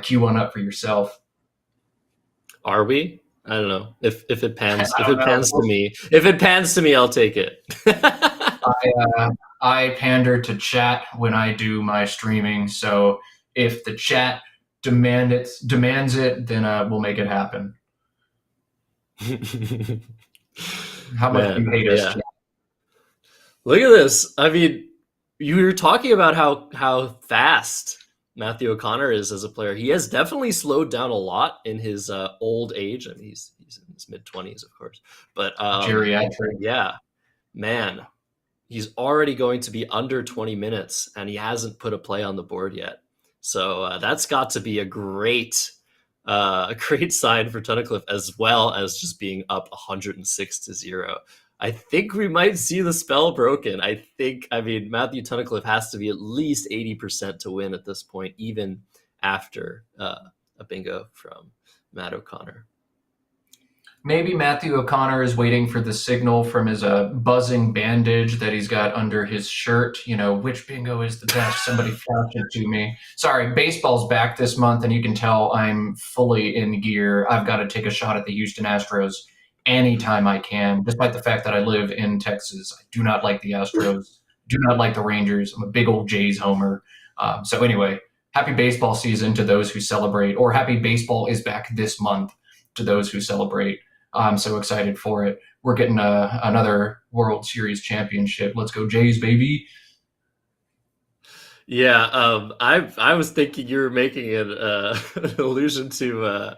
cue one up for yourself. Are we? I don't know. If it pans to me, I'll take it. I pander to chat when I do my streaming, so if the chat demands it, then we'll make it happen. How much do you hate us? Yeah. Look at this. I mean, you were talking about how fast Matthew O'Connor is as a player. He has definitely slowed down a lot in his old age. I mean, he's in his mid-20s, of course. But geriatric. Yeah, man, he's already going to be under 20 minutes, and he hasn't put a play on the board yet. So that's got to be a great sign for Tunnicliffe, as well as just being up 106-0. I think we might see the spell broken. I mean, Matthew Tunnicliffe has to be at least 80% to win at this point, even after a bingo from Matt O'Connor. Maybe Matthew O'Connor is waiting for the signal from his buzzing bandage that he's got under his shirt. You know, which bingo is the best? Somebody flash it to me. Sorry, baseball's back this month, and you can tell I'm fully in gear. I've got to take a shot at the Houston Astros anytime I can, despite the fact that I live in Texas. I do not like the Astros, do not like the Rangers. I'm a big old Jays homer. So anyway, happy baseball season to those who celebrate, or happy baseball is back this month to those who celebrate. I'm so excited for it. We're getting another World Series championship. Let's go Jays, baby. Yeah, I was thinking you were making an allusion to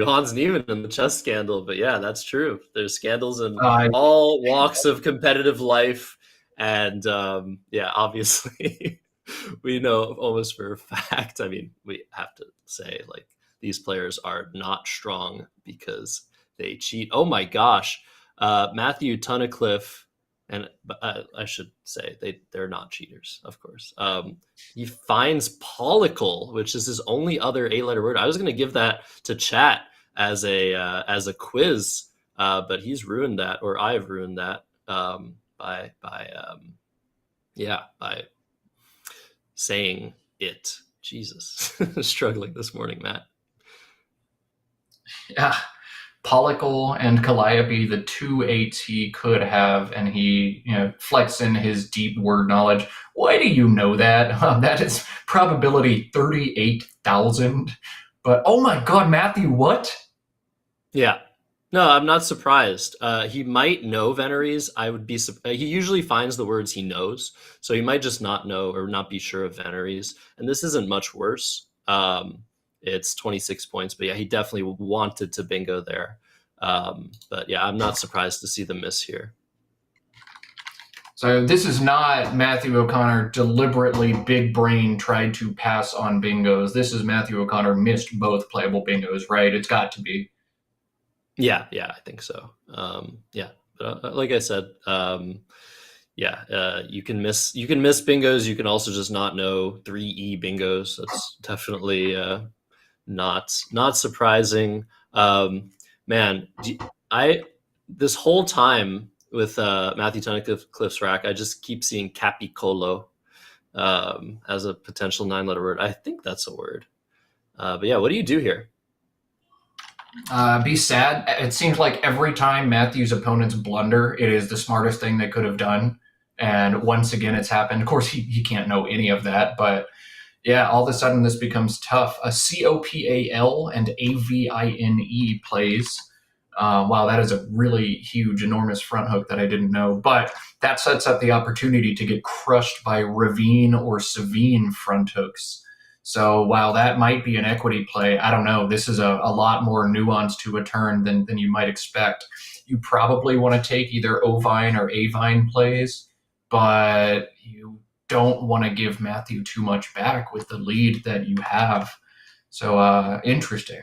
Hans Niemann and the chess scandal, but yeah, that's true. There's scandals in all walks of competitive life, and yeah, obviously, we know almost for a fact. I mean, we have to say, like, these players are not strong because they cheat. Oh my gosh, Matthew Tunnicliffe. And I should say they're not cheaters, of course. He finds pollicle, which is his only other 8-letter word. I was going to give that to chat as a quiz, but he's ruined that, or I've ruined that by saying it. Jesus, struggling this morning, Matt. Yeah. Pollicle and Calliope, the 2 8s he could have, and he, flexing his deep word knowledge. Why do you know that? That is probability 38,000. But oh my God, Matthew, what? Yeah, no, I'm not surprised. He might know Veneries. I would be. He usually finds the words he knows, so he might just not know or not be sure of Veneries. And this isn't much worse. It's 26 points, but yeah, he definitely wanted to bingo there. But yeah, I'm not surprised to see the miss here. So this is not Matthew O'Connor deliberately big brain tried to pass on bingos. This is Matthew O'Connor missed both playable bingos, right? It's got to be. Yeah, I think so. Yeah, but like I said, you can miss bingos. You can also just not know 3E bingos. That's definitely not surprising. Man, this whole time with Matthew Tunnicliffe's rack, I just keep seeing capicolo as a potential 9-letter word. I think that's a word. But yeah, what do you do here? Be sad. It seems like every time Matthew's opponents blunder, it is the smartest thing they could have done. And once again, it's happened. Of course, he can't know any of that, but yeah, all of a sudden this becomes tough. A COPAL and AVINE plays. Wow, that is a really huge, enormous front hook that I didn't know. But that sets up the opportunity to get crushed by Ravine or Savine front hooks. So while that might be an equity play, I don't know. This is a lot more nuance to a turn than you might expect. You probably want to take either Ovine or Avine plays, but you don't want to give Matthew too much back with the lead that you have. So interesting.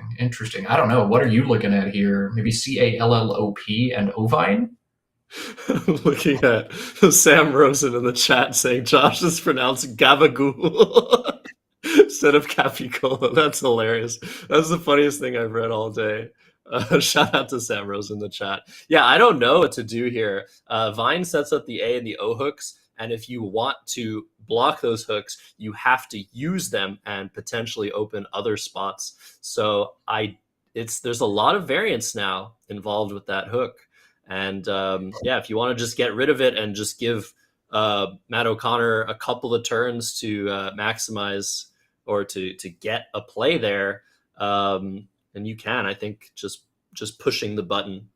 I don't know. What are you looking at here? Maybe CALLOP and Ovine? Looking at Sam Rosen in the chat saying Josh is pronounced Gabagool instead of Capicola. That's hilarious. That's the funniest thing I've read all day. Shout out to Sam Rosen in the chat. Yeah, I don't know what to do here. Vine sets up the A and the O hooks, and if you want to block those hooks, you have to use them and potentially open other spots. So there's a lot of variance now involved with that hook. And yeah, if you want to just get rid of it and just give Matt O'Connor a couple of turns to maximize or to get a play there, and you can, I think just pushing the button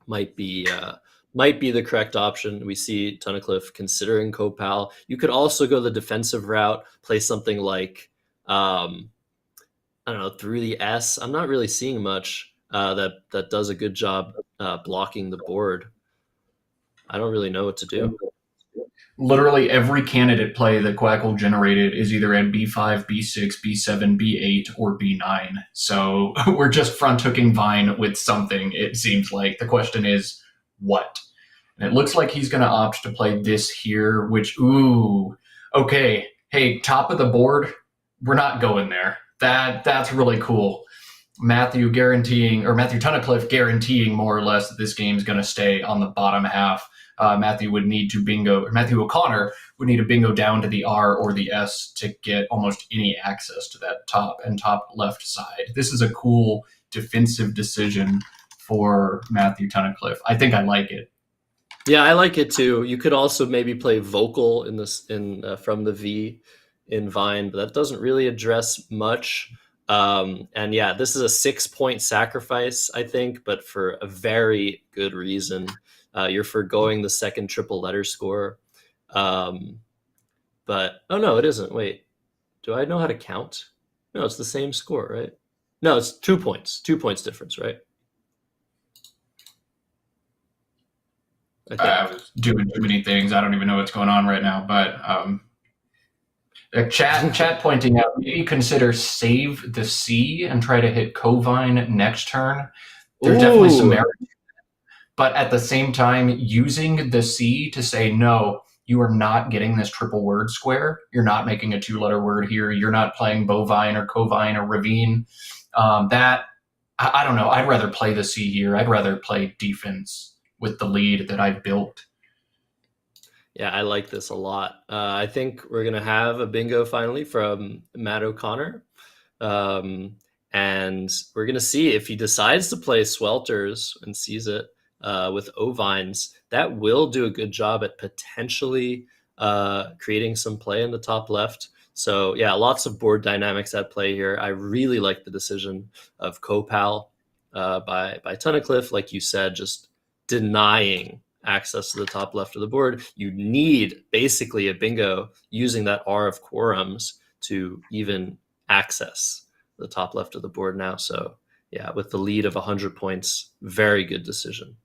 might be the correct option. We see Tunnicliffe considering Copal. You could also go the defensive route, play something like I don't know, through the S. I'm not really seeing much that does a good job blocking the board. I don't really know what to do. Literally every candidate play that Quackle generated is either at B5, B6, B7, B8, or B9. So we're just front hooking Vine with something, it seems like. The question is, what? And it looks like he's going to opt to play this here, which, ooh, okay. Hey, top of the board, we're not going there. That's really cool. Matthew Tunnicliffe guaranteeing more or less that this game is going to stay on the bottom half. Matthew O'Connor would need to bingo down to the R or the S to get almost any access to that top and top left side. This is a cool defensive decision for Matthew Tunnicliffe. I think I like it. Yeah, I like it too. You could also maybe play vocal from the V in Vine, but that doesn't really address much. And yeah, this is a 6-point sacrifice, I think, but for a very good reason. You're forgoing the second triple letter score. But, oh no, it isn't. Wait, do I know how to count? No, it's the same score, right? No, it's 2 points. 2 points difference, right? I was doing too many things. I don't even know what's going on right now, but chat pointing out, maybe consider save the C and try to hit Covine next turn. There's definitely some merit. But at the same time, using the C to say, no, you are not getting this triple word square. You're not making a 2-letter word here. You're not playing bovine or covine or ravine. I don't know. I'd rather play the C here. I'd rather play defense with the lead that I've built. Yeah, I like this a lot. I think we're going to have a bingo finally from Matt O'Connor. And we're going to see if he decides to play Swelters and sees it with Ovines. That will do a good job at potentially creating some play in the top left. So yeah, lots of board dynamics at play here. I really like the decision of Copal by Tunnicliffe. Like you said, just denying access to the top left of the board. You need basically a bingo using that R of quorums to even access the top left of the board now. So yeah, with the lead of 100 points, very good decision.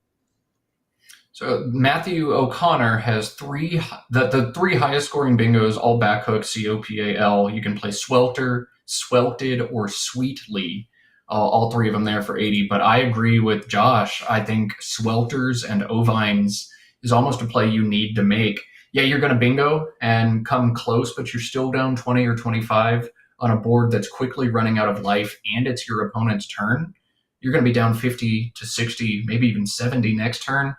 So Matthew O'Connor has the three highest scoring bingos, all back hook, COPAL. You can play Swelter, Swelted, or Sweetly. All three of them there for 80. But I agree with Josh. I think Swelters and Ovines is almost a play you need to make. Yeah, you're going to bingo and come close, but you're still down 20 or 25 on a board that's quickly running out of life, and it's your opponent's turn. You're going to be down 50 to 60, maybe even 70 next turn.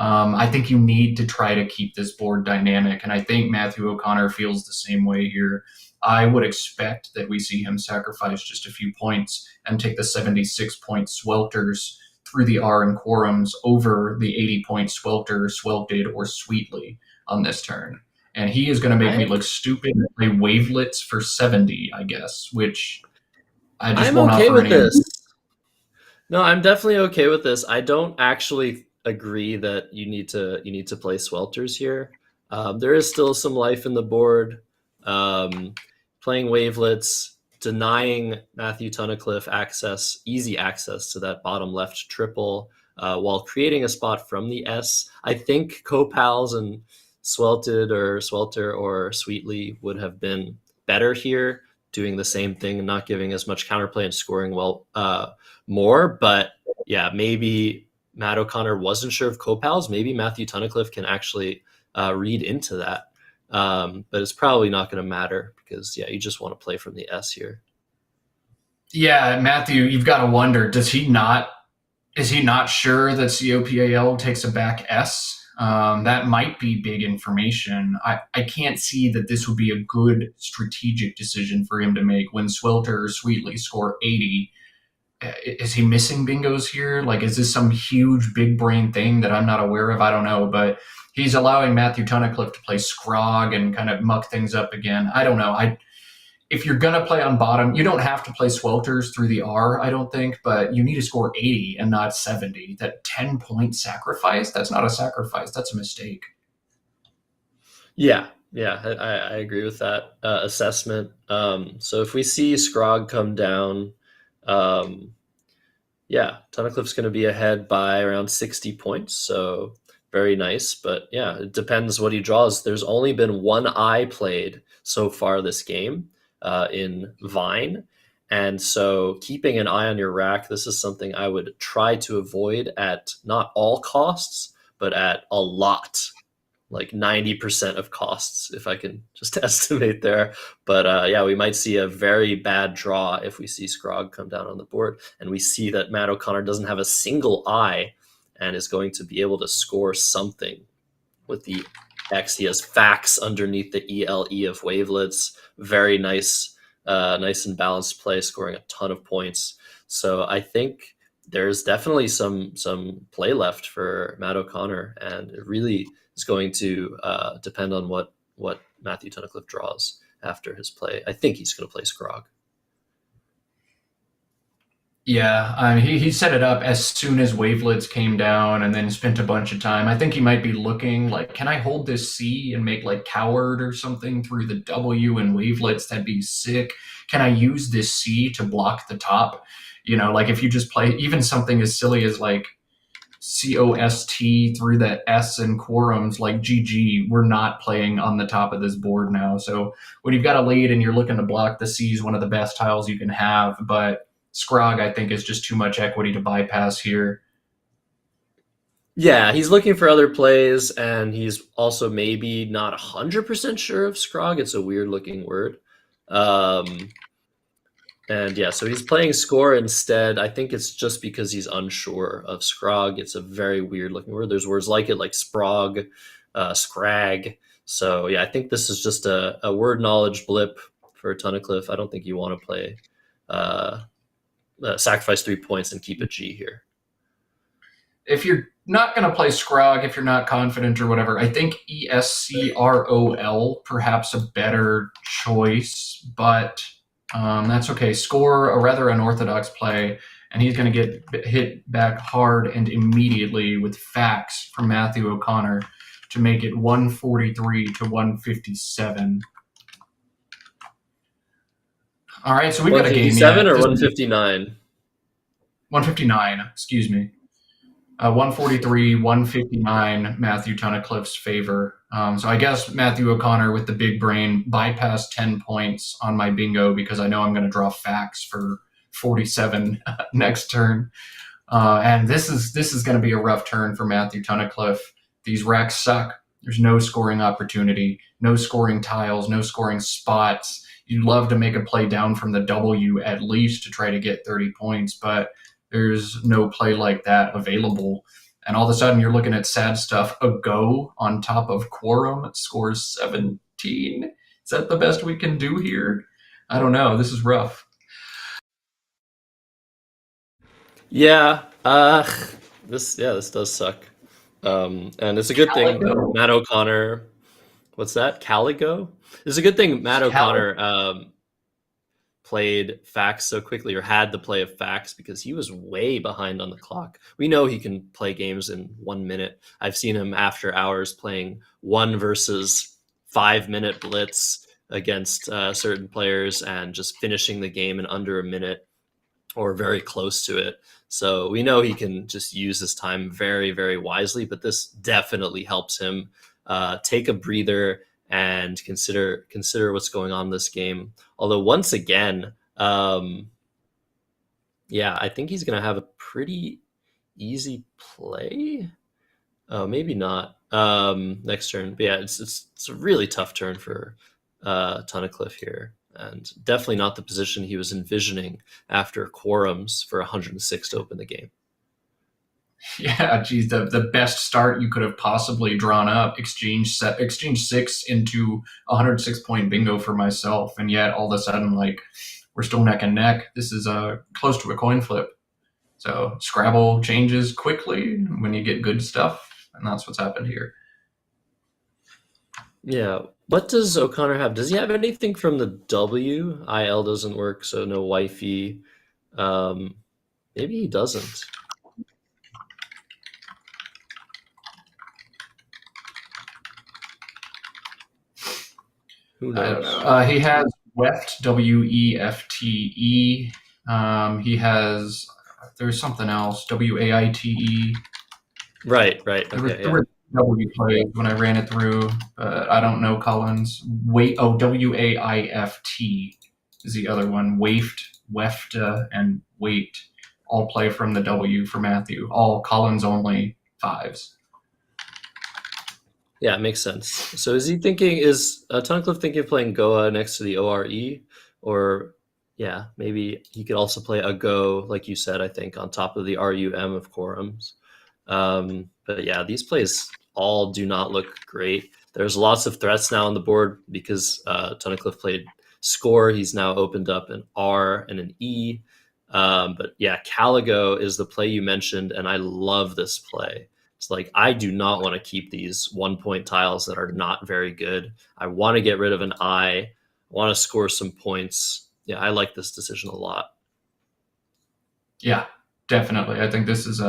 I think you need to try to keep this board dynamic, and I think Matthew O'Connor feels the same way here. I would expect that we see him sacrifice just a few points and take the 76-point Swelters through the R and quorums over the 80-point Swelter, Swelted, or Sweetly on this turn. And he is going to make me look stupid and play Wavelets for 70, I guess, which I just won't okay offer with any. This. No, I'm definitely okay with this. I don't actually agree that you need to play Swelters here. There is still some life in the board. Playing Wavelets, denying Matthew Tunnicliffe easy access to that bottom left triple, while creating a spot from the S. I think Copals and Swelter or Sweetly would have been better here, doing the same thing and not giving as much counterplay and scoring more. But yeah, maybe Matt O'Connor wasn't sure of Copals. Maybe Matthew Tunnicliffe can actually read into that. But it's probably not going to matter because, yeah, you just want to play from the S here. Yeah, Matthew, you've got to wonder, is he not sure that COPAL takes a back S? That might be big information. I can't see that this would be a good strategic decision for him to make when Swelter or Sweetley score 80. Is he missing bingos here? Like, is this some huge big brain thing that I'm not aware of? I don't know, but he's allowing Matthew Tunnicliffe to play Scrog and kind of muck things up again. I don't know. If you're going to play on bottom, you don't have to play Swelters through the R, I don't think, but you need to score 80 and not 70. That 10-point sacrifice, that's not a sacrifice. That's a mistake. Yeah, I agree with that assessment. So if we see Scrog come down, yeah, Tunnicliffe's going to be ahead by around 60 points. So very nice. But yeah, it depends what he draws. There's only been one eye played so far this game in Vine. And so keeping an eye on your rack, this is something I would try to avoid at not all costs, but at a lot, like 90% of costs, if I can just estimate there. But yeah, we might see a very bad draw if we see Scrog come down on the board. And we see that Matt O'Connor doesn't have a single eye and is going to be able to score something with the X. He has facts underneath the ELE of Wavelets. Very nice, nice and balanced play, scoring a ton of points. So I think there's definitely some play left for Matt O'Connor, and it really is going to depend on what Matthew Tunnicliffe draws after his play. I think he's going to play Scrog. Yeah, he set it up as soon as Wavelets came down and then spent a bunch of time. I think he might be looking like, can I hold this C and make like Coward or something through the W and Wavelets? That'd be sick. Can I use this C to block the top? Like if you just play even something as silly as like COST through the S and quorums, like GG, we're not playing on the top of this board now. So when you've got a lead and you're looking to block the C is one of the best tiles you can have, but Scrog, I think, is just too much equity to bypass here. Yeah, he's looking for other plays, and he's also maybe not 100% sure of Scrog. It's a weird-looking word. And yeah, so he's playing Score instead. I think it's just because he's unsure of Scrog. It's a very weird-looking word. There's words like it, like Sprog, Scrag. So yeah, I think this is just a word knowledge blip for Tunnicliffe. I don't think you want to play sacrifice 3 points and keep a G here. If you're not going to play Scrog, if you're not confident or whatever, I think ESCROL perhaps a better choice, but that's okay. Score a rather unorthodox play, and he's going to get hit back hard and immediately with facts from Matthew O'Connor to make it 143 to 157. All right, so we've got a game yet. 157 or 159? 159, excuse me. 143, 159, Matthew Tunnicliffe's favor. So I guess Matthew O'Connor with the big brain bypassed 10 points on my bingo because I know I'm going to draw facts for 47 next turn. And this is going to be a rough turn for Matthew Tunnicliffe. These racks suck. There's no scoring opportunity, no scoring tiles, no scoring spots. You'd love to make a play down from the W at least to try to get 30 points, but there's no play like that available. And all of a sudden you're looking at sad stuff. A go on top of quorum scores 17. Is that the best we can do here? I don't know. This is rough. Yeah. This does suck. And it's a good thing Matt O'Connor. What's that? Caligo? It's a good thing Matt O'Connor played facts so quickly, or had the play of facts, because he was way behind on the clock. We know he can play games in 1 minute. I've seen him after hours playing 1 versus 5 minute blitz against certain players and just finishing the game in under a minute or very close to it. So we know he can just use his time very, very wisely, but this definitely helps him take a breather and consider what's going on in this game. Although once again, yeah, I think he's going to have a pretty easy play. Oh, maybe not. Next turn. But yeah, it's a really tough turn for Tunnicliffe here, and definitely not the position he was envisioning after quorums for 106 to open the game. Yeah, geez, the best start you could have possibly drawn up. Exchange 6 into 106-point bingo for myself, and yet all of a sudden, like, we're still neck and neck. This is close to a coin flip. So Scrabble changes quickly when you get good stuff, and that's what's happened here. Yeah. What does O'Connor have? Does he have anything from the W? IL doesn't work, so no wifey. Maybe he doesn't. Who I don't knows? know. He has Weft, WEFTE. He has, there's something else, WAITE. Right. There were Okay, yeah. three W plays when I ran it through, but I don't know Collins. WAIFT is the other one. Weft, and Wait all play from the W for Matthew. All Collins only 5s. Yeah, it makes sense. So is Tunnicliffe thinking of playing Goa next to the ORE? Or, yeah, maybe he could also play a Go, like you said, I think, on top of the RUM of quorums. But yeah, these plays all do not look great. There's lots of threats now on the board because Tunnicliffe played score. He's now opened up an R and an E. But yeah, Caligo is the play you mentioned, and I love this play. It's like, I do not want to keep these 1-point tiles that are not very good. I want to get rid of an I want to score some points. Yeah, I like this decision a lot. Yeah, definitely. I think this is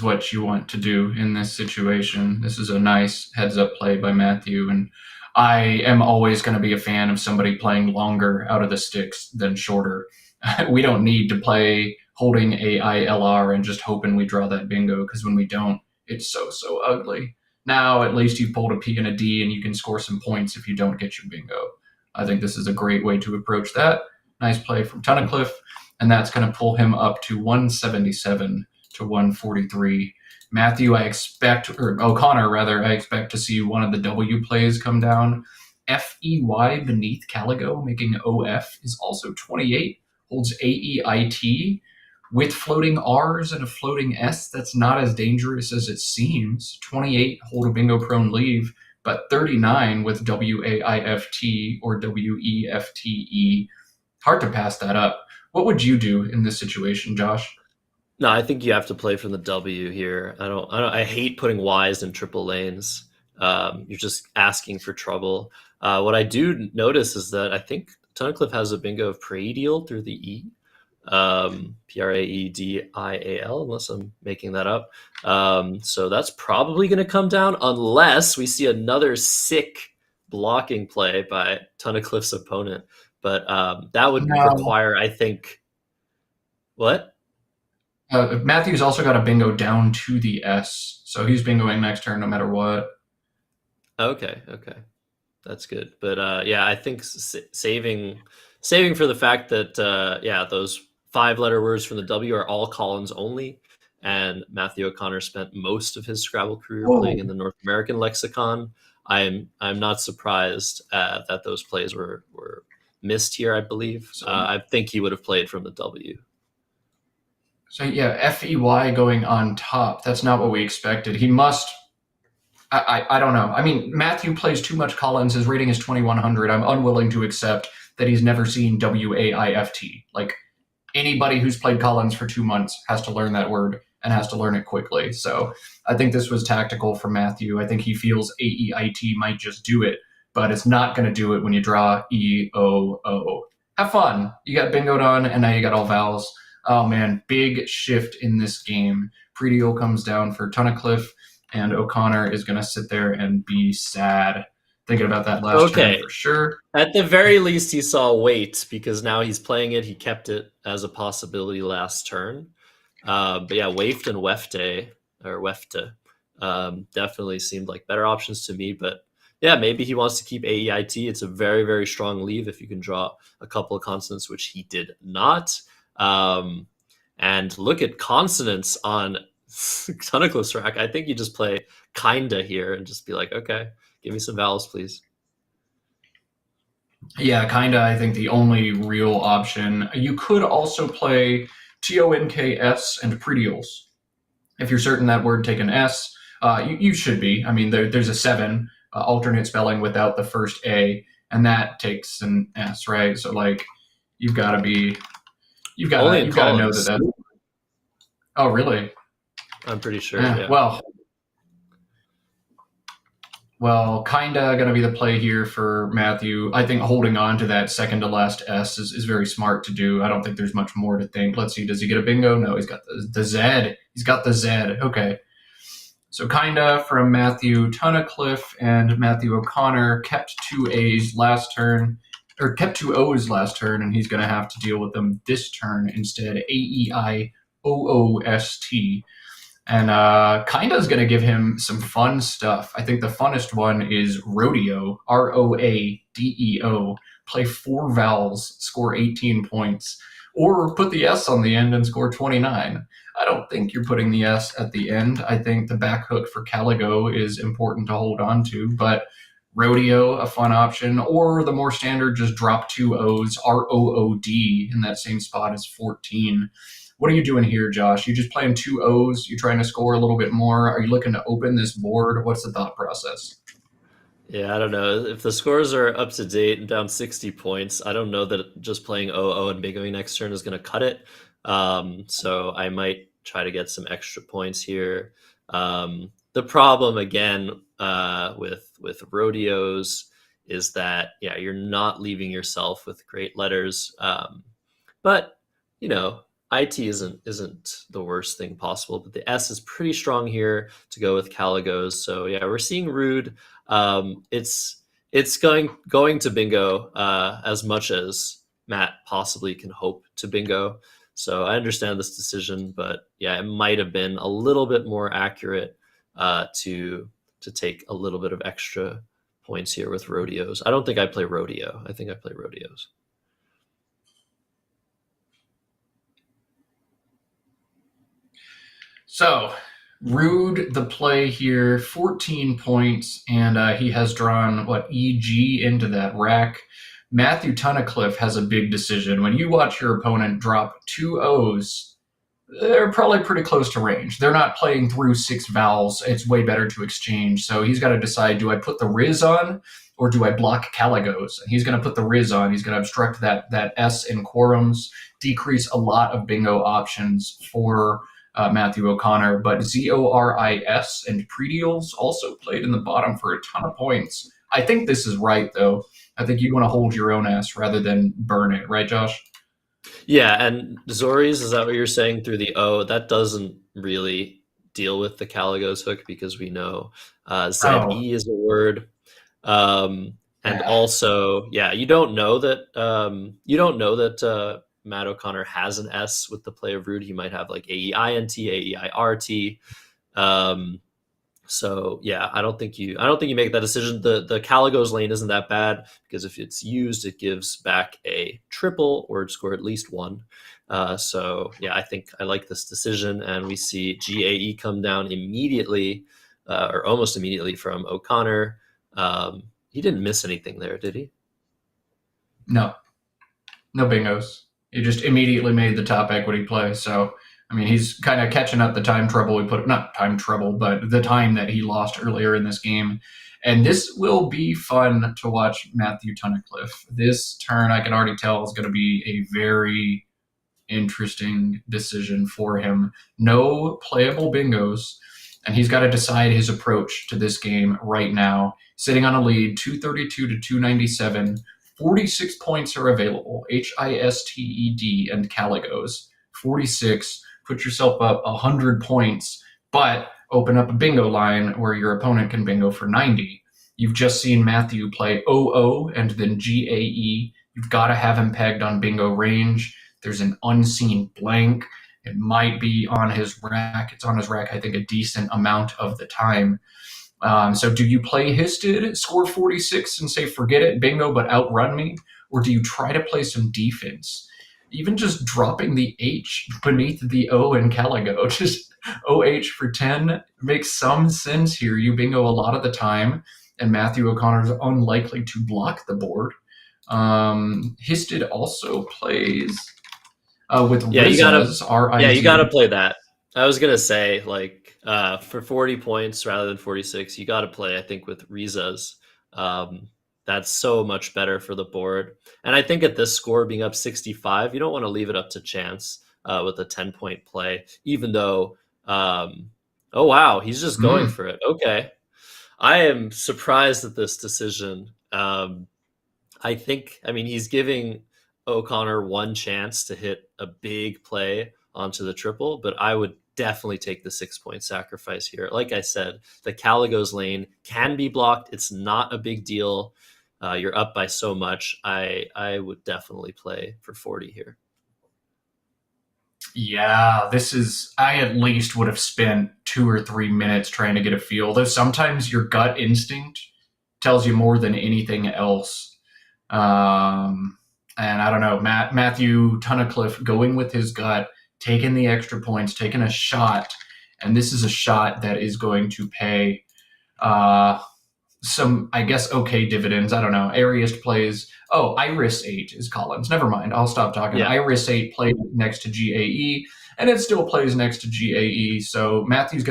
what you want to do in this situation. This is a nice heads up play by Matthew, and I am always going to be a fan of somebody playing longer out of the sticks than shorter. We don't need to play holding AILR and just hoping we draw that bingo, because when we don't, it's so ugly. Now at least you've pulled a P and a D and you can score some points if you don't get your bingo. I think this is a great way to approach that. Nice play from Tunnicliffe, and that's going to pull him up to 177 to 143. Matthew, O'Connor, I expect to see one of the W plays come down. FEY beneath Caligo, making OF, is also 28, holds AEIT with floating R's and a floating S. That's not as dangerous as it seems. 28, hold a bingo prone leave, but 39 with WAIFT or WEFTE. Hard to pass that up. What would you do in this situation, Josh? No, I think you have to play from the W here. I hate putting Ys in triple lanes. You're just asking for trouble. What I do notice is that I think Tunnicliffe has a bingo of Praedial through the E. Praedial, unless I'm making that up. So that's probably going to come down unless we see another sick blocking play by Tunnicliffe's opponent. But that would require, I think, what? Matthew's also got a bingo down to the S, so he's bingoing next turn no matter what. Okay, that's good. But yeah, I think saving for the fact that those 5-letter words from the W are all Collins only, and Matthew O'Connor spent most of his Scrabble career playing in the North American lexicon. I'm not surprised that those plays were missed here. I believe I think he would have played from the W. So yeah, FEY going on top. That's not what we expected. He must. I don't know. I mean, Matthew plays too much Collins. His rating is 2100. I'm unwilling to accept that he's never seen WAIFT. Like, anybody who's played Collins for 2 months has to learn that word and has to learn it quickly. So I think this was tactical for Matthew. I think he feels AEIT might just do it, but it's not going to do it when you draw EOO. Have fun. You got bingoed on, and now you got all vowels. Oh man, big shift in this game. Praedial comes down for Tunnicliffe, and O'Connor is going to sit there and be sad. Thinking about that last turn for sure. At the very least, he saw Wait, because now he's playing it. He kept it as a possibility last turn. But yeah, Wafed and Wefte definitely seemed like better options to me. But yeah, maybe he wants to keep AEIT. It's a very, very strong leave if you can draw a couple of consonants, which he did not. And And look at consonants on Tunnicliff's rack. I think you just play kinda here and just be like, okay, give me some vowels, please. Yeah, kind of. I think the only real option. You could also play TONKS and predials. If you're certain that word take an S, you should be. I mean, there's a 7 alternate spelling without the first A, and that takes an S, right? So like, you've got to be, Only in you've got to know columns. that. Oh, really? I'm pretty sure. Yeah. Yeah. Well, kinda going to be the play here for Matthew. I think holding on to that second to last S is very smart to do. I don't think there's much more to think. Let's see, does he get a bingo? No, he's got the Z. He's got the Z. Okay. So kinda from Matthew Tunnicliffe, and Matthew O'Connor kept 2 A's last turn, or kept 2 O's last turn, and he's going to have to deal with them this turn instead. AEIOOST. And kinda is going to give him some fun stuff. I think the funnest one is rodeo, ROADEO. Play 4 vowels, score 18 points, or put the S on the end and score 29. I don't think you're putting the S at the end. I think the back hook for Caligo is important to hold on to, but rodeo, a fun option, or the more standard, just drop 2 O's, ROOD, in that same spot as 14. What are you doing here, Josh? You just playing 2 O's? You trying to score a little bit more? Are you looking to open this board? What's the thought process? Yeah, I don't know. If the scores are up to date and down 60 points, I don't know that just playing 0-0 and bingoing next turn is going to cut it. So I might try to get some extra points here. The problem, again, with rodeos is that, yeah, you're not leaving yourself with great letters. But, you know, IT isn't the worst thing possible, but the S is pretty strong here to go with Caligos. So yeah, we're seeing Rude. It's going to bingo as much as Matt possibly can hope to bingo. So I understand this decision, but yeah, it might have been a little bit more accurate to take a little bit of extra points here with rodeos. I don't think I play rodeo. I think I play rodeos. So, Rude, the play here, 14 points, and he has drawn, EG into that rack. Matthew Tunnicliffe has a big decision. When you watch your opponent drop 2 O's, they're probably pretty close to range. They're not playing through 6 vowels. It's way better to exchange. So he's got to decide, do I put the Riz on or do I block Caligos? And he's going to put the Riz on. He's going to obstruct that S in quorums, decrease a lot of bingo options for Matthew O'Connor. But ZORIS and predials also played in the bottom for a ton of points. I think this is right, though. I think you'd want to hold your own S rather than burn it. Right, Josh? Yeah, and Zori's, is that what you're saying through the O? That doesn't really deal with the Caligos hook because we know ZE is a word. And also, yeah, you don't know that Matt O'Connor has an S with the play of Rude. He might have like AEINT, AEIRT. So yeah, I don't think you make that decision. The Caligos lane isn't that bad because if it's used, it gives back a triple or score at least 1. So yeah, I think I like this decision, and we see GAE come down immediately, or almost immediately from O'Connor. He didn't miss anything there, did he? No bingos. He just immediately made the top equity play. So, I mean, he's kind of catching up the time trouble not time trouble, but the time that he lost earlier in this game. And this will be fun to watch Matthew Tunnicliffe. This turn, I can already tell, is going to be a very interesting decision for him. No playable bingos, and he's got to decide his approach to this game right now. Sitting on a lead, 232 to 297. 46 points are available. HISTED and Caligos. 46. Put yourself up 100 points, but open up a bingo line where your opponent can bingo for 90. You've just seen Matthew play 00 and then GAE. You've got to have him pegged on bingo range. There's an unseen blank. It might be on his rack. It's on his rack, I think, a decent amount of the time. So do you play Histed, score 46, and say, forget it, bingo, but outrun me? Or do you try to play some defense? even just dropping the H beneath the O in Caligo, just OH for 10 makes some sense here. You bingo a lot of the time, and Matthew O'Connor's unlikely to block the board. Histed also plays with Rizza's RIZ. Yeah, you gotta play that. I was gonna say, like, for 40 points rather than 46, you gotta play, I think, with Rizza's. That's so much better for the board. And I think at this score being up 65, you don't want to leave it up to chance with a 10-point play, even though, oh, wow, he's just going for it. Okay. I am surprised at this decision. I mean, he's giving O'Connor one chance to hit a big play onto the triple, but I would definitely take the 6-point sacrifice here. Like I said, the Caligo's lane can be blocked. It's not a big deal. You're up by so much. I would definitely play for 40 here. Yeah, I at least would have spent 2 or 3 minutes trying to get a feel. Though sometimes your gut instinct tells you more than anything else. And I don't know, Matthew Tunnicliffe going with his gut, taking the extra points, taking a shot, and this is a shot that is going to pay some, I guess, okay dividends. I don't know. Ariest plays. Oh, Iris 8 is Collins. Never mind. I'll stop talking. Yeah. Iris 8 played next to GAE, and it still plays next to GAE. So Matthew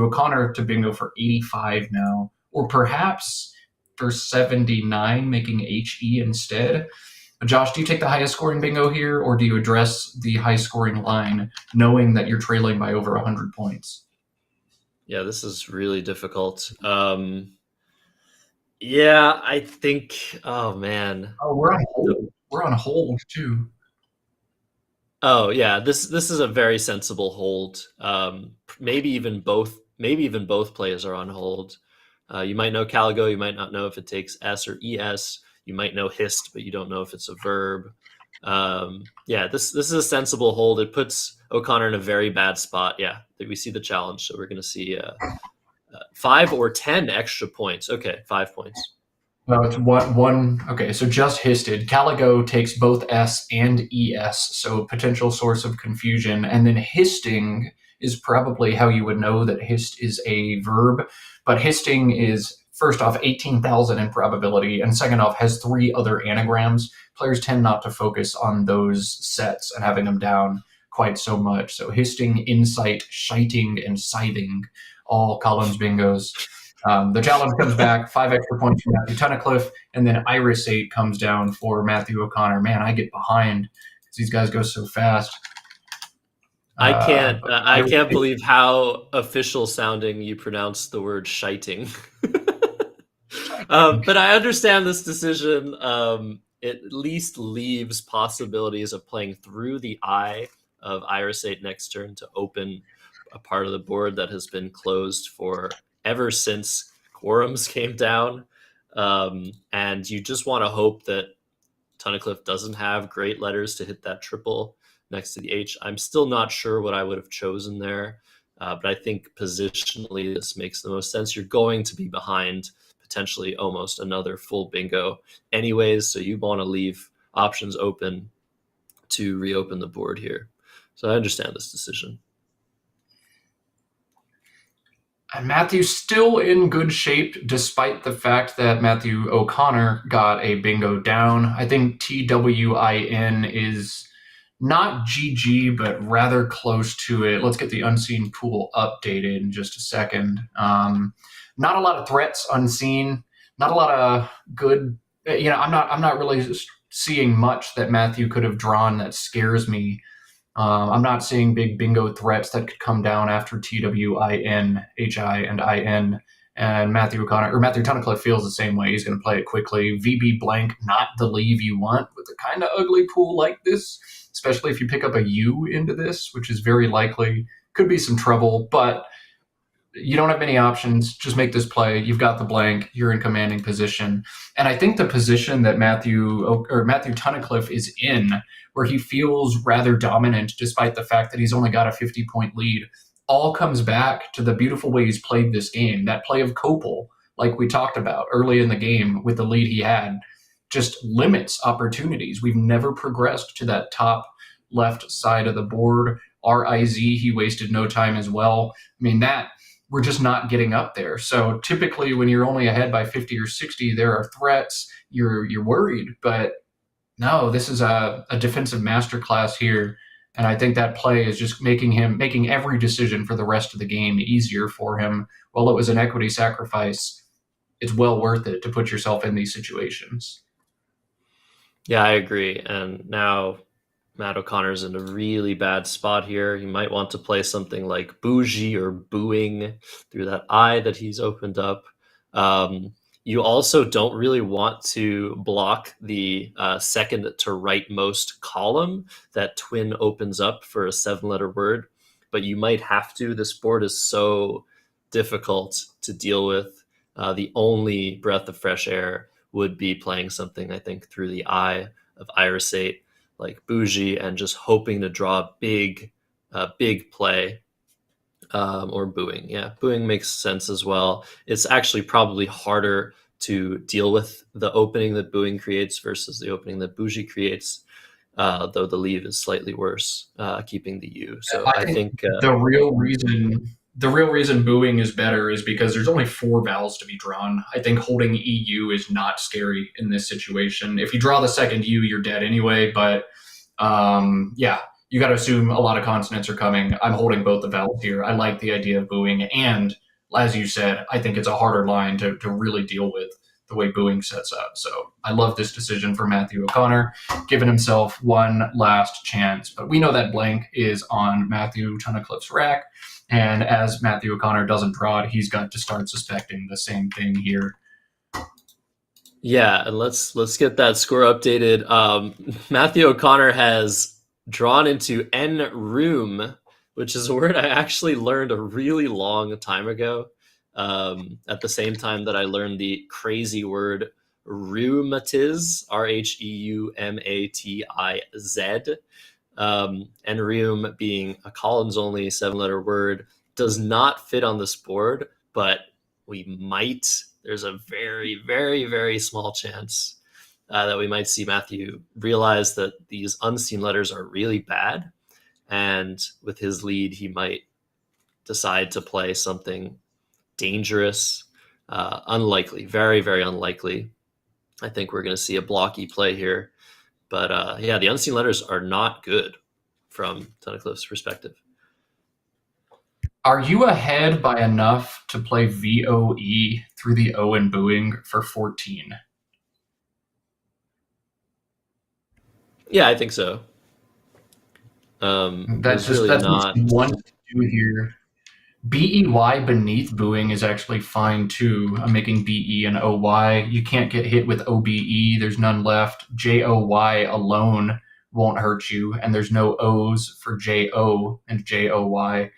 O'Connor to bingo for 85 now, or perhaps for 79, making HE instead. Josh, do you take the highest scoring bingo here, or do you address the high scoring line, knowing that you're trailing by over 100 points? Yeah, this is really difficult. Yeah, I think. Oh man. Oh, we're on hold. We're on hold too. Oh yeah, this is a very sensible hold. Maybe even both players are on hold. You might know Caligo, you might not know if it takes S or ES. You might know hist, but you don't know if it's a verb. Yeah, this is a sensible hold. It puts O'Connor in a very bad spot. Yeah, we see the challenge, so we're going to see 5 or 10 extra points. Okay, 5 points. No, it's one. Okay, so just histed. Caligo takes both S and ES, so potential source of confusion. And then histing is probably how you would know that hist is a verb. But histing is, first off, 18,000 in probability, and second off, has 3 other anagrams. Players tend not to focus on those sets and having them down quite so much. So histing, insight, shiting, and scything, all Collins bingos. The challenge comes back, 5 extra points for Matthew Tunnicliffe, and then Iris 8 comes down for Matthew O'Connor. Man, I get behind because these guys go so fast. I can't believe how official sounding you pronounce the word shiting. But I understand this decision. It at least leaves possibilities of playing through the eye of Iris 8 next turn to open a part of the board that has been closed for ever since quorums came down. And you just want to hope that Tunnicliffe doesn't have great letters to hit that triple next to the H. I'm still not sure what I would have chosen there, but I think positionally this makes the most sense. You're going to be behind potentially almost another full bingo anyways, so you want to leave options open to reopen the board here. So I understand this decision. And Matthew's still in good shape, despite the fact that Matthew O'Connor got a bingo down. I think TWIN is not GG, but rather close to it. Let's get the unseen pool updated in just a second. Not a lot of threats unseen. Not a lot of good. I'm not really seeing much that Matthew could have drawn that scares me. I'm not seeing big bingo threats that could come down after TWIN, HI, and IN. And Matthew Tunnicliffe feels the same way. He's going to play it quickly. VB blank, not the leave you want with a kind of ugly pool like this, especially if you pick up a U into this, which is very likely. Could be some trouble, but you don't have many options. Just make this play. You've got the blank. You're in commanding position. And I think the position that Matthew Tunnicliffe is in, where he feels rather dominant despite the fact that he's only got a 50-point lead, all comes back to the beautiful way he's played this game. That play of Copel, like we talked about early in the game with the lead he had, just limits opportunities. We've never progressed to that top left side of the board. RIZ, he wasted no time as well. I mean, that we're just not getting up there. So typically when you're only ahead by 50 or 60, there are threats, you're worried. But no, this is a defensive masterclass here. And I think that play is just making every decision for the rest of the game easier for him. While it was an equity sacrifice, it's well worth it to put yourself in these situations. Yeah, I agree. And now Matt O'Connor's in a really bad spot here. He might want to play something like bougie or booing through that eye that he's opened up. You also don't really want to block the second to rightmost column that twin opens up for a 7-letter word, but you might have to. This board is so difficult to deal with. The only breath of fresh air would be playing something, I think, through the eye of irisate, like bougie, and just hoping to draw a big play, or booing. Yeah, booing makes sense as well. It's actually probably harder to deal with the opening that booing creates versus the opening that bougie creates, though the leave is slightly worse, keeping the U. So I think the real reason booing is better is because there's only 4 vowels to be drawn. I think holding EU is not scary in this situation. If you draw the second U, you're dead anyway. But yeah, you got to assume a lot of consonants are coming. I'm holding both the vowels here. I like the idea of booing. And as you said, I think it's a harder line to really deal with the way booing sets up. So I love this decision for Matthew O'Connor, giving himself one last chance. But we know that blank is on Matthew Tunnicliffe's rack. And as Matthew O'Connor doesn't draw it, he's got to start suspecting the same thing here. Yeah, and let's get that score updated. Matthew O'Connor has drawn into en room, which is a word I actually learned a really long time ago. At the same time that I learned the crazy word rheumatiz, RHEUMATIZ. En room being a Collins only 7-letter word does not fit on this board, but we might. There's a very, very, very small chance that we might see Matthew realize that these unseen letters are really bad. And with his lead, he might decide to play something dangerous, unlikely, very, very unlikely. I think we're going to see a blocky play here. But yeah, the unseen letters are not good from Tunnicliffe's perspective. Are you ahead by enough to play VOE through the O in booing for 14? Yeah, I think so. That's one to do here. BEY beneath booing is actually fine too. I'm making BE and OY. You can't get hit with OBE. There's none left. JOY alone won't hurt you, and there's no O's for JO and JOY.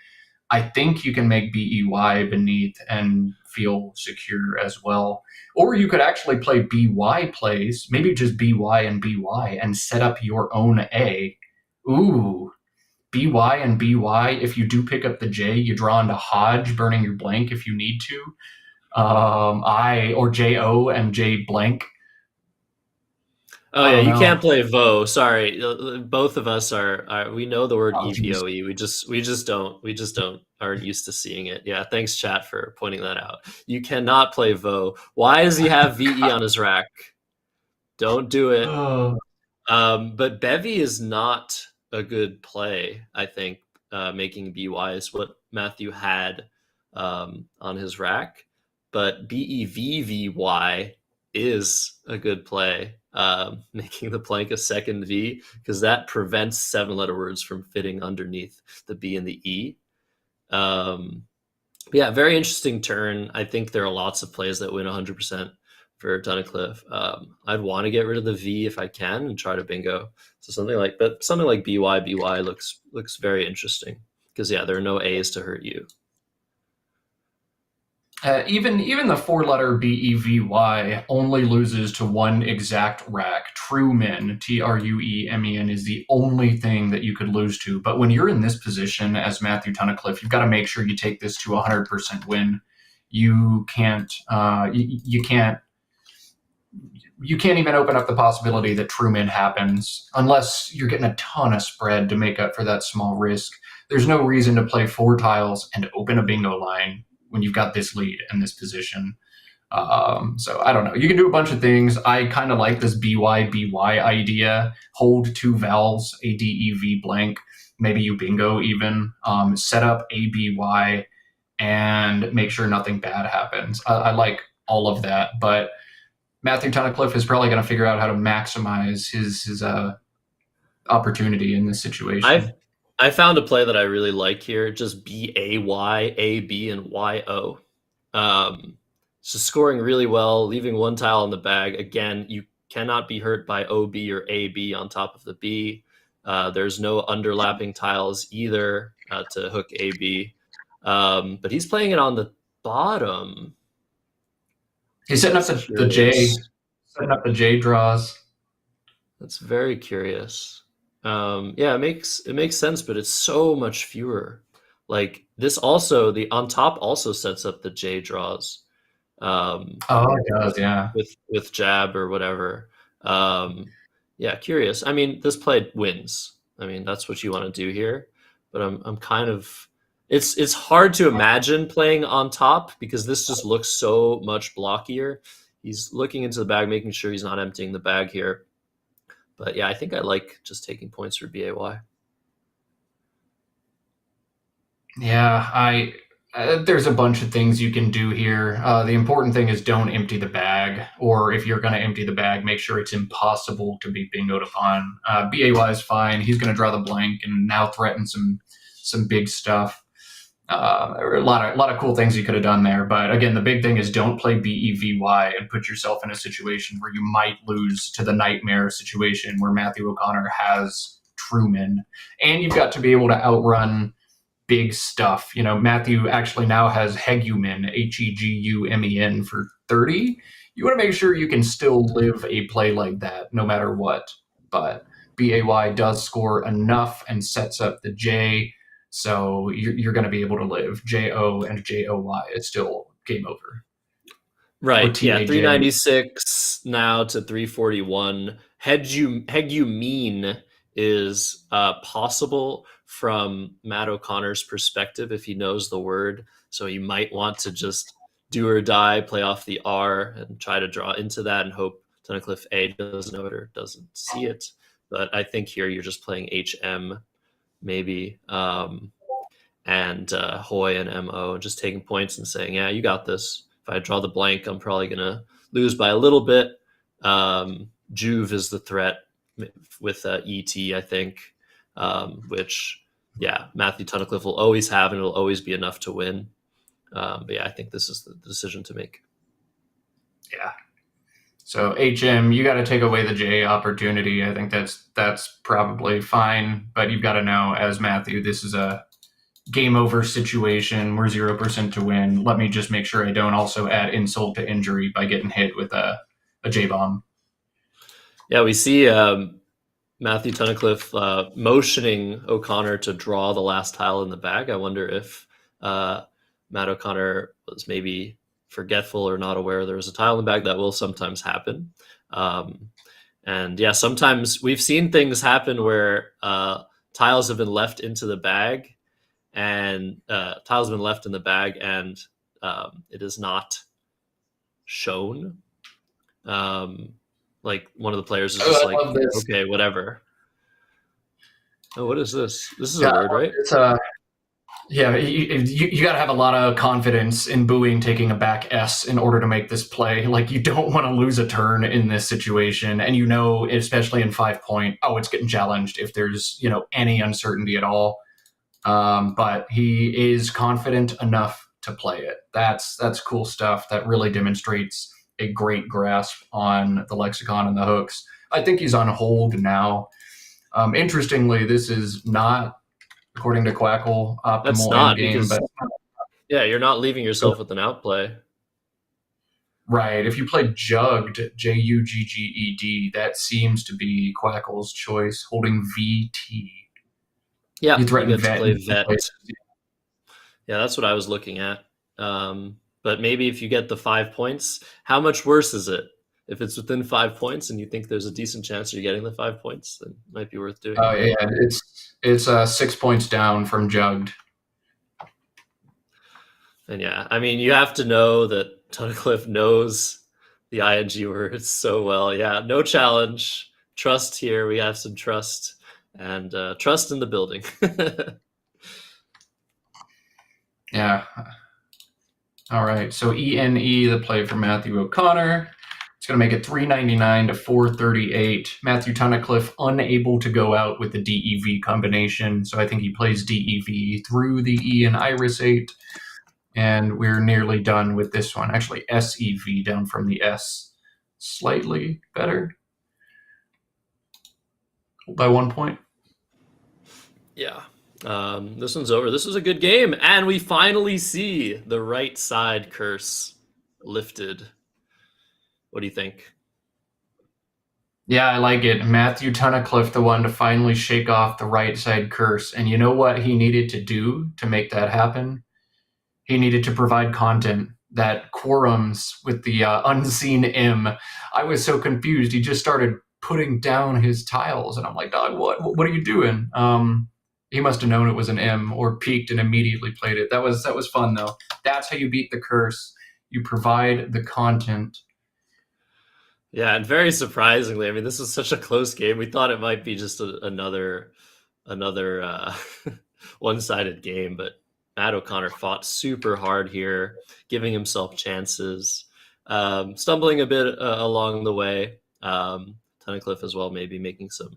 I think you can make BEY beneath and feel secure as well. Or you could actually play BY plays, maybe just BY and set up your own A. Ooh, BY and BY. If you do pick up the J, you draw into Hodge, burning your blank if you need to. I or JO and J blank. Oh yeah, you can't play Vo. Sorry, both of us are. We know the word EVOE. We just aren't used to seeing it. Yeah, thanks chat for pointing that out. You cannot play Vo. Why does he have VE on his rack? Don't do it. But Bevy is not a good play. I think making BY is what Matthew had on his rack, but BEVVY is a good play. Making the blank a second V, because that prevents 7-letter words from fitting underneath the B and the E. Yeah, very interesting turn. I think there are lots of plays that win 100% for Tunnicliffe. I'd want to get rid of the V if I can and try to bingo. So something like BY looks very interesting, because yeah, there are no A's to hurt you. Even the 4-letter BEVY only loses to one exact rack. Truemen, TRUEMEN, is the only thing that you could lose to. But when you're in this position as Matthew Tunnicliffe, you've got to make sure you take this to 100% win. You can't you can't even open up the possibility that Truman happens unless you're getting a ton of spread to make up for that small risk. There's no reason to play 4 tiles and open a bingo line when you've got this lead and this position. So I don't know. You can do a bunch of things. I kind of like this BY idea. Hold 2 vowels, ADEV blank. Maybe you bingo even. Set up ABY and make sure nothing bad happens. I like all of that, but Matthew Tunnicliffe is probably going to figure out how to maximize his opportunity in this situation. I found a play that I really like here. Just BAY, AB, and YO. Just scoring really well, leaving 1 tile in the bag. Again, you cannot be hurt by OB or AB on top of the B. There's no underlapping tiles either to hook AB. But he's playing it on the bottom. He's setting up the J, setting up the J draws. That's very curious. Yeah, it makes sense, but it's so much fewer. Like this also, the on top also sets up the J draws. Oh, it does, yeah. With jab or whatever. Yeah, curious. I mean, this play wins. I mean, that's what you want to do here. But I'm kind of it's hard to imagine playing on top because this just looks so much blockier. He's looking into the bag, making sure he's not emptying the bag here. But yeah, I think I like just taking points for BAY. Yeah, there's a bunch of things you can do here. The important thing is don't empty the bag, or if you're going to empty the bag, make sure it's impossible to be bingoed upon. BAY is fine. He's going to draw the blank and now threaten some big stuff. A lot of cool things you could have done there, but again, the big thing is don't play BEVY and put yourself in a situation where you might lose to the nightmare situation where Matthew O'Connor has Truman, and you've got to be able to outrun big stuff. You know, Matthew actually now has Hegumen, Hegumen for 30. You want to make sure you can still live a play like that no matter what, but BAY does score enough and sets up the J. So you're going to be able to live JO and JOY. It's still game over. Right. Yeah. 396 now to 341. Hegumen is possible from Matt O'Connor's perspective if he knows the word. So you might want to just do or die, play off the R and try to draw into that and hope Tunnicliffe A doesn't know it or doesn't see it. But I think here you're just playing HM maybe, and Hoy and MO, and just taking points and saying, yeah, you got this. If I draw the blank, I'm probably going to lose by a little bit. Juve is the threat with ET, I think, which, yeah, Matthew Tunnicliffe will always have, and it'll always be enough to win. But yeah, I think this is the decision to make. Yeah. So HM, you got to take away the J opportunity. I think that's probably fine, but you've got to know, as Matthew, this is a game over situation. We're 0% to win. Let me just make sure I don't also add insult to injury by getting hit with a J bomb. Yeah, we see Matthew Tunnicliffe motioning O'Connor to draw the last tile in the bag. I wonder if Matt O'Connor was maybe forgetful or not aware there was a tile in the bag. That will sometimes happen. And yeah, sometimes we've seen things happen where tiles have been left into the bag and tiles have been left in the bag and it is not shown. Like one of the players is just like, okay, whatever. Oh, what is this? This is a word, right? It's yeah, you got to have a lot of confidence in Booing taking a back S in order to make this play. Like, you don't want to lose a turn in this situation. And you know, especially in 5 point, oh, it's getting challenged if there's, you know, any uncertainty at all. But he is confident enough to play it. That's cool stuff. That really demonstrates a great grasp on the lexicon and the hooks. I think he's on hold now. Interestingly, this is not, according to Quackle, optimal That's not game, because, but yeah, you're not leaving yourself with an outplay. Right. If you play Jugged, Jugged, that seems to be Quackle's choice, holding VT. Yeah, you threaten get to play vet. Yeah, that's what I was looking at. But maybe if you get the 5 points, how much worse is it? if it's within 5 points and you think there's a decent chance you're getting the 5 points, then it might be worth doing. Oh yeah, it's 6 points down from jugged. And yeah, I mean, you have to know that Tunnicliffe knows the ing words so well. Yeah, no challenge. Trust here. We have some trust, and trust in the building. Yeah. All right. So ENE, the play for Matthew O'Connor. It's going to make it 399 to 438. Matthew Tunnicliffe unable to go out with the DEV combination. So I think he plays DEV through the E and Iris 8. And we're nearly done with this one. Actually, SEV down from the S. Slightly better by 1 point. Yeah. This one's over. This was a good game. And we finally see the right side curse lifted. What do you think? Yeah, I like it. Matthew Tunnicliffe, the one to finally shake off the right side curse. And you know what he needed to do to make that happen? He needed to provide content that quorums with the unseen M. I was so confused. He just started putting down his tiles. And I'm like, dog, what are you doing? He must have known it was an M or peeked and immediately played it. That was fun, though. That's how you beat the curse. You provide the content. Yeah, and very surprisingly, I mean, this was such a close game. We thought it might be just another one-sided game, but Matt O'Connor fought super hard here, giving himself chances, stumbling a bit along the way. Tunnicliffe as well, maybe making some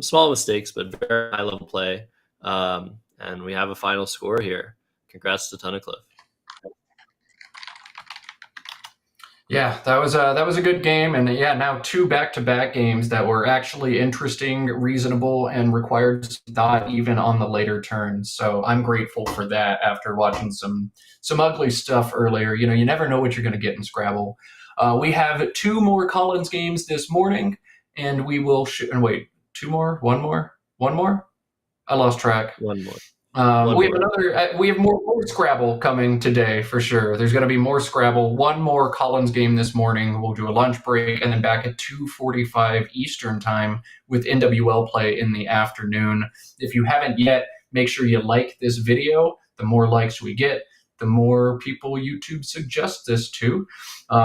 small mistakes, but very high-level play. And we have a final score here. Congrats to Tunnicliffe. Yeah, that was a good game, and yeah, now 2 back-to-back games that were actually interesting, reasonable, and required thought even on the later turns. So I'm grateful for that after watching some ugly stuff earlier. You know, you never know what you're going to get in Scrabble. We have 2 more Collins games this morning, and we will wait, 2 more, 1 more. I lost track. 1 more. We have more Scrabble coming today for sure. There's going to be more Scrabble. 1 more Collins game this morning. We'll do a lunch break and then back at 2:45 Eastern time with NWL play in the afternoon. If you haven't yet, make sure you like this video. The more likes we get, the more people YouTube suggests this to.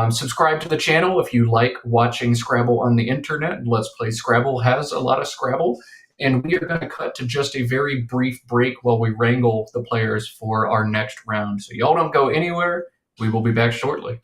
Subscribe to the channel if you like watching Scrabble on the internet. Let's Play Scrabble has a lot of Scrabble. And we are going to cut to just a very brief break while we wrangle the players for our next round. So y'all don't go anywhere. We will be back shortly.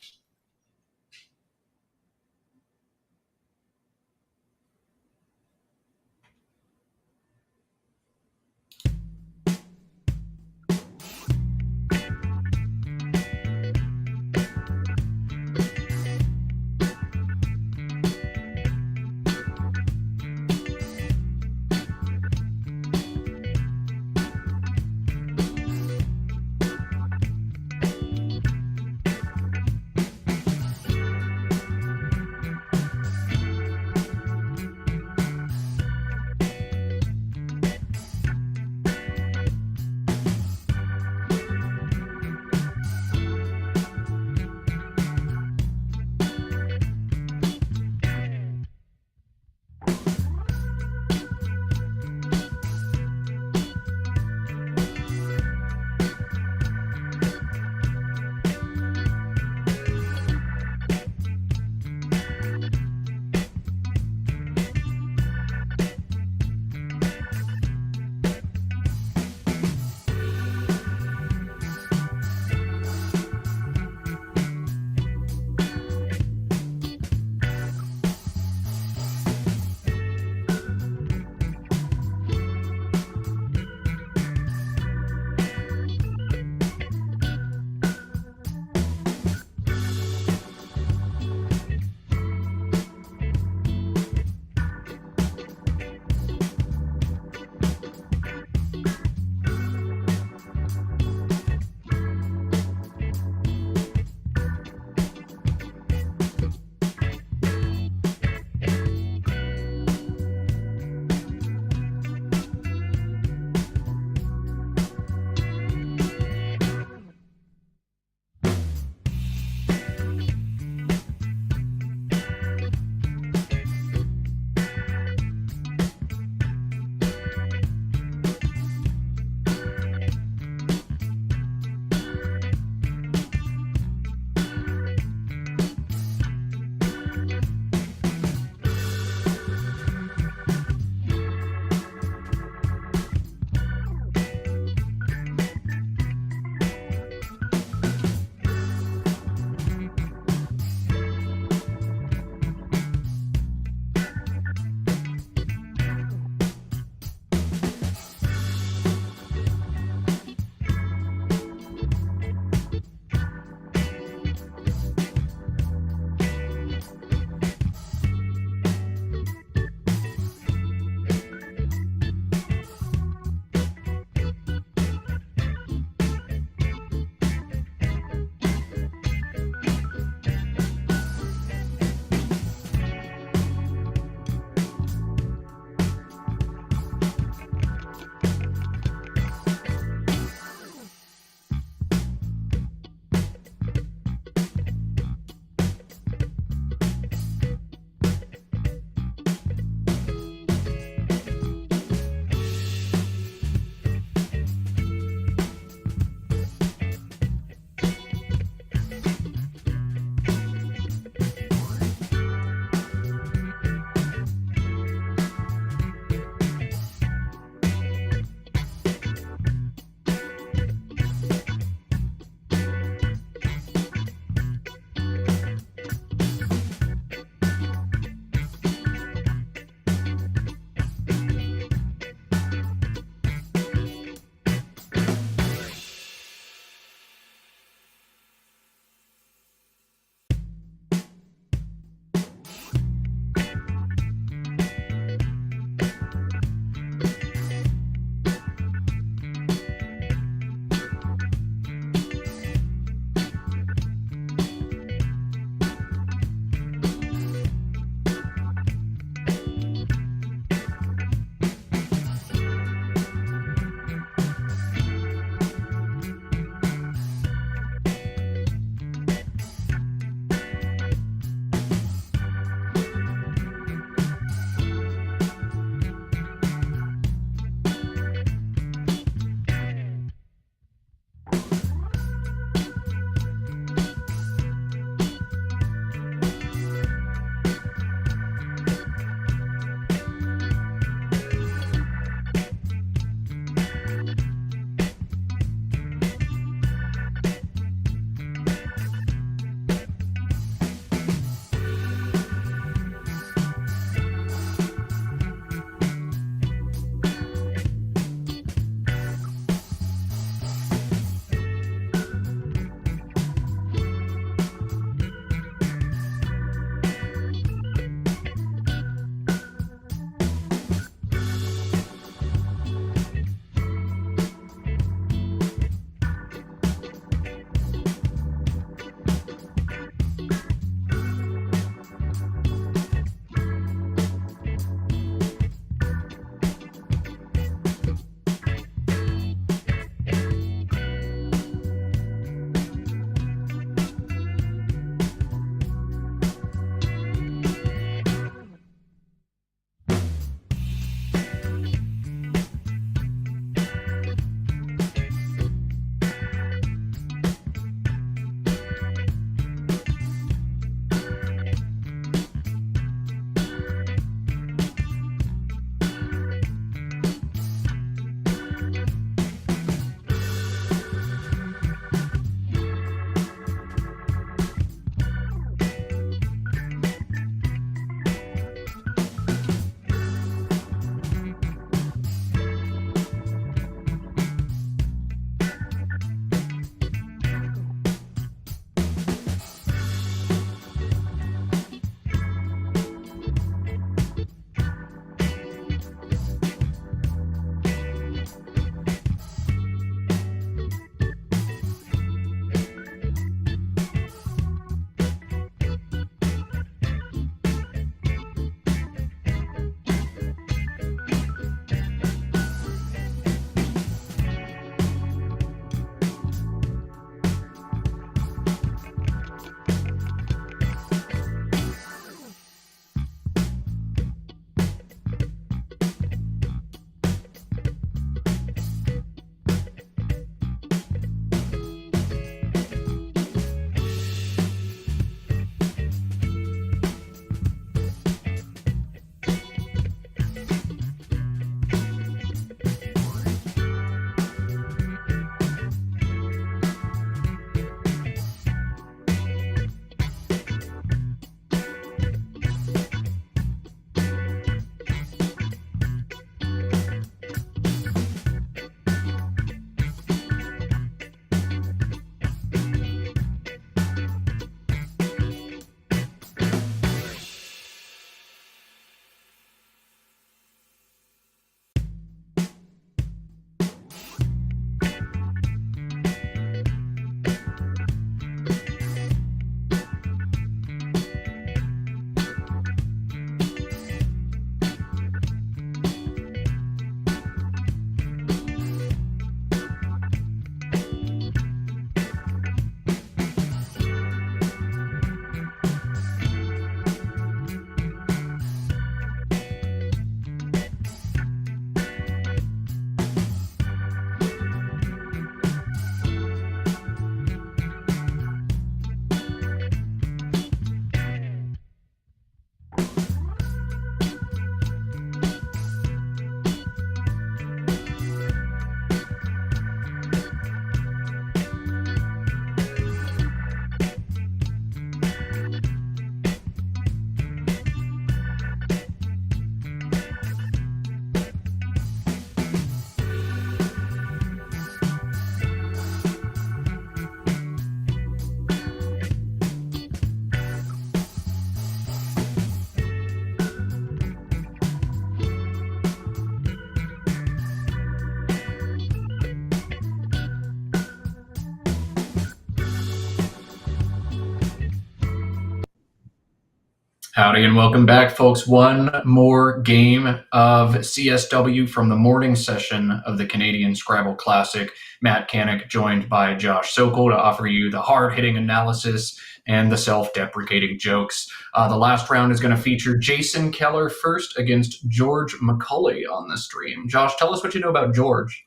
Howdy and welcome back, folks. One more game of CSW from the morning session of the Canadian Scrabble Classic. Matt Canik joined by Josh Sokol to offer you the hard-hitting analysis and the self-deprecating jokes. The last round is going to feature Jason Keller first against George McCulley on the stream. Josh, tell us what you know about George.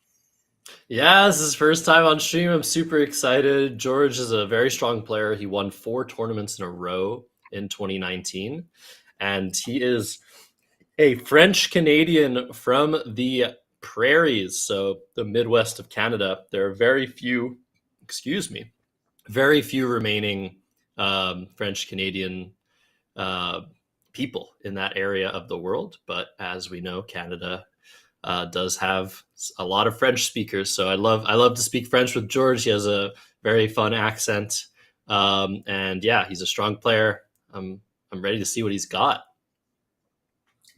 Yeah, this is his first time on stream. I'm super excited. George is a very strong player. He won 4 tournaments in a row in 2019, and he is a French Canadian from the prairies, so the Midwest of Canada. There are very few, excuse me, very few remaining French Canadian uh, people in that area of the world. But as we know, Canada does have a lot of French speakers. So I love to speak French with George. He has a very fun accent, and yeah, he's a strong player. I'm ready to see what he's got.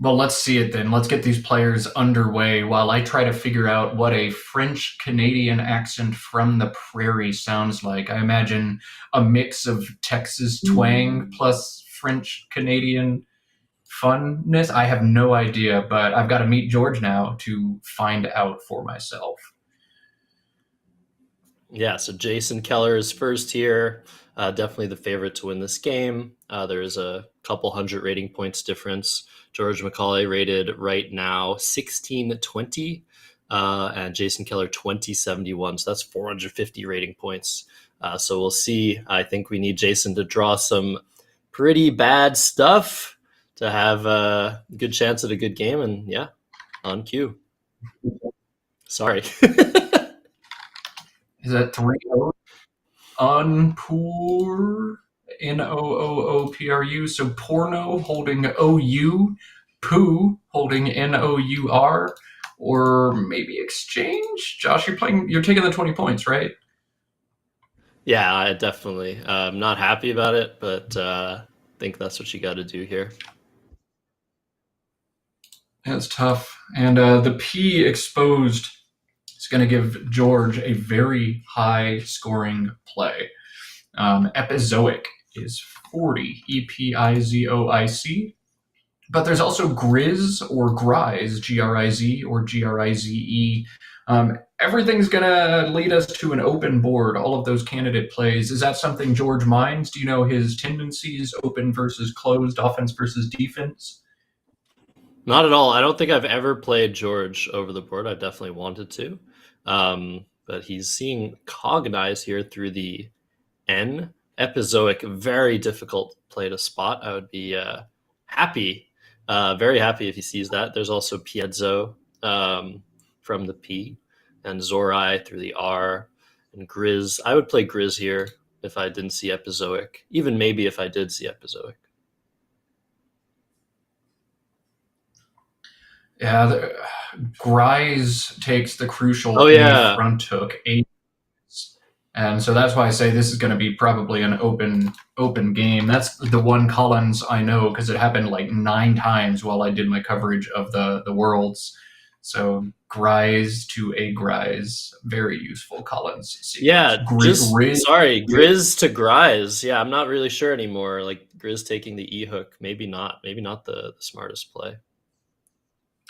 Well, let's see it then. Let's get these players underway while I try to figure out what a French Canadian accent from the prairie sounds like. I imagine a mix of Texas twang plus French Canadian funness. I have no idea, but I've got to meet George now to find out for myself. Yeah, so Jason Keller is first here. Definitely the favorite to win this game. There's a couple hundred rating points difference. George McCauley rated right now 1620, and Jason Keller 2071. So that's 450 rating points. So we'll see. I think we need Jason to draw some pretty bad stuff to have a good chance at a good game. And yeah, on cue. Sorry. Is that 3-0? Unpoor, Noopru. So porno holding OU, poo holding NOUR, or maybe exchange. Josh, you're taking the 20 points, right? Yeah, I definitely. I'm not happy about it, but think that's what you got to do here. That's tough. And the P exposed is going to give George a very high scoring play. Epizoic is 40, Epizoic. But there's also Grizz or Grize, Griz or Grize. Everything's going to lead us to an open board, all of those candidate plays. Is that something George minds? Do you know his tendencies, open versus closed, offense versus defense? Not at all. I don't think I've ever played George over the board. I've definitely wanted to. But he's seeing Cognize here through the N. Epizoic, very difficult play to spot. I would be happy, very happy if he sees that. There's also Piezo from the P, and Zorai through the R, and Grizz. I would play Grizz here if I didn't see Epizoic, even maybe if I did see Epizoic. Yeah, Grize takes the crucial front hook, 8. And so that's why I say this is going to be probably an open game. That's the one Collins I know because it happened like 9 times while I did my coverage of the Worlds. So Grize to a Grize, very useful Collins sequence. Yeah, Grizz to Grize. Yeah, I'm not really sure anymore. Like Grizz taking the E hook, maybe not the smartest play.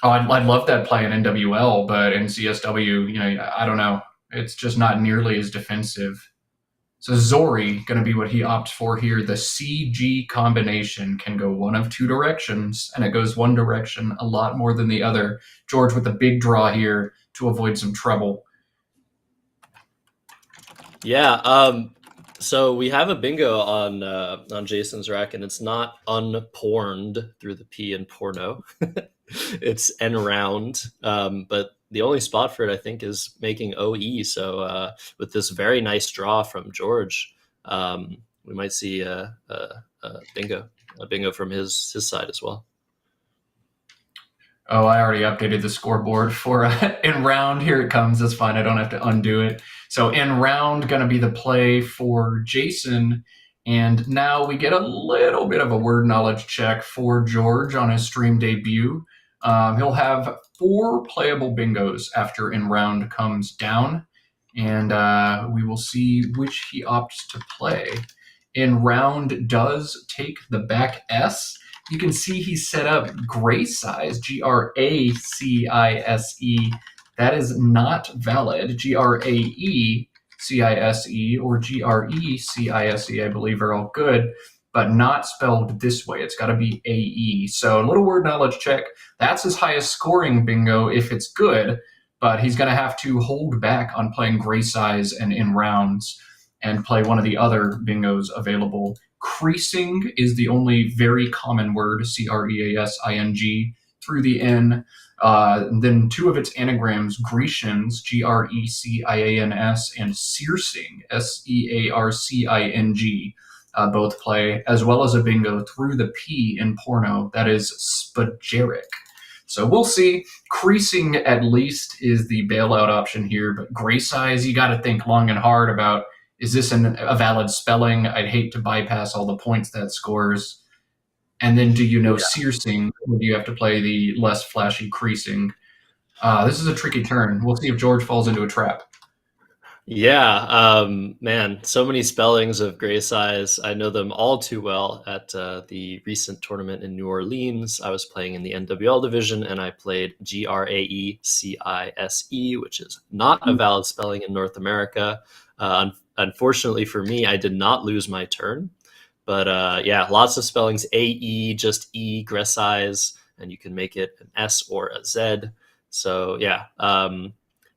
Oh, I'd love that play in NWL, but in CSW, I don't know. It's just not nearly as defensive. So Zori, going to be what he opts for here. The CG combination can go one of 2 directions, and it goes one direction a lot more than the other. George with a big draw here to avoid some trouble. Yeah, so we have a bingo on Jason's rack, and it's not unporned through the P in porno. It's N round, but the only spot for it, I think, is making OE. So with this very nice draw from George, we might see a bingo from his side as well. Oh, I already updated the scoreboard for in round. Here it comes. That's fine. I don't have to undo it. So in round, going to be the play for Jason. And now we get a little bit of a word knowledge check for George on his stream debut. He'll have 4 playable bingos after in round comes down. And we will see which he opts to play. In round does take the back S. You can see he set up Grace Size, Gracie. That is not valid. Graecise or Grecise, I believe, are all good, but not spelled this way. It's got to be AE. So a little word knowledge check. That's his highest scoring bingo if it's good, but he's going to have to hold back on playing gray size and in rounds and play one of the other bingos available. Creasing is the only very common word, Creasing, through the N. Then two of its anagrams, Grecians, Grecians, and searsing, Searcing, both play, as well as a bingo through the P in porno, that is spageric. So we'll see. Creasing, at least, is the bailout option here, but gray size, you got to think long and hard about, is this a valid spelling? I'd hate to bypass all the points that scores. And then do you know searsing, or do you have to play the less flashy creasing? This is a tricky turn. We'll see if George falls into a trap. Yeah, man, so many spellings of gray size. I know them all too well. At the recent tournament in New Orleans, I was playing in the NWL division, and I played Graecise, which is not a valid spelling in North America. Unfortunately for me, I did not lose my turn. But yeah, lots of spellings. AE, just E, Gresize, and you can make it an S or a Z. So yeah,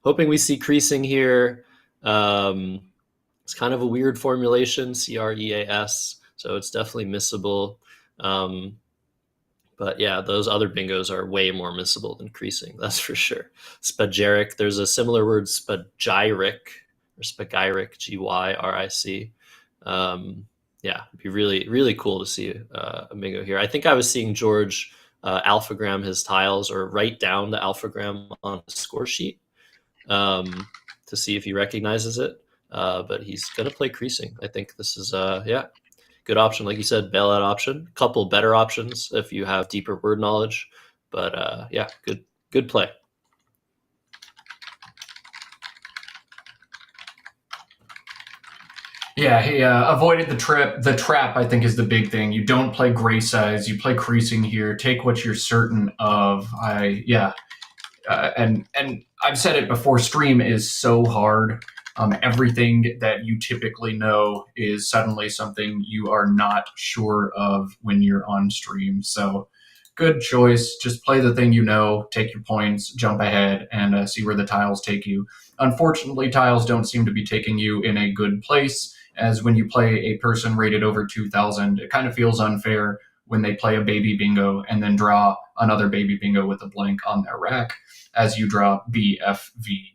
hoping we see creasing here. It's kind of a weird formulation, CREAS, so it's definitely missable. But yeah, those other bingos are way more missable than creasing, that's for sure. Spageric, there's a similar word, spagyric, or spagyric, Gyric. Yeah, it'd be really, really cool to see a bingo here. I think I was seeing George alphagram his tiles, or write down the alphagram on the score sheet to see if he recognizes it. But he's going to play creasing. I think this is, yeah, good option. Like you said, bailout option. Couple better options if you have deeper word knowledge. But yeah, good play. Yeah, he avoided the trip. The trap, I think, is the big thing. You don't play gray size. You play creasing here. Take what you're certain of. And I've said it before. Stream is so hard. Everything that you typically know is suddenly something you are not sure of when you're on stream. So, good choice. Just play the thing you know. Take your points. Jump ahead and see where the tiles take you. Unfortunately, tiles don't seem to be taking you in a good place. As when you play a person rated over 2,000, it kind of feels unfair when they play a baby bingo and then draw another baby bingo with a blank on their rack as you draw BFVXP.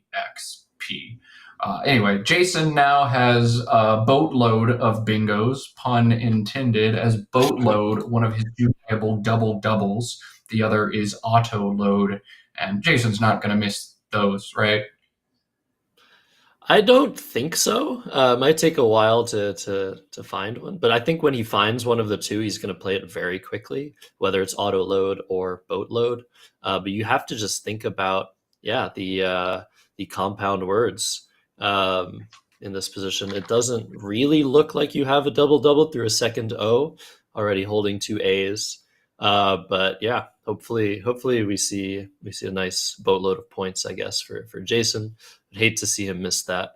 Anyway, Jason now has a boatload of bingos, pun intended, as boatload, one of his viable double doubles. The other is auto load, and Jason's not going to miss those, right? I don't think so. It might take a while to find one, but I think when he finds one of the two, he's going to play it very quickly, whether it's auto load or boat load. But you have to just think about, yeah, the compound words in this position. It doesn't really look like you have a double double through a second O, already holding two A's. But yeah, hopefully we see a nice boatload of points, I guess, for Jason. I'd hate to see him miss that.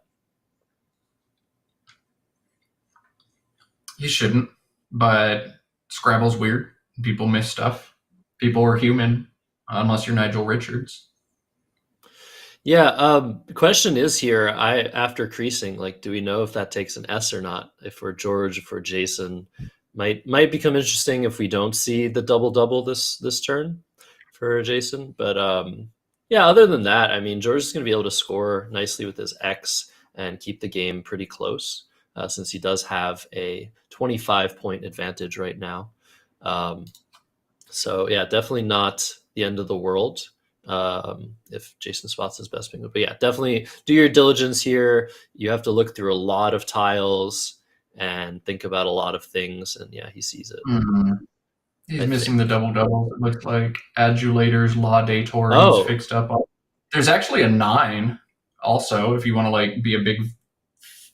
He shouldn't, but Scrabble's weird. People miss stuff. People are human, unless you're Nigel Richards. Yeah, the question is here, after creasing, like, do we know if that takes an S or not? If we're George, if we're Jason, might become interesting if we don't see the double this turn for Jason. But yeah, other than that, I mean, George is going to be able to score nicely with his X and keep the game pretty close, since he does have a 25-point advantage right now. So yeah, definitely not the end of the world if Jason spots his best bingo. But yeah, definitely do your diligence here. You have to look through a lot of tiles and think about a lot of things. And yeah, he sees it. Mm-hmm. He's missing the double-double. It looks like adulators, laudators, Oh. fixed up on. There's actually a 9 also, if you want to like be a big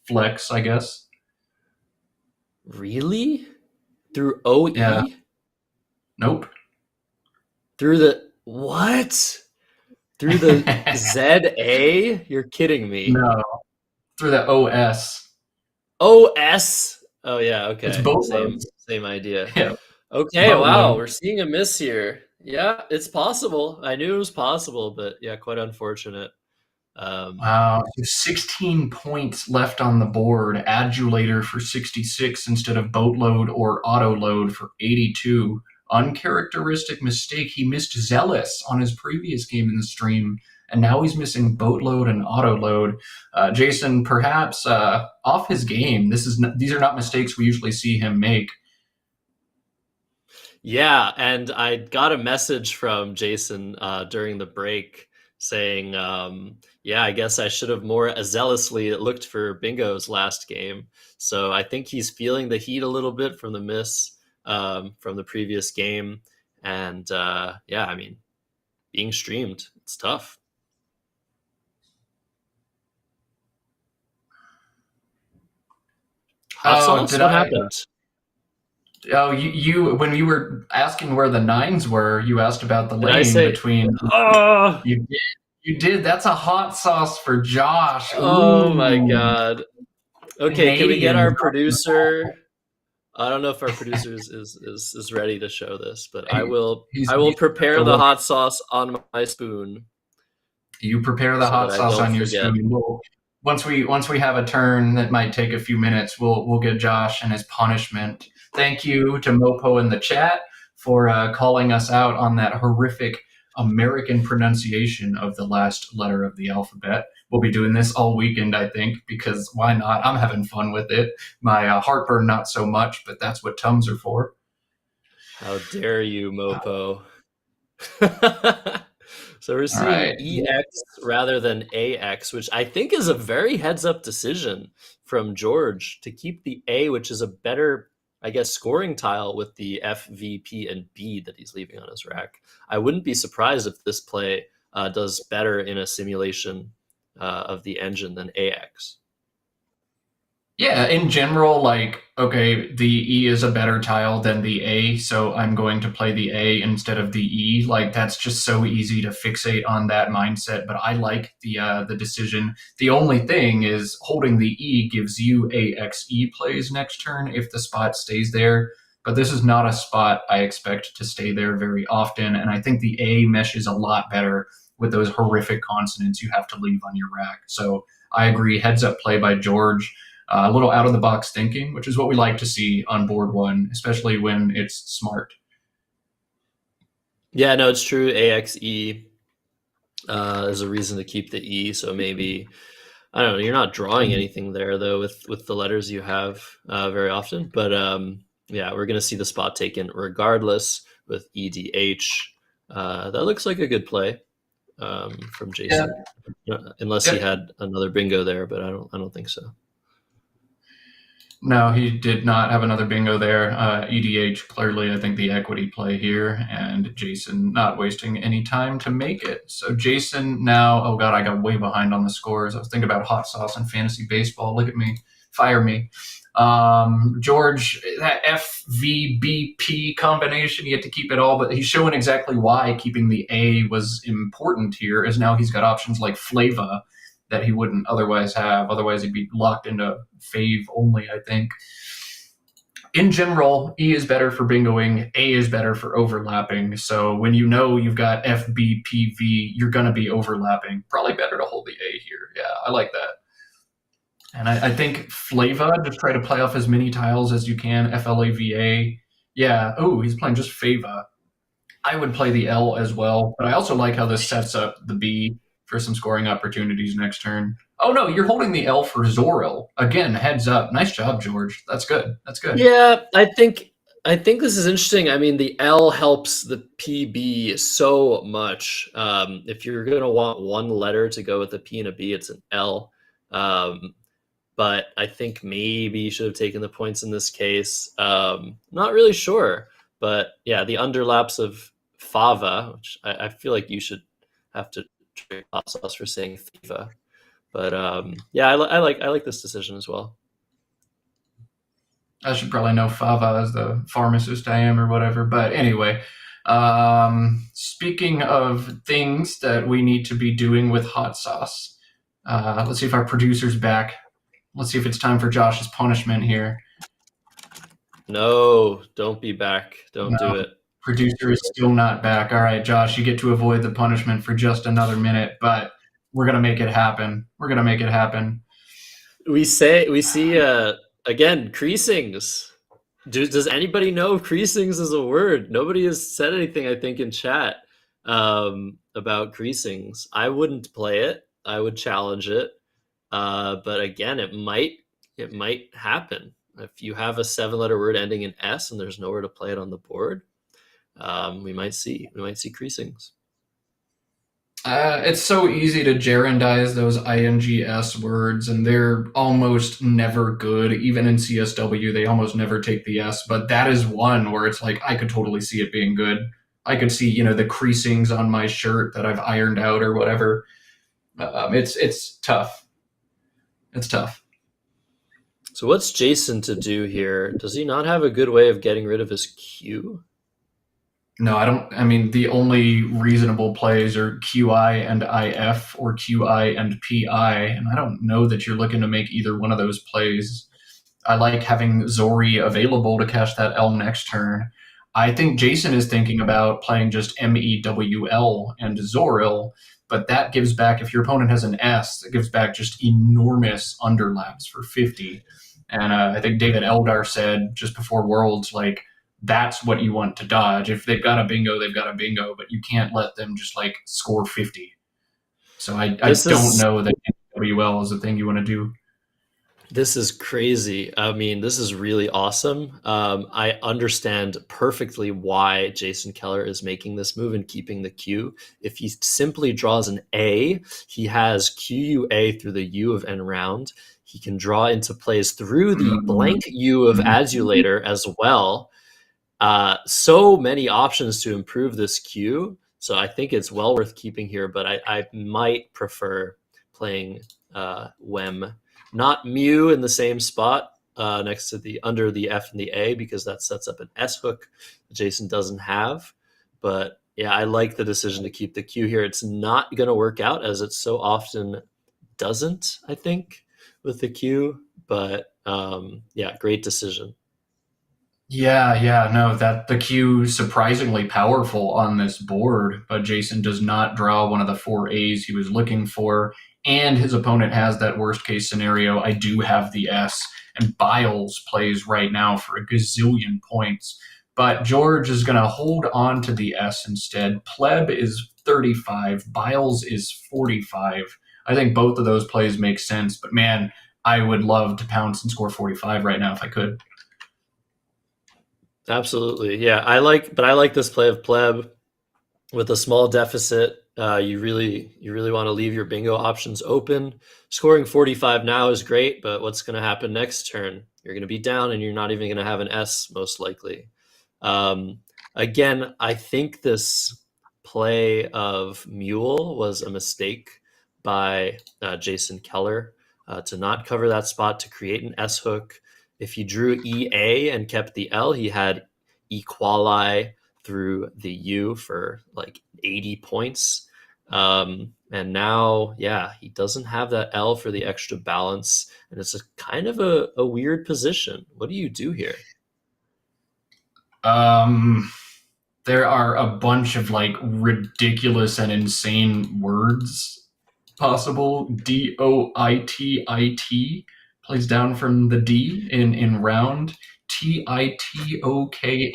flex, I guess. Really? Through OE? Yeah. Nope. Through the what? Through the ZA? You're kidding me. No. Through the OS. OS? Oh yeah, okay. It's both same idea. Yeah. Okay, Boat wow, load. we're seeing a miss here. Yeah, it's possible. I knew it was possible, but yeah, quite unfortunate. Wow, 16 points left on the board. Adulator for 66 instead of boatload or autoload for 82. Uncharacteristic mistake. He missed Zealous on his previous game in the stream, and now he's missing boatload and autoload. Jason, perhaps off his game. These are not mistakes we usually see him make. Yeah, and I got a message from Jason during the break saying, yeah, I guess I should have more zealously looked for Bingo's last game. So I think he's feeling the heat a little bit from the miss from the previous game. And yeah, I mean, being streamed, it's tough. Hot sauce? What happened? Oh, you when you were asking where the nines were, you asked about the Did I lane say, between. oh, You did. That's a hot sauce for Josh. oh my Ooh, God. Okay, can we get Canadian. our producer? I don't know if our producer is ready to show this, but I will He's prepare the hot sauce on my spoon. You prepare the so hot that I sauce don't on your forget. spoon. Once we have a turn that might take a few minutes, we'll get Josh and his punishment. Thank you to Mopo in the chat for calling us out on that horrific American pronunciation of the last letter of the alphabet. We'll be doing this all weekend, I think, because why not? I'm having fun with it. My heartburn, not so much, but that's what Tums are for. How dare you, Mopo? So we're seeing right. EX rather than AX, which I think is a very heads-up decision from George to keep the A, which is a better, I guess, scoring tile with the F, V, P, and B that he's leaving on his rack. I wouldn't be surprised if this play does better in a simulation of the engine than AX. Yeah, in general, like, okay, the E is a better tile than the A, so I'm going to play the A instead of the E. Like, that's just so easy to fixate on that mindset. But I like the decision. The only thing is holding the E gives you AXE plays next turn if the spot stays there. But this is not a spot I expect to stay there very often, and I think the A meshes a lot better with those horrific consonants you have to leave on your rack. So I agree, heads up play by George. A little out of the box thinking, which is what we like to see on board one, especially when it's smart. Yeah, no, it's true. AXE is a reason to keep the E. So maybe, I don't know, you're not drawing anything there though with the letters you have very often. But yeah, we're going to see the spot taken regardless with EDH. That looks like a good play from Jason, unless he had another bingo there, but I don't think so. No, he did not have another bingo there. EDH, clearly, I think the equity play here, and Jason not wasting any time to make it. So Jason now, oh God, I got way behind on the scores. I was thinking about hot sauce and fantasy baseball. Look at me, fire me. George, that FVBP combination, he had to keep it all, but he's showing exactly why keeping the A was important here, as now he's got options like Flava that he wouldn't otherwise have. Otherwise, he'd be locked into fave only, I think. In general, E is better for bingoing, A is better for overlapping. So when you know you've got FBPV, you're going to be overlapping. Probably better to hold the A here. Yeah, I like that. And I think Flava, just try to play off as many tiles as you can. FLAVA. Yeah, oh, he's playing just Fava. I would play the L as well, but I also like how this sets up the B for some scoring opportunities next turn. Oh no, you're holding the L for Zoril. Again, heads up. Nice job, George. That's good. That's good. Yeah, I think this is interesting. I mean, the L helps the PB so much. If you're going to want one letter to go with a P and a B, it's an L. But I think maybe you should have taken the points in this case. Not really sure. But yeah, the underlaps of Fava, which I feel like you should have to trade hot sauce for saying Fiva. But yeah, I like this decision as well. I should probably know Fava as the pharmacist I am or whatever. But anyway, speaking of things that we need to be doing with hot sauce, let's see if our producer's back. Let's see if it's time for Josh's punishment here. No, don't be back. Don't do it. Producer is still not back. All right, Josh, you get to avoid the punishment for just another minute, but We're gonna make it happen. We're gonna make it happen. We see again creasings. Does anybody know if creasings is a word? Nobody has said anything, I think, in chat about creasings. I wouldn't play it. I would challenge it. But again, it might happen. If you have a 7-letter word ending in S and there's nowhere to play it on the board, we might see creasings. It's so easy to gerendize those ings words, and they're almost never good. Even in CSW, they almost never take the S. But that is one where it's like I could totally see it being good. I could see, the creasings on my shirt that I've ironed out or whatever. It's tough. It's tough. So what's Jason to do here? Does he not have a good way of getting rid of his Q? No, I don't. I mean, the only reasonable plays are QI and IF or QI and PI, and I don't know that you're looking to make either one of those plays. I like having Zori available to catch that L next turn. I think Jason is thinking about playing just MEWL and Zoril, but that gives back, if your opponent has an S, it gives back just enormous underlaps for 50. And I think David Eldar said just before Worlds, like, that's what you want to dodge. If they've got a bingo, they've got a bingo, but you can't let them just like score 50. So I don't know that WL is the thing you want to do. This is crazy. I mean, this is really awesome. I understand perfectly why Jason Keller is making this move and keeping the Q. If he simply draws an A, he has QUA through the U of N round. He can draw into plays through the blank U of Adulator as well. So many options to improve this Q. So I think it's well worth keeping here, but I might prefer playing WEM. Not Mu in the same spot next to under the F and the A, because that sets up an S hook that Jason doesn't have. But yeah, I like the decision to keep the Q here. It's not going to work out, as it so often doesn't, I think, with the Q. But yeah, great decision. Yeah, no, that the Q surprisingly powerful on this board, but Jason does not draw one of the 4 A's he was looking for, and his opponent has that worst case scenario. I do have the S, and Biles plays right now for a gazillion points, but George is going to hold on to the S instead. Pleb is 35, Biles is 45. I think both of those plays make sense, but man, I would love to pounce and score 45 right now if I could. Absolutely. Yeah, I like this play of pleb with a small deficit. You really want to leave your bingo options open. Scoring 45 now is great, but what's going to happen next turn? You're going to be down and you're not even going to have an S, most likely. Again, I think this play of Mule was a mistake by Jason Keller to not cover that spot to create an S hook. If he drew EA and kept the L, he had equali through the U for like 80 points. And now, yeah, he doesn't have that L for the extra balance. And it's a kind of a weird position. What do you do here? There are a bunch of like ridiculous and insane words possible. DOITIT plays down from the D in round. TITOKI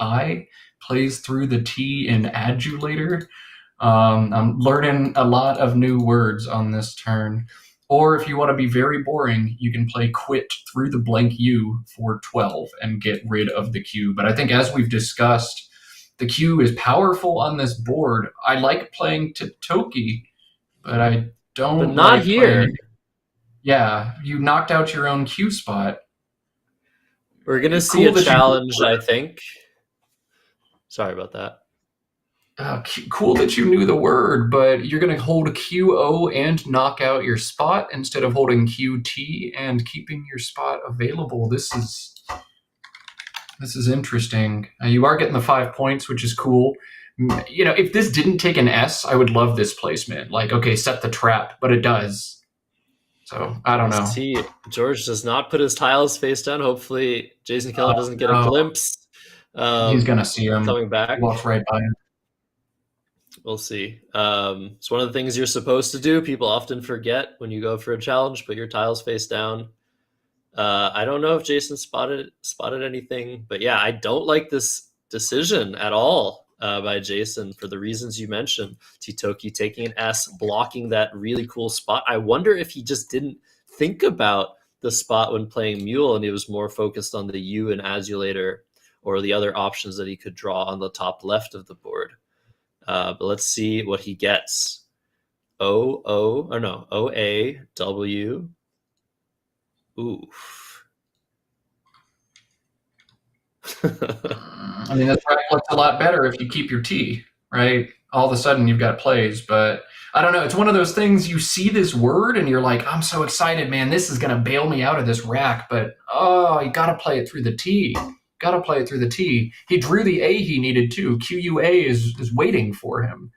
plays through the T in adulator. I'm learning a lot of new words on this turn. Or if you want to be very boring, you can play quit through the blank U for 12 and get rid of the Q. But I think, as we've discussed, the Q is powerful on this board. I like playing Toki, but I don't. But not like here. Playing... Yeah, you knocked out your own Q spot. We're gonna see a challenge, I think. Sorry about that. Cool that you knew the word, but you're going to hold QO and knock out your spot instead of holding QT and keeping your spot available. This is interesting. You are getting the 5 points, which is cool. If this didn't take an S, I would love this placement. Like, okay, set the trap, but it does. So I don't know. George does not put his tiles face down. Hopefully, Jason Keller doesn't get a glimpse. He's going to see him coming back. Walks right by him. We'll see. It's one of the things you're supposed to do. People often forget when you go for a challenge, put your tiles face down. I don't know if Jason spotted anything, but yeah, I don't like this decision at all by Jason for the reasons you mentioned. Titoki taking an S, blocking that really cool spot. I wonder if he just didn't think about the spot when playing Mule and he was more focused on the U and Azulator or the other options that he could draw on the top left of the board. But let's see what he gets. O-A-W. Oof. I mean, this track looks a lot better if you keep your T, right? All of a sudden you've got plays, but I don't know. It's one of those things you see this word and you're like, I'm so excited, man. This is going to bail me out of this rack, but oh, you got to play it through the T. Got to play it through the T. He drew the A he needed too. QUA is waiting for him.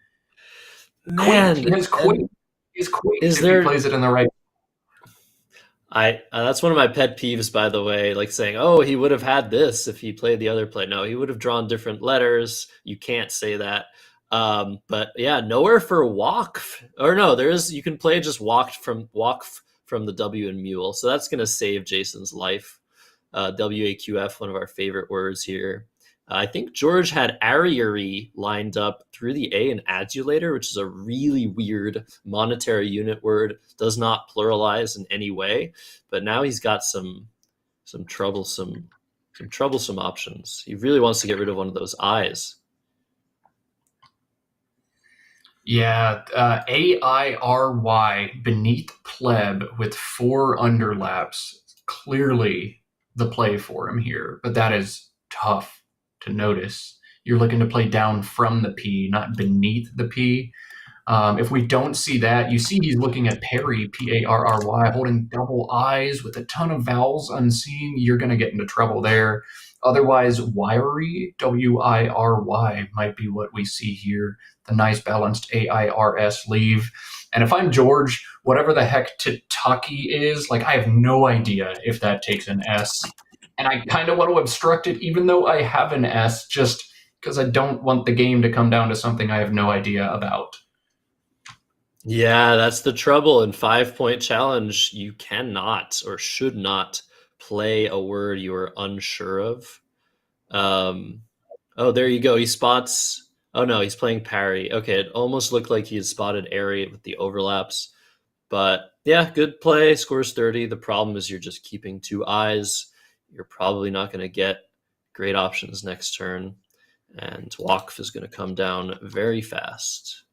Man, Quake. He has Quake. He's Quake if there, he plays it in the right. that's one of my pet peeves, by the way, like saying, oh, he would have had this if he played the other play. No, he would have drawn different letters. You can't say that. But yeah, nowhere for walk. Or no, you can play just walk from the W and Mule. So that's going to save Jason's life. WAQF, one of our favorite words here. I think George had Ariary lined up through the A and adulator, which is a really weird monetary unit word, does not pluralize in any way. But now he's got some troublesome options. He really wants to get rid of one of those I's. Yeah, AIRY beneath pleb with 4 underlaps. Clearly the play for him here, but that is tough to notice. You're looking to play down from the P, not beneath the P. If we don't see that, you see he's looking at Parry, Parry, holding double I's with a ton of vowels unseen. You're going to get into trouble there. Otherwise, wiry, WIRY, might be what we see here. The nice balanced AIRS leave. And if I'm George, whatever the heck Titaki is, like, I have no idea if that takes an S. And I kind of want to obstruct it, even though I have an S, just because I don't want the game to come down to something I have no idea about. Yeah, that's the trouble. In 5-point challenge, you cannot or should not play a word you are unsure of. Oh, there you go. He spots. Oh no, he's playing parry. Okay, it almost looked like he had spotted airy with the overlaps. But yeah, good play. Scores 30. The problem is you're just keeping 2 eyes. You're probably not going to get great options next turn. And Wakf is going to come down very fast.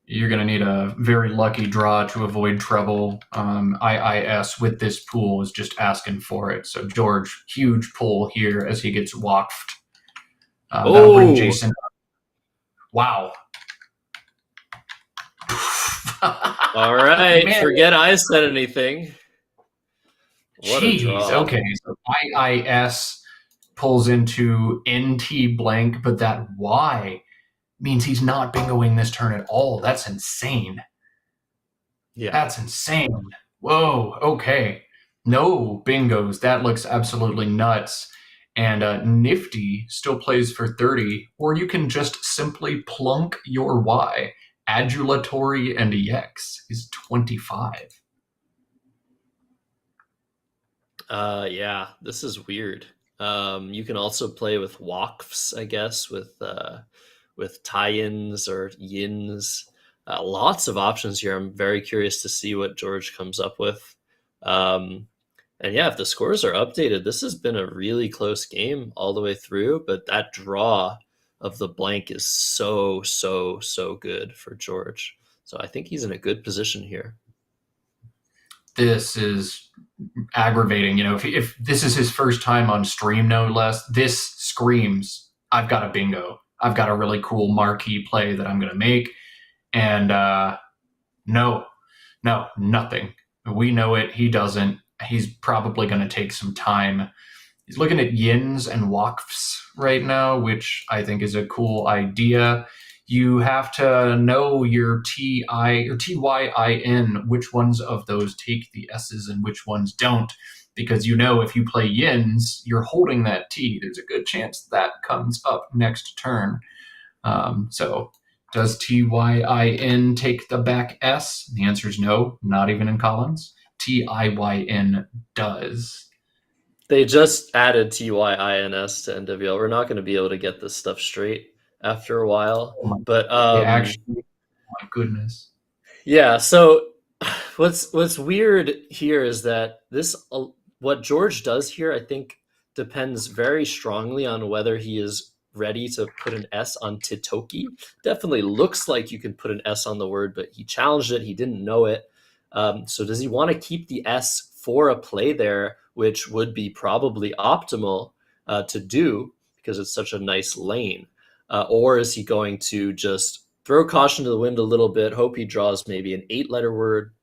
You're going to need a very lucky draw to avoid trouble. IIS with this pool is just asking for it. So George, huge pull here as he gets Wakfed. That'll bring Jason up. Wow. All right. Man. Forget I said anything. What a draw. Okay, so IIS pulls into NT blank, but that Y means he's not bingoing this turn at all. That's insane. Yeah. That's insane. Whoa, okay. No bingos. That looks absolutely nuts. And Nifty still plays for 30, or you can just simply plunk your Y. Adulatory and EX is 25. Yeah, this is weird. You can also play with Wakfs, I guess, with tie-ins or yins. Lots of options here. I'm very curious to see what George comes up with. And yeah, if the scores are updated, this has been a really close game all the way through, but that draw of the blank is so good for George. So I think he's in a good position here. This is aggravating. You know, if this is his first time on stream, no less, this screams, I've got a bingo. I've got a really cool marquee play that I'm going to make. And no, nothing. We know it. He doesn't. He's probably going to take some time. He's looking at yins and wakfs right now, which I think is a cool idea. You have to know your TYIN, which ones of those take the S's and which ones don't. Because you know if you play yins, you're holding that T. There's a good chance that comes up next turn. So Does TYIN take the back S? The answer is no, not even in Collins. TIYN does. They just added TYINS to NWL. We're not going to be able to get this stuff straight after a while. Oh my, But they actually, oh my goodness. yeah, so what's weird here is that what George does here, I think, depends very strongly on whether he is ready to put an S on Titoki. Definitely looks like you can put an S on the word, but he challenged it. He didn't know it. So does he want to keep the S for a play there, which would be probably optimal to do because it's such a nice lane? Or is he going to just throw caution to the wind a little bit, hope he draws maybe an 8-letter word,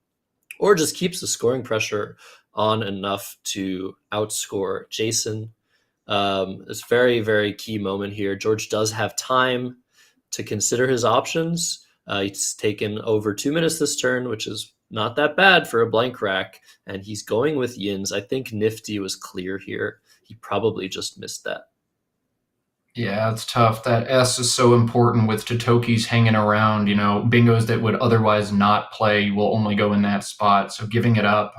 or just keeps the scoring pressure on enough to outscore Jason? It's very, very key moment here. George does have time to consider his options. He's taken over 2 minutes this turn, which is not that bad for a blank rack, and he's going with yins. I think Nifty was clear here. He probably just missed that. Yeah, it's tough. That S is so important with Totokis hanging around. Bingos that would otherwise not play will only go in that spot. So giving it up,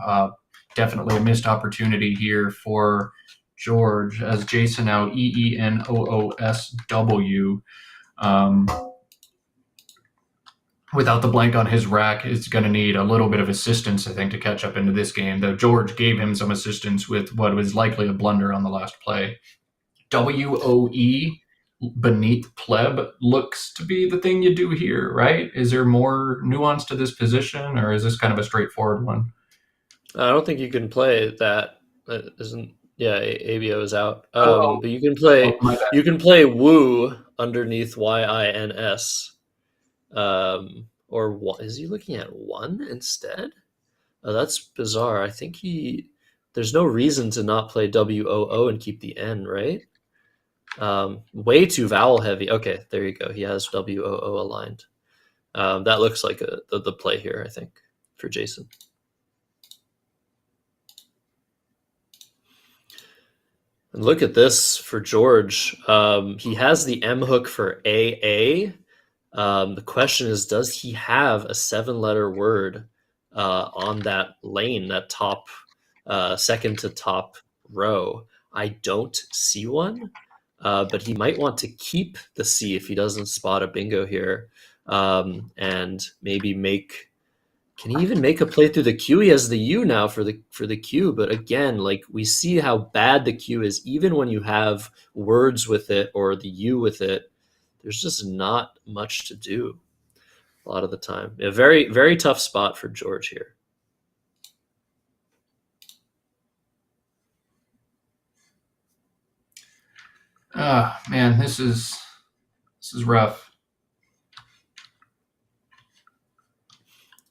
definitely a missed opportunity here for George, as Jason now EENOOSW. Without the blank on his rack, is going to need a little bit of assistance, I think, to catch up into this game, though George gave him some assistance with what was likely a blunder on the last play. WOE beneath pleb looks to be the thing you do here, right? Is there more nuance to this position, or is this kind of a straightforward one? I don't think you can play that. Isn't yeah? ABO is out. Oh, But you can my bad. woo underneath YINS. Or what is he looking at? One instead? Oh, that's bizarre. I think there's no reason to not play WOO and keep the N, right? Way too vowel heavy. Okay, there you go. He has WOO aligned. That looks like the play here, I think, for Jason. And look at this for George. He has the M hook for AA. The question is, does he have a 7-letter word on that lane, that top second to top row? I don't see one, but he might want to keep the C if he doesn't spot a bingo here, and maybe make. Can he even make a play through the Q? He has the U now for the Q, but again, like we see how bad the Q is, even when you have words with it or the U with it. There's just not much to do a lot of the time. A very, very tough spot for George here. Man, this is rough.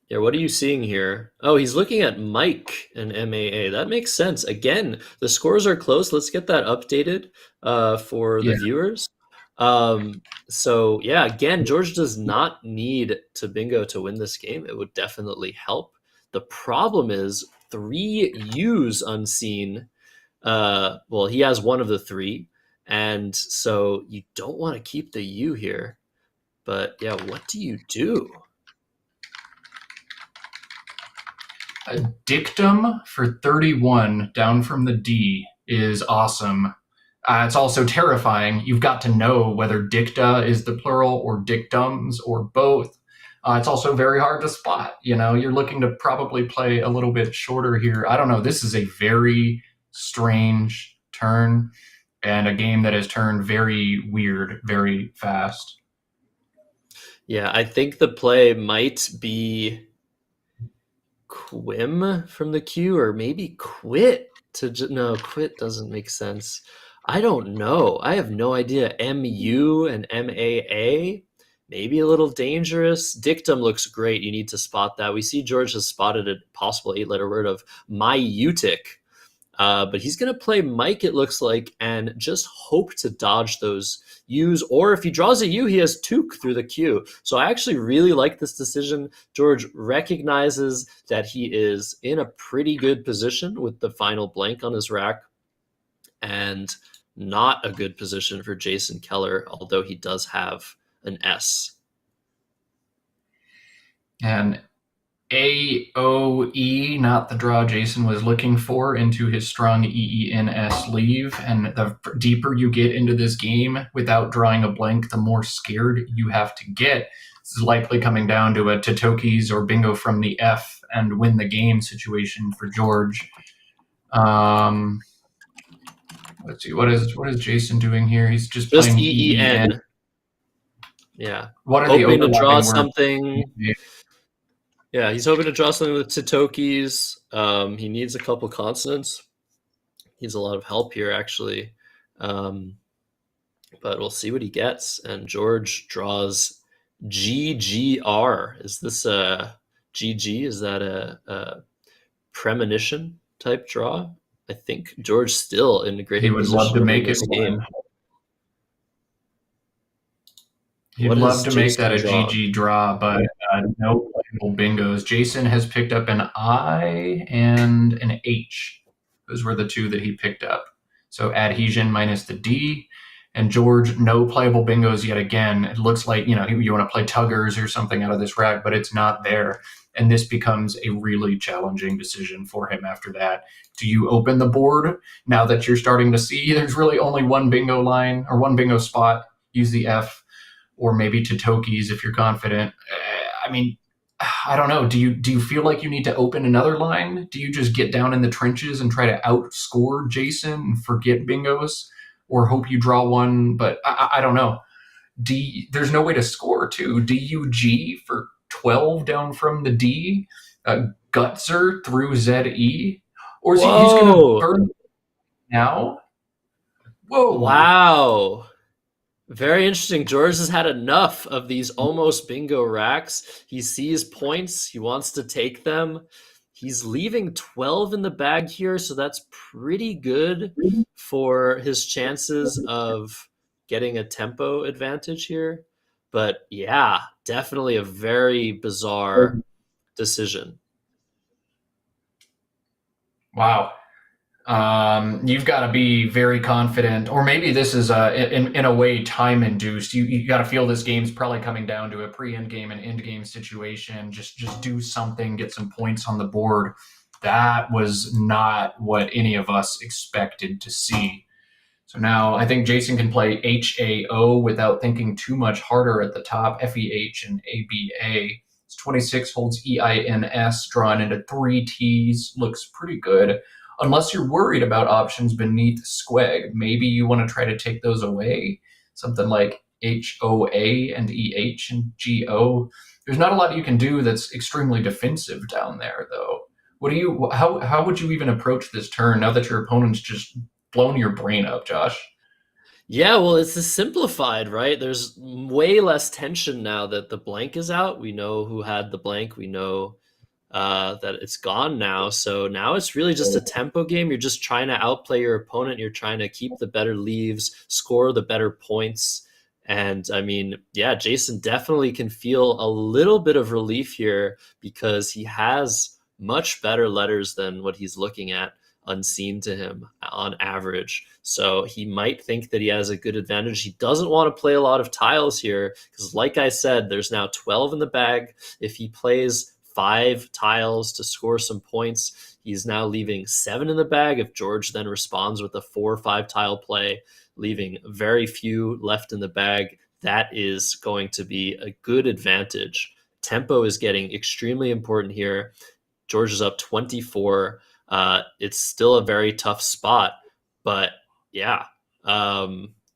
Yeah, what are you seeing here? Oh, he's looking at Mike and MAA. That makes sense. Again, the scores are close. Let's get that updated for the viewers. So yeah, again, George does not need to bingo to win this game. It would definitely help. The problem is 3 U's unseen. Well, he has one of the 3, and so you don't want to keep the U here. But yeah, what do you do? A dictum for 31 down from the D is awesome. It's also terrifying. You've got to know whether dicta is the plural or dictums or both. It's also very hard to spot. You're looking to probably play a little bit shorter here. I don't know. This is a very strange turn and a game that has turned very weird very fast. Yeah, I think the play might be Quim from the Q, or maybe quit no, quit doesn't make sense. I don't know. I have no idea. MU and MAA, maybe a little dangerous. Dictum looks great. You need to spot that. We see George has spotted a possible 8-letter word of myutic. But he's going to play Mike, it looks like, and just hope to dodge those U's. Or if he draws a U, he has Took through the Q. So I actually really like this decision. George recognizes that he is in a pretty good position with the final blank on his rack, and not a good position for Jason Keller, although he does have an S. And AOE, not the draw Jason was looking for, into his strong EEN sleeve. And the deeper you get into this game without drawing a blank, the more scared you have to get. This is likely coming down to a Totokis or bingo from the F and win the game situation for George. Let's see, what is Jason doing here? He's just playing EEN. Yeah. What are hoping the to draw words? something. Yeah, he's hoping to draw something with Totokis. He needs a couple consonants. He needs a lot of help here, actually. But we'll see what he gets. And George draws GGR. Is this a GG? Is that a premonition type draw? I think George still in a great position. He would love to make it game. He'd love to make that a GG draw, but no playable bingos. Jason has picked up an I and an H. Those were the two that he picked up. So adhesion minus the D. And George, no playable bingos yet again. It looks like, you want to play tuggers or something out of this rack, but it's not there. And this becomes a really challenging decision for him after that. Do you open the board now that you're starting to see there's really only one bingo line or one bingo spot? Use the F, or maybe Totokis if you're confident. I mean, I don't know. Do you feel like you need to open another line? Do you just get down in the trenches and try to outscore Jason and forget bingos? Or hope you draw one, but I don't know. There's no way to score too. DUG for 12 down from the D. Gutzer through ZE. Or is he's going to burn now? Whoa. Wow. Very interesting. George has had enough of these almost bingo racks. He sees points. He wants to take them. He's leaving 12 in the bag here, so that's pretty good for his chances of getting a tempo advantage here. But yeah, definitely a very bizarre decision. Wow. You've got to be very confident, or maybe this is in a way time induced. You got to feel this game's probably coming down to a pre-end game and end game situation. Just do something, get some points on the board. That was not what any of us expected to see. So now I think Jason can play HAO without thinking too much harder at the top. FEH and ABA. 26 holds EINS drawn into 3 T's. Looks pretty good. Unless you're worried about options beneath squeg, maybe you want to try to take those away. Something like HOA and EH and GO. There's not a lot you can do that's extremely defensive down there, though. How would you even approach this turn now that your opponent's just blown your brain up, Josh? Yeah, well, it's simplified, right? There's way less tension now that the blank is out. We know who had the blank. We know that it's gone now. So now it's really just a tempo game. You're just trying to outplay your opponent. You're trying to keep the better leaves, score the better points. And I mean, yeah, Jason definitely can feel a little bit of relief here because he has much better letters than what he's looking at unseen to him on average. So he might think that he has a good advantage. He doesn't want to play a lot of tiles here because, like I said, there's now 12 in the bag. If he plays 5 tiles to score some points, he's now leaving 7 in the bag. If George then responds with a 4 or 5 tile play, leaving very few left in the bag, that is going to be a good advantage. Tempo is getting extremely important here. George is up 24. It's still a very tough spot, but yeah,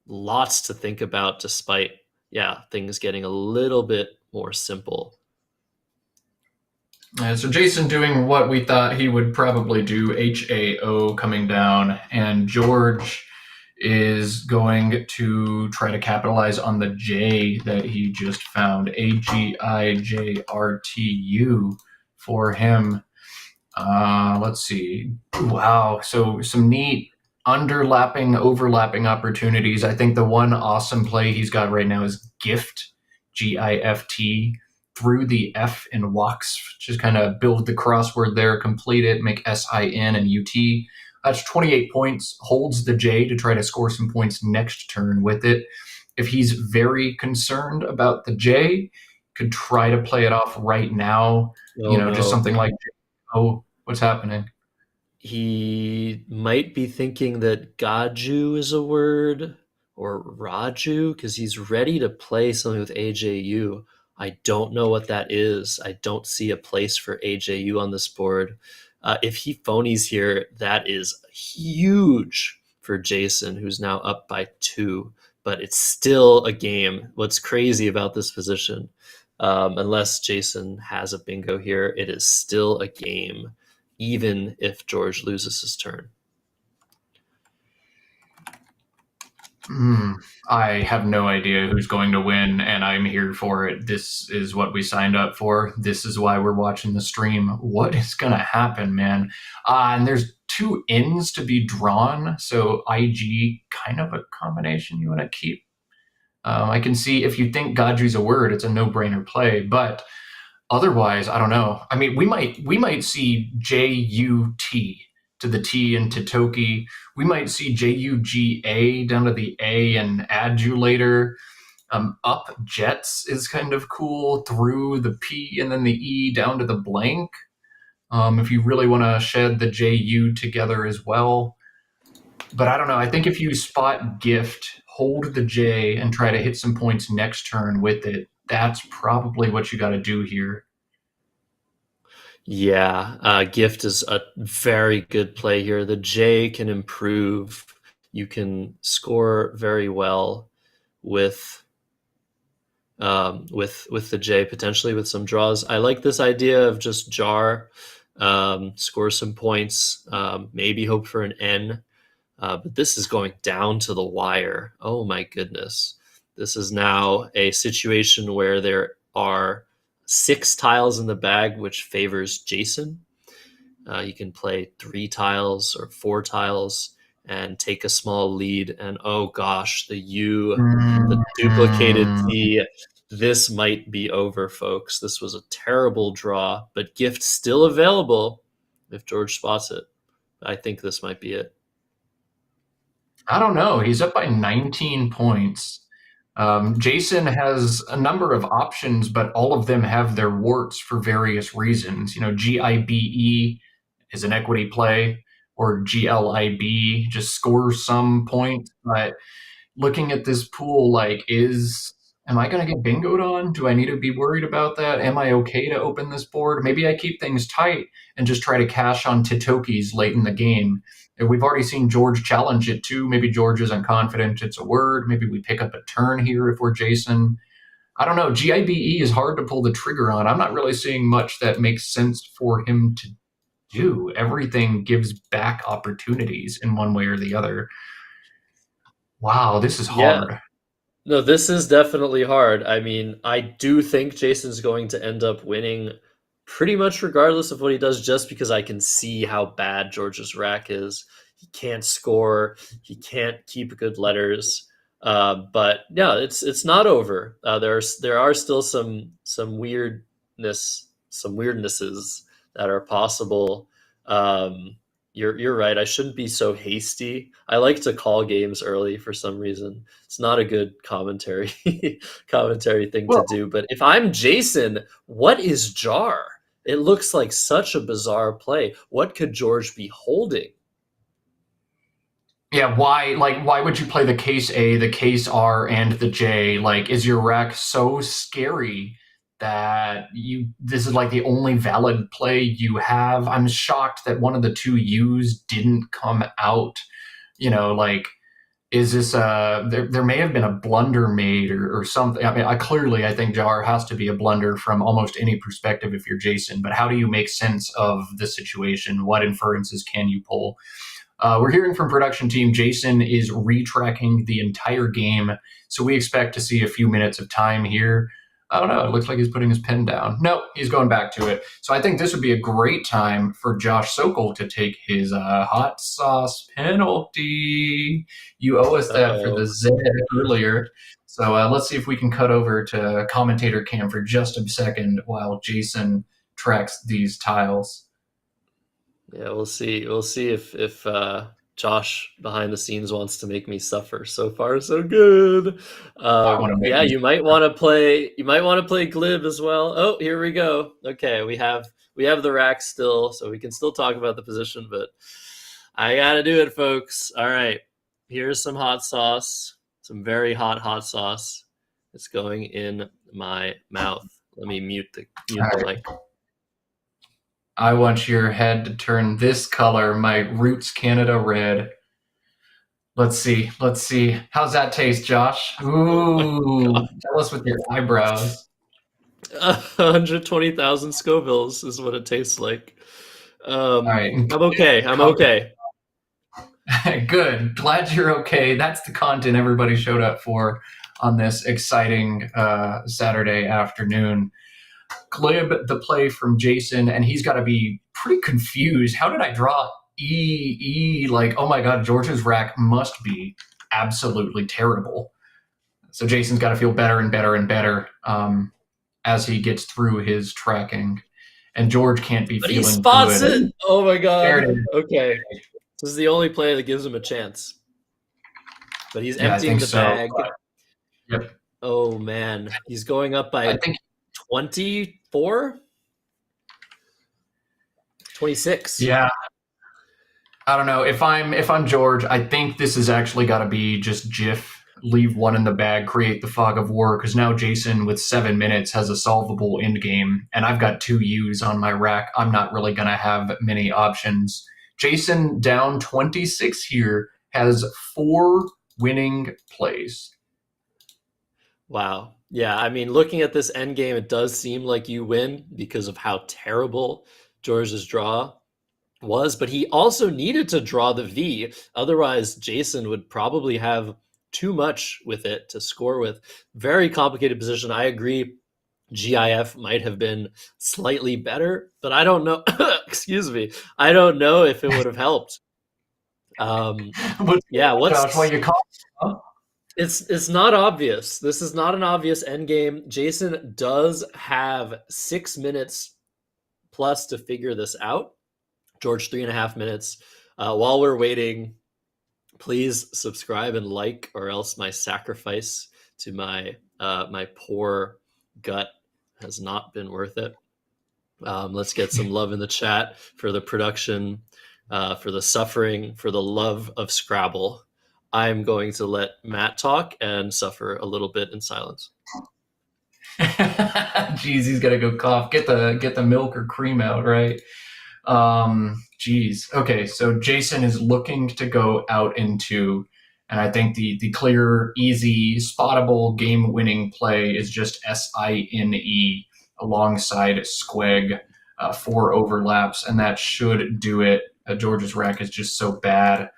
lots to think about despite, things getting a little bit more simple. So Jason doing what we thought he would probably do, HAO coming down, and George is going to try to capitalize on the J that he just found, AGIJRTU for him. Let's see. Wow. So some neat overlapping opportunities. I think the one awesome play he's got right now is GIFT, GIFT, through the F in WOX. Just kind of build the crossword there, complete it, make SIN and UT. That's 28 points, holds the J to try to score some points next turn with it. If he's very concerned about the J, could try to play it off right now. Oh Just no. something like, oh, what's happening? He might be thinking that Gaju is a word or Raju because he's ready to play something with AJU. I don't know what that is. I don't see a place for AJU on this board. If he phonies here, that is huge for Jason, who's now up by 2. But it's still a game. What's crazy about this position, unless Jason has a bingo here, it is still a game even if George loses his turn. I have no idea who's going to win, and I'm here for it. This is what we signed up for. This is why we're watching the stream. What is going to happen, man? And there's 2 ins to be drawn, so IG, kind of a combination you want to keep. I can see if you think Godri's a word, it's a no-brainer play, but otherwise, I don't know. I mean, we might see JUT to the T in Titoki. We might see JUGA down to the A and adulator. Up jets is kind of cool through the P and then the E down to the blank. If you really want to shed the JU together as well. But I don't know. I think if you spot gift, hold the J, and try to hit some points next turn with it, that's probably what you got to do here. Yeah, gift is a very good play here. The J can improve. You can score very well with the J, potentially with some draws. I like this idea of just jar, score some points, maybe hope for an N. But this is going down to the wire. Oh my goodness. This is now a situation where there are 6 tiles in the bag, which favors Jason. You can play 3 tiles or 4 tiles and take a small lead. And oh gosh, the U, the duplicated T, this might be over, folks. This was a terrible draw, but gift still available if George spots it. I think this might be it. I don't know. He's up by 19 points. Jason has a number of options, but all of them have their warts for various reasons. GIBE is an equity play, or GLIB just scores some points. But looking at this pool, am I going to get bingoed on? Do I need to be worried about that? Am I okay to open this board? Maybe I keep things tight and just try to cash on Titokis late in the game. We've already seen George challenge it too. Maybe George isn't confident it's a word. Maybe we pick up a turn here if we're Jason. I don't know. GIBE is hard to pull the trigger on. I'm not really seeing much that makes sense for him to do. Everything gives back opportunities in one way or the other. Wow, this is hard. Yeah. No, this is definitely hard. I mean, I do think Jason's going to end up winning pretty much regardless of what he does, just because I can see how bad George's rack is. He can't score. He can't keep good letters. But yeah, it's not over. There are still some weirdnesses that are possible. You're right. I shouldn't be so hasty. I like to call games early for some reason. It's not a good commentary thing to do. But if I'm Jason, what is jar? It looks like such a bizarre play. What could George be holding? Yeah, why would you play the case A, the case R, and the J? Is your rack so scary that this is like the only valid play you have? I'm shocked that one of the 2 U's didn't come out. Is this there may have been a blunder made or something. I mean, I think jar has to be a blunder from almost any perspective if you're Jason, but how do you make sense of the situation? What inferences can you pull? We're hearing from production team Jason is retracking the entire game, so we expect to see a few minutes of time here. I don't know. It looks like he's putting his pen down. No, he's going back to it. So I think this would be a great time for Josh Sokol to take his hot sauce penalty. You owe us that for the Z earlier. So let's see if we can cut over to commentator cam for just a second while Jason tracks these tiles. Yeah, we'll see. We'll see if Josh behind the scenes wants to make me suffer. So far, so good. Yeah, you might want to play. You might want to play Glib as well. Oh, here we go. Okay, we have the rack still, so we can still talk about the position, but I gotta do it, folks. All right, here's some hot sauce, some very hot sauce. It's going in my mouth. Let me mute the mic. I want your head to turn this color, my Roots Canada red. Let's see. How's that taste, Josh? Ooh, tell us with your eyebrows. 120,000 Scovilles is what it tastes like. All right. I'm okay. I'm okay. Good. Glad you're okay. That's the content everybody showed up for on this exciting Saturday afternoon. Glib, the play from Jason, and he's got to be pretty confused. How did I draw E? Like, oh my God, George's rack must be absolutely terrible. So Jason's got to feel better and better as he gets through his tracking. And George can't be feeling good. He spots it. Oh my God. Okay. This is the only play that gives him a chance. But he's emptying the bag. Yep. Oh man, he's going up by 24? 26. Yeah. I don't know. If I'm George, I think this has actually got to be just GIF. Leave one in the bag, create the fog of war, because now Jason with 7 minutes has a solvable end game, and I've got 2 U's on my rack. I'm not really going to have many options. Jason, down 26 here, has 4 winning plays. Wow. Yeah, I mean, looking at this end game, it does seem like you win because of how terrible George's draw was, but he also needed to draw the V. Otherwise, Jason would probably have too much with it to score with. Very complicated position. I agree. GIF might have been slightly better, but I don't know. Excuse me. I don't know if it would have helped. Yeah. Josh, what you call? Huh? It's not obvious. This is not an obvious end game. Jason does have 6 minutes plus to figure this out. George, 3.5 minutes. While we're waiting, please subscribe and like, or else my sacrifice to my poor gut has not been worth it. Let's get some love in the chat for the production, for the suffering, for the love of Scrabble. I'm going to let Matt talk and suffer a little bit in silence. Jeez, he's got to go cough. Get the milk or cream out, right? Geez. Okay, so Jason is looking to go out into, and I think the clear, easy, spottable game-winning play is just SINE alongside Squeg, 4 overlaps, and that should do it. George's rack is just so bad.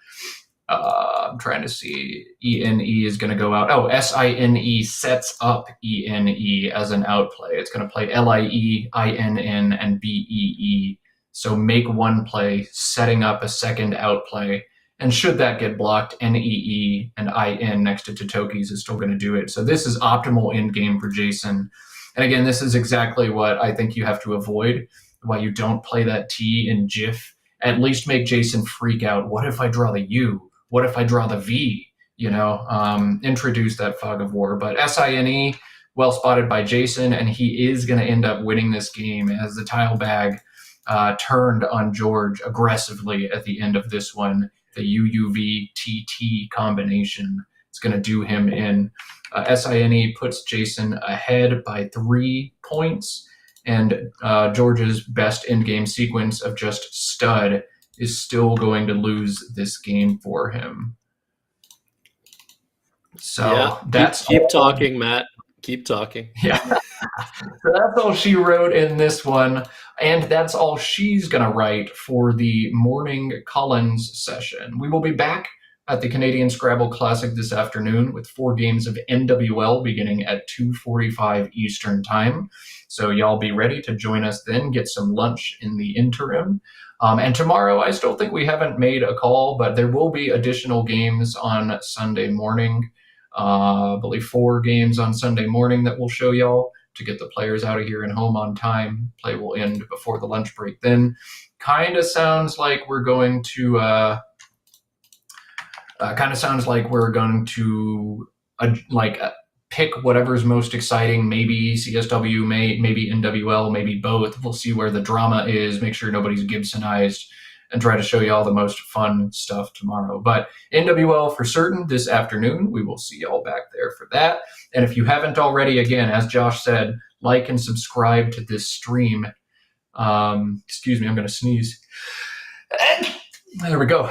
I'm trying to see. ENE is going to go out. Oh, SINE sets up ENE as an outplay. It's going to play LIE, INN, and BEE. So make one play, setting up a second outplay. And should that get blocked, NEE and IN next to Totoki's is still going to do it. So this is optimal end game for Jason. And again, this is exactly what I think you have to avoid. Why you don't play that T in GIF. At least make Jason freak out. What if I draw the U? What if I draw the V? Introduce that fog of war. But SINE, well spotted by Jason, and he is going to end up winning this game as the tile bag turned on George aggressively at the end of this one. The UUV-TT combination is going to do him in. SINE puts Jason ahead by 3 points, and George's best in-game sequence of just stud is still going to lose this game for him. So yeah, that's keep talking, Matt. Keep talking. Yeah. So that's all she wrote in this one, and that's all she's going to write for the morning Collins session. We will be back at the Canadian Scrabble Classic this afternoon with 4 games of NWL beginning at 2:45 Eastern Time. So y'all be ready to join us then, get some lunch in the interim. And tomorrow, I still think we haven't made a call, but there will be additional games on Sunday morning. I believe 4 games on Sunday morning that we'll show y'all to get the players out of here and home on time. Play will end before the lunch break then. Kind of sounds like we're going to Kind of sounds like we're going to pick whatever's most exciting. Maybe CSW, maybe NWL, maybe both. We'll see where the drama is. Make sure nobody's Gibsonized, and try to show you all the most fun stuff tomorrow. But NWL for certain this afternoon. We will see y'all back there for that. And if you haven't already, again, as Josh said, like and subscribe to this stream. Excuse me, I'm going to sneeze. There we go.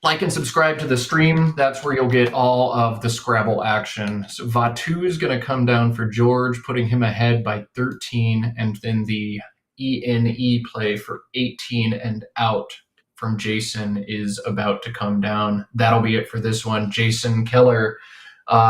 Like and subscribe to the stream. That's where you'll get all of the Scrabble action. So Vatu is going to come down for George, putting him ahead by 13, and then the ENE play for 18 and out from Jason is about to come down. That'll be it for this one. Jason Keller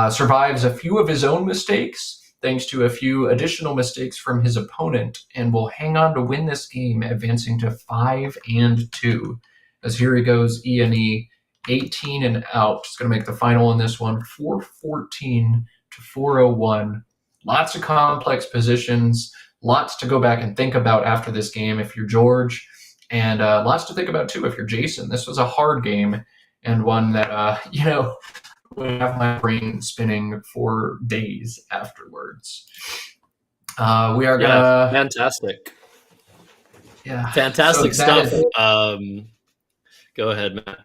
survives a few of his own mistakes, thanks to a few additional mistakes from his opponent, and will hang on to win this game, advancing to 5-2. As here he goes, ENE, 18 and out. It's going to make the final in this one, 414 to 401. Lots of complex positions, lots to go back and think about after this game if you're George, and lots to think about too if you're Jason. This was a hard game, and one that, would have my brain spinning for days afterwards. We are going to... Fantastic. Yeah. Fantastic stuff. Go ahead, Matt.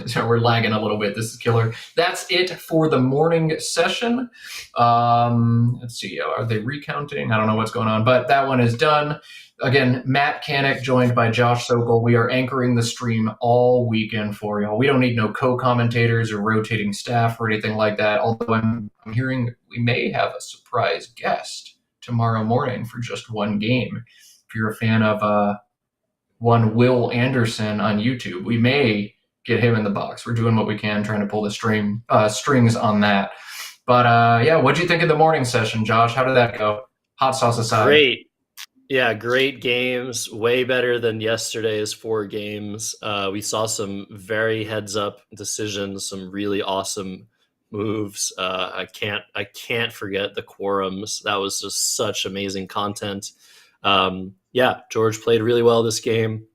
So we're lagging a little bit. This is killer. That's it for the morning session. Let's see. Are they recounting? I don't know what's going on, but that one is done. Again, Matt Canik joined by Josh Sokol. We are anchoring the stream all weekend for y'all. We don't need no co-commentators or rotating staff or anything like that, although I'm hearing we may have a surprise guest tomorrow morning for just one game. If you're a fan of one Will Anderson on YouTube, we may get him in the box. We're doing what we can, trying to pull the strings on that. But what'd you think of the morning session, Josh? How did that go? Hot sauce aside. Great. Yeah, great games. Way better than yesterday's 4 games. We saw some very heads-up decisions, some really awesome moves. I can't forget the quorums. That was just such amazing content. George played really well this game.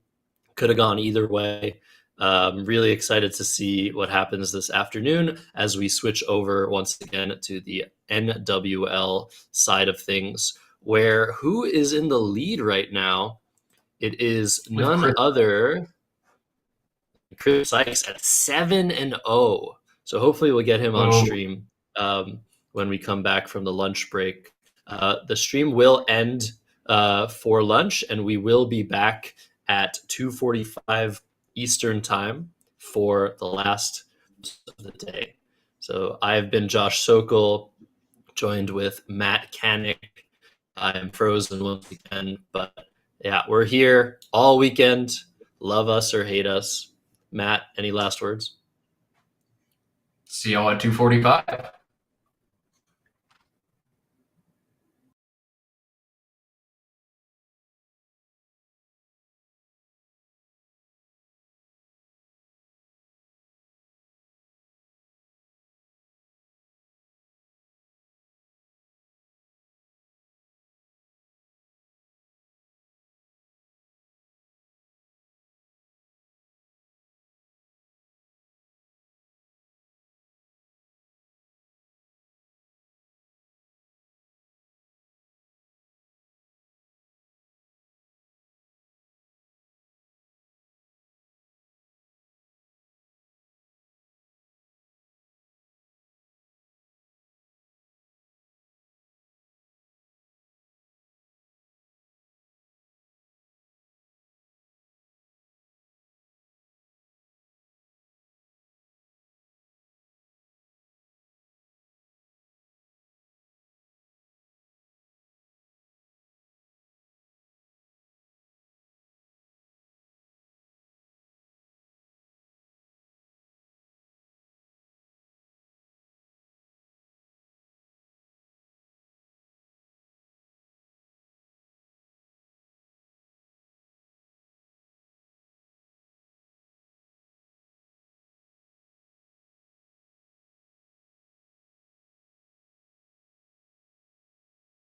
Could have gone either way. Really excited to see what happens this afternoon as we switch over once again to the NWL side of things, where who is in the lead right now? It is none other Chris Sykes at 7-0. So hopefully we'll get him on stream when we come back from the lunch break. The stream will end for lunch, and we will be back at 2:45 Eastern time for the last of the day. So I've been Josh Sokol, joined with Matt Canik. I'm frozen once again, but yeah, we're here all weekend. Love us or hate us. Matt, any last words? See y'all at 2:45.